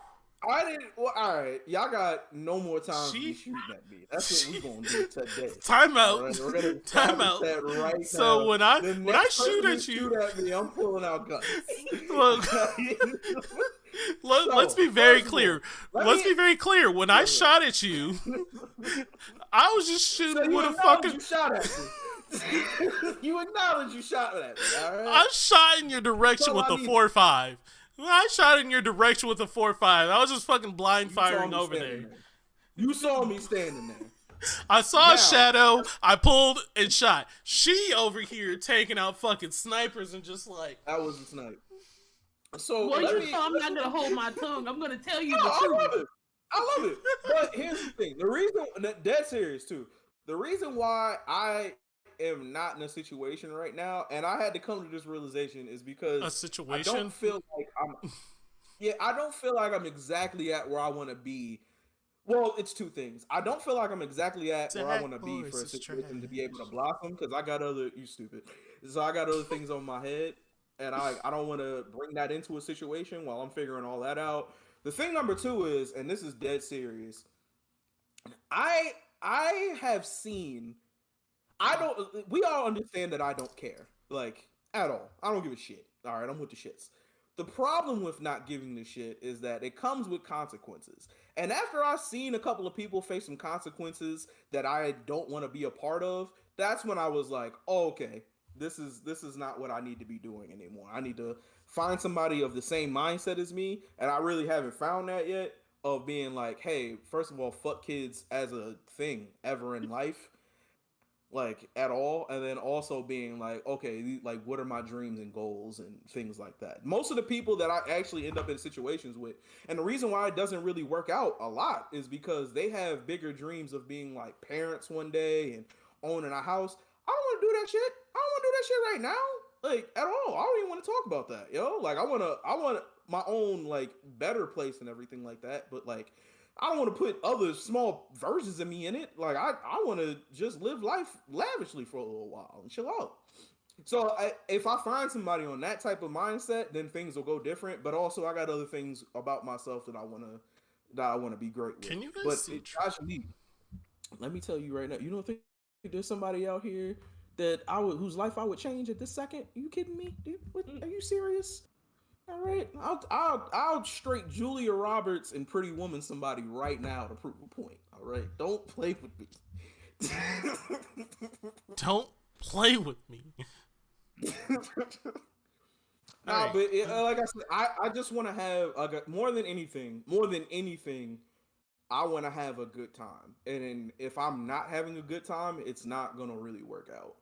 I didn't. Well, all right, y'all got no more time to be shooting at me. That's what we're gonna do today.
Time out.
Right? We're gonna
time out.
Right
so
now.
when I shoot at you,
me, I'm pulling out guns.
Let's be very clear. Let's be very clear. When I shot at you, I was just shooting with a fucking.
You shot at me. You acknowledge you shot at me. All right?
I shot in your direction with a 4.5. I shot in your direction with a 4.5. I was just fucking blind firing over there.
You saw me standing there.
I saw a shadow. I pulled and shot. She over here taking out fucking snipers and just like
that was a snipe. So
well, you know I'm not gonna hold my tongue. I'm gonna tell you the truth.
I love it. But here's the thing: the reason dead serious too. The reason why I am not in a situation right now, and I had to come to this realization, is because
a situation.
I don't feel like I'm. Yeah, I don't feel like I'm exactly at where I want to be. Well, it's 2 things. I don't feel like I'm exactly at where I want to be for a situation to be able to blossom because I got other. You stupid. So I got other things on my head, and I don't want to bring that into a situation while I'm figuring all that out. The thing number 2 is, and this is dead serious. I have seen. We all understand that I don't care, like, at all. I don't give a shit. All right, I'm with the shits. The problem with not giving the shit is that it comes with consequences. And after I've seen a couple of people face some consequences that I don't want to be a part of, that's when I was like, oh, okay, this is not what I need to be doing anymore. I need to find somebody of the same mindset as me, and I really haven't found that yet, of being like, hey, first of all, fuck kids as a thing ever in life. like at all, and then also being like, okay, like what are my dreams and goals and things like that. Most of the people that I actually end up in situations with, and the reason why it doesn't really work out a lot is because they have bigger dreams of being like parents one day and owning a house. I don't want to do that shit. I don't want to do that shit right now, like at all. I don't even want to talk about that, like I want my own like better place and everything like that, but like I don't want to put other small versions of me in it. Like I want to just live life lavishly for a little while and chill out. So if I find somebody on that type of mindset, then things will go different. But also, I got other things about myself that I want to be great with.
Can you guys
But
see?
let me tell you right now, you don't think there's somebody out here that whose life I would change at this second? Are you kidding me? Dude, are you serious? All right, I'll straight Julia Roberts and Pretty Woman somebody right now to prove a point. All right, don't play with me.
Don't play with me.
Nah, but like I said, I just want to have more than anything, I want to have a good time. And if I'm not having a good time, it's not gonna really work out.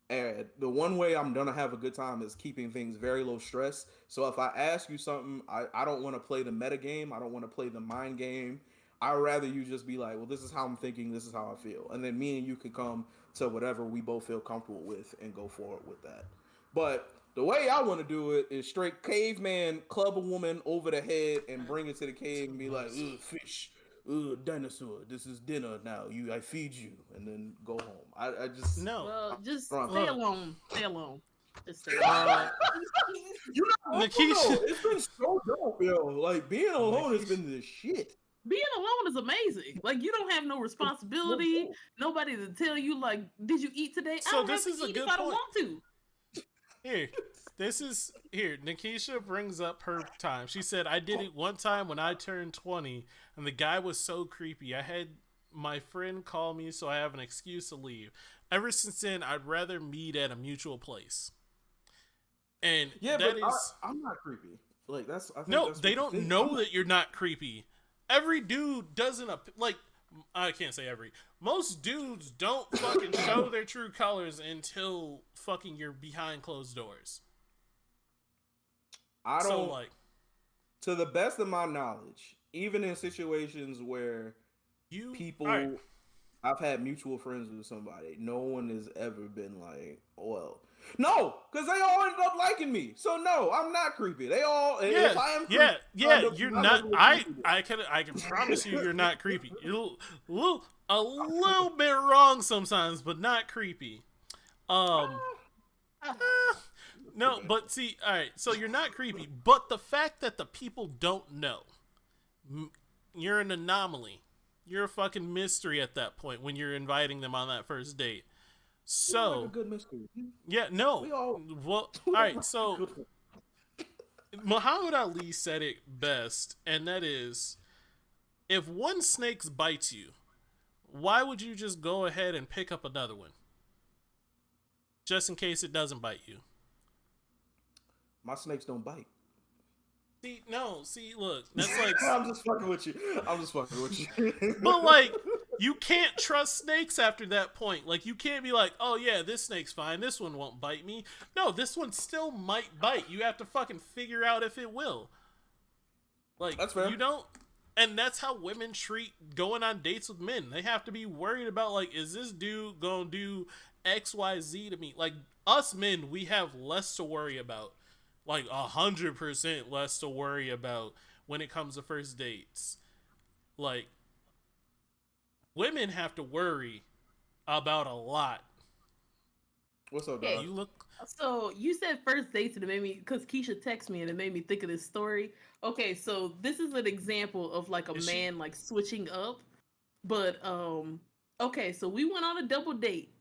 And the one way I'm gonna have a good time is keeping things very low stress. So if I ask you something, I don't want to play the meta game. I don't want to play the mind game. I'd rather you just be like, well, this is how I'm thinking. This is how I feel. And then me and you can come to whatever we both feel comfortable with and go forward with that. But the way I want to do it is straight caveman, club a woman over the head and bring it to the cave and be like, ugh, fish. Dinosaur, this is dinner now. I feed you, and then go home. I just
Well, just stay alone. Stay alone. Just stay alone.
You're not Nikisha. It's been so dope, yo. Like being alone has been the shit.
Being alone is amazing. Like you don't have no responsibility. Nobody to tell you like, did you eat today?
So
I don't
this
have
is
to
a
eat
good
if I don't
point.
want to.
Nikisha brings up her time. She said, I did it one time when I turned 20, and the guy was so creepy. I had my friend call me, so I have an excuse to leave. Ever since then, I'd rather meet at a mutual place. And
yeah, but I'm not creepy. Like that's
they don't know that you're not creepy. Every dude doesn't like. I can't say every. Most dudes don't fucking show their true colors until fucking you're behind closed doors.
I don't to the best of my knowledge, even in situations where I've had mutual friends with somebody, no one has ever been like, well, no, because they all ended up liking me. So no, I'm not creepy. They all, if I am creepy,
you're not. I can promise you, you're not creepy. You're a little bit wrong sometimes, but not creepy. No, but see, all right. So you're not creepy, but the fact that the people don't know, you're an anomaly. You're a fucking mystery at that point when you're inviting them on that first date. So,
like a good mystery.
Yeah, no. Well, all right. So, Muhammad Ali said it best, and that is, if one snake bites you, why would you just go ahead and pick up another one, just in case it doesn't bite you?
My snakes don't bite.
See, look, that's like
I'm just fucking with you.
But like, you can't trust snakes after that point. Like, you can't be like, oh yeah, this snake's fine, this one won't bite me. No, this one still might bite. You have to fucking figure out if it will. Like,
that's fair.
You don't, and that's how women treat going on dates with men. They have to be worried about, like, is this dude gonna do XYZ to me? Like, us men, we have less to worry about. Like 100% less to worry about when it comes to first dates. Like, women have to worry about a lot.
What's up, dog?
So you said first dates, and it made me, because Keisha texted me, and it made me think of this story. Okay, so this is an example of like a man like switching up, but okay, so we went on a double date,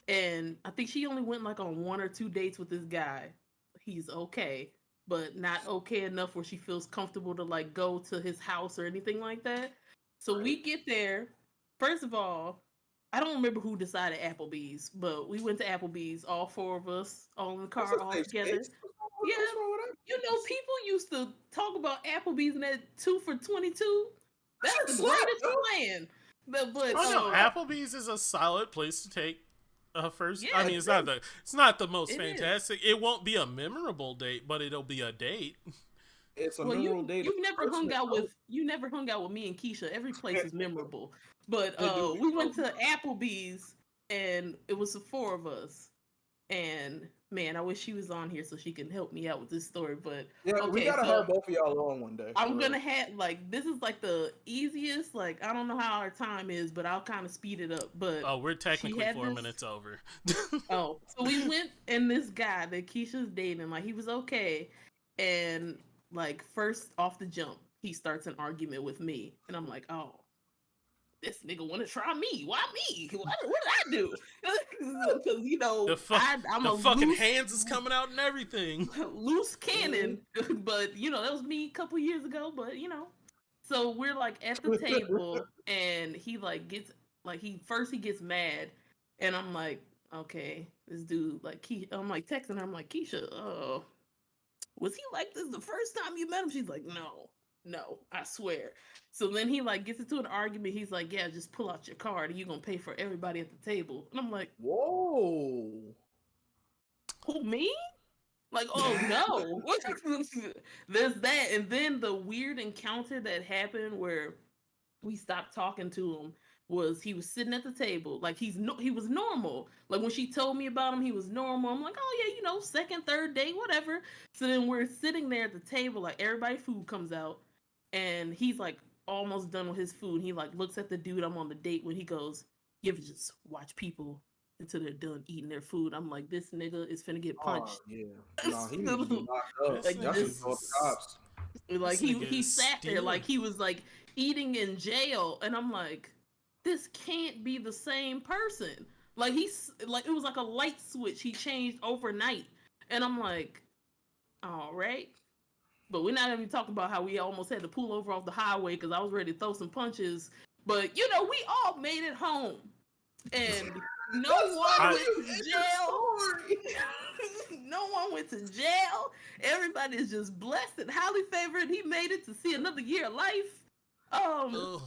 and I think she only went like on 1 or 2 dates with this guy. He's okay, but not okay enough where she feels comfortable to like go to his house or anything like that. So we get there. First of all, I don't remember who decided Applebee's, but we went to Applebee's, all 4 of us, all in the car, all together. Yeah, you know, people used to talk about Applebee's and that 2 for $22. That's the greatest plan. But
Applebee's is a solid place to take first.
Yeah,
I mean, it's not the most
it is.
fantastic. It won't be a memorable date, but it'll be a date.
It's a
Well,
memorable date.
you never hung out with me and Keisha. Every place is memorable. But
They do.
we went to Applebee's and it was the four of us. And man, I wish she was on here so she can help me out with this story. But
Yeah, we
okay,
gotta
so
have both of y'all on one day.
I'm gonna have like this is like the easiest. Like I don't know how our time is, but I'll kind of speed it up. But
Oh, we're technically
had
4
this-
minutes over.
oh, so we went and this guy that Keisha's dating, like he was okay, and like first off the jump, he starts an argument with me, and I'm like, oh, this nigga want to try me? Why me? What did I do? Because you know, I'm
the
a
fucking
loose,
hands is coming out and everything.
loose cannon, but you know that was me a couple years ago. But you know, so we're like at the table, and he like gets like he gets mad, and I'm like, okay, this dude like I'm like texting her, I'm like, Keisha, was he like this the first time you met him? She's like, no, I swear. So then he like gets into an argument. He's like, yeah, just pull out your card and you're gonna pay for everybody at the table. And I'm like,
whoa.
who, me? Like, oh no. There's that. And then the weird encounter that happened where we stopped talking to him was he was sitting at the table. Like he was normal. Like when she told me about him, he was normal. I'm like, oh yeah, you know, second, third date, whatever. So then we're sitting there at the table, like everybody's food comes out, and he's like almost done with his food. He like looks at the dude I'm on the date with. He goes, "You ever just watch people until they're done eating their food?" I'm like, this nigga is finna get punched.
Yeah. No, he needs to be locked up.
Like,
Y'all should go to the cops.
Like
This
he
nigga
he
is
sat there
stealing.
like he was like eating in jail, and I'm like, this can't be the same person. Like he's like it was like a light switch he changed overnight, and I'm like, all right. But we're not even talking about how we almost had to pull over off the highway because I was ready to throw some punches. But you know, we all made it home, and no one went to jail. No one went to jail. Everybody is just blessed and highly favored. He made it to see another year of life.
Ugh.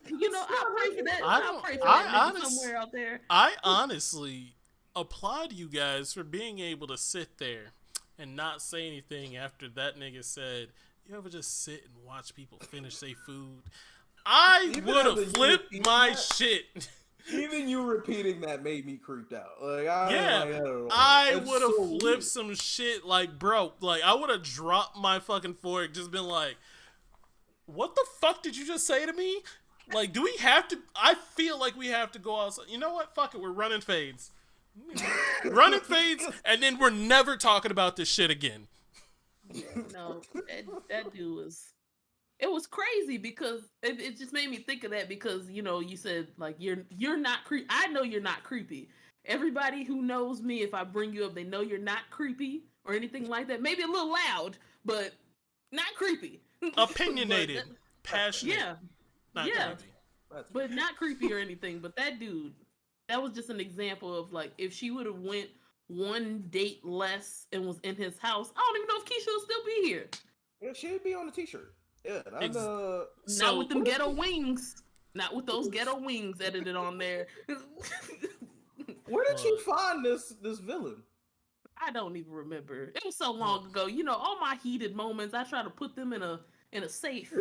You know, I pray for that.
I
I
don't-
pray for
I
that nigga
honest-
somewhere out there.
I honestly applaud you guys for being able to sit there and not say anything after that nigga said, "You ever just sit and watch people finish their food?" I
Even
would
after
have
you
flipped
repeat
my
that?
shit.
Even you repeating that made me creeped out. Like,
Yeah, I would have flipped some shit like, bro, like I would have dropped my fucking fork, just been like, what the fuck did you just say to me? Like, do we have to? I feel like we have to go outside. You know what? Fuck it, we're running fades. Running fades, and then we're never talking about this shit again.
No, that dude was. It was crazy because it just made me think of that because you know you said like you're not creepy. I know you're not creepy. Everybody who knows me, if I bring you up, they know you're not creepy or anything like that. Maybe a little loud, but not creepy.
Opinionated,
But
passionate,
yeah,
not
yeah.
creepy.
but not creepy or anything. But that dude, that was just an example of like if she would have went one date less and was in his house, I don't even know if Keisha would still be here.
Yeah, she'd be on the t-shirt. Yeah, that's
Not with them ghetto wings. Not with those ghetto wings edited on there.
Where did she find this villain?
I don't even remember. It was so long ago. You know, all my heated moments, I try to put them in a safe.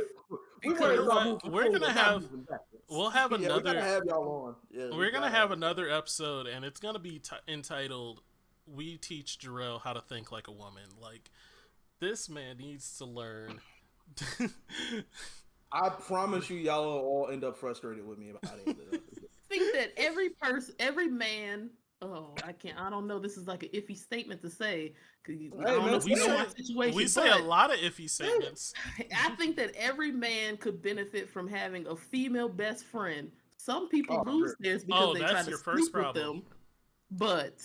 We're
gonna have
We're
another.
gonna have y'all on. Yeah,
We're gonna have another episode, and it's gonna be entitled "We Teach Jarrell How to Think Like a Woman." Like, this man needs to learn.
I promise you, y'all will all end up frustrated with me about it.
I think that every man. Oh, I don't know. This is like an iffy statement to say. I don't know if you know my situation.
We say a lot of iffy statements.
I think that every man could benefit from having a female best friend. Some people lose theirs because they try to sleep with them, but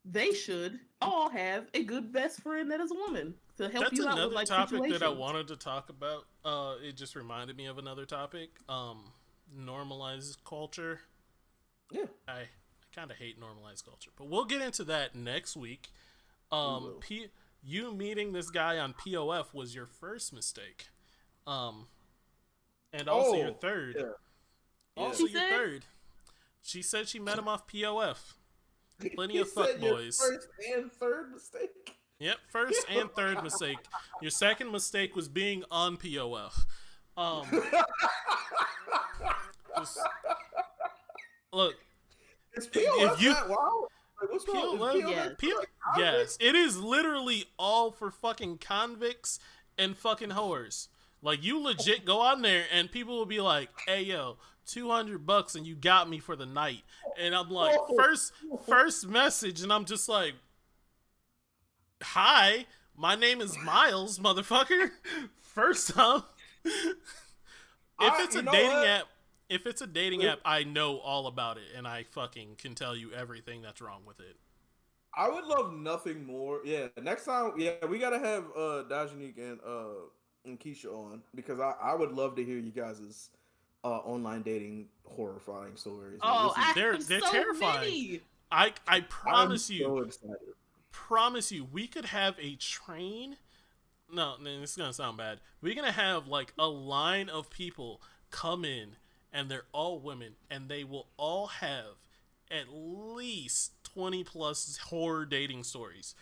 they should all have a good best friend that is a woman to help you out with like
topic
situations.
that I wanted to talk about. It just reminded me of another topic. Normalized culture.
Yeah,
I kind of hate normalized culture, but we'll get into that next week. You meeting this guy on P.O.F. was your first mistake, and also your third.
Yeah.
Also your third. She said she met him off POF. Plenty
You
of fuck
said your
boys.
first and third mistake.
Yep, first and third mistake. Your second mistake was being on POF. Just, look,
Is POF that wild? Like, what's wrong?
POF, yes, it is literally all for fucking convicts and fucking whores. Like, you legit go on there and people will be like, "Hey, yo, $200 and you got me for the night." And I'm like, first message, and I'm just like, "Hi, my name is Miles, motherfucker." First up, if it's a dating app, I know all about it, and I fucking can tell you everything that's wrong with it.
I would love nothing more. Yeah, next time, we gotta have Dajanique and Keisha on, because I would love to hear you guys' online dating horrifying stories.
Oh,
they're so terrifying. Many. I promise you.
So excited.
Promise you, we could have a train. No, this is gonna sound bad. We're gonna have like a line of people come in, and they're all women, and they will all have at least 20 plus horror dating stories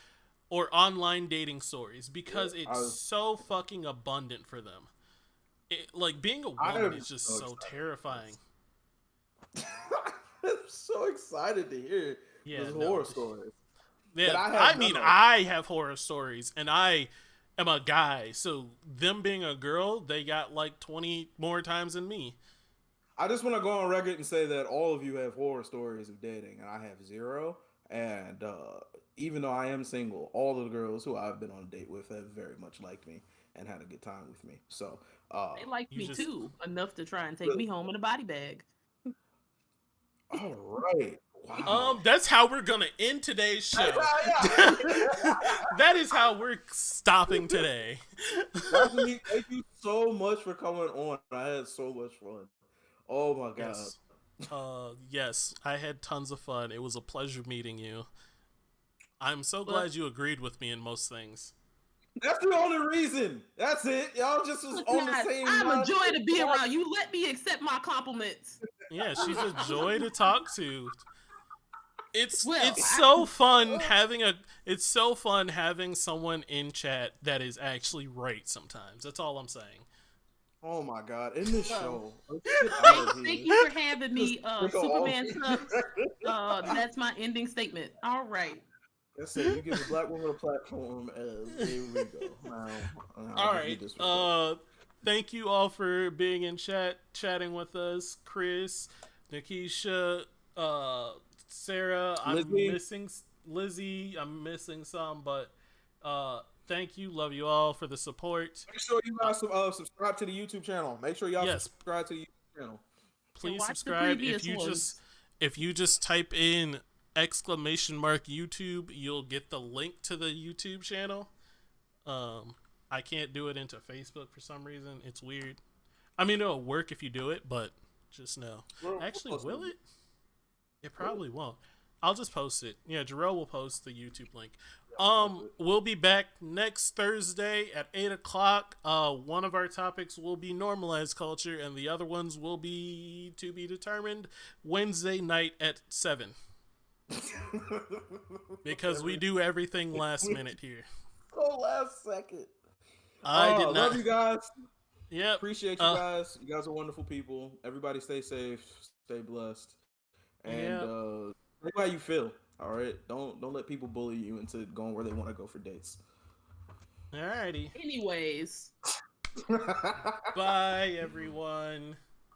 or online dating stories, because it's so fucking abundant for them. Like, being a woman is just so terrifying.
I'm so excited to hear these horror stories.
Yeah, I have horror stories, and I am a guy, so them being a girl, they got like 20 more times than me.
I just want to go on record and say that all of you have horror stories of dating, and I have zero. And even though I am single, all of the girls who I've been on a date with have very much liked me and had a good time with me. So
they liked me too, enough to try and take me home in a body bag.
All right. Wow.
That's how we're gonna end today's show. That is how we're stopping today.
Thank you so much for coming on. I had so much fun. Oh my god.
Yes, I had tons of fun. It was a pleasure meeting you. I'm so glad you agreed with me in most things.
That's the only reason. That's it. Y'all just was on the same.
I'm a joy to be around. You let me accept my compliments.
Yeah, she's a joy to talk to. It's so fun having someone in chat that is actually right sometimes. That's all I'm saying.
Oh my god, in this show.
Thank you for having me, Superman Sucks. That's my ending statement. All right.
That's it. You give a black woman a platform, and here we go.
All right. Thank you all for being in chatting with us. Chris, Nikisha, Sarah, I'm missing Lizzie. I'm missing some, but thank you. Love you all for the support.
Make sure you guys subscribe to the YouTube channel. Make sure y'all subscribe to the YouTube channel.
Please subscribe. If you just type in !YouTube, you'll get the link to the YouTube channel. I can't do it into Facebook for some reason. It's weird. I mean, it'll work if you do it, but just know. Actually, will it? It probably won't. I'll just post it. Yeah, Jarrell will post the YouTube link. We'll be back next Thursday at 8 o'clock. One of our topics will be normalized culture, and the other ones will be to be determined Wednesday night at 7. Because we do everything last minute here.
So last second.
I did not.
Love you guys.
Yeah.
Appreciate you guys. You guys are wonderful people. Everybody stay safe, stay blessed. And say how you feel. All right. Don't let people bully you into going where they want to go for dates.
Alrighty.
Anyways.
Bye everyone.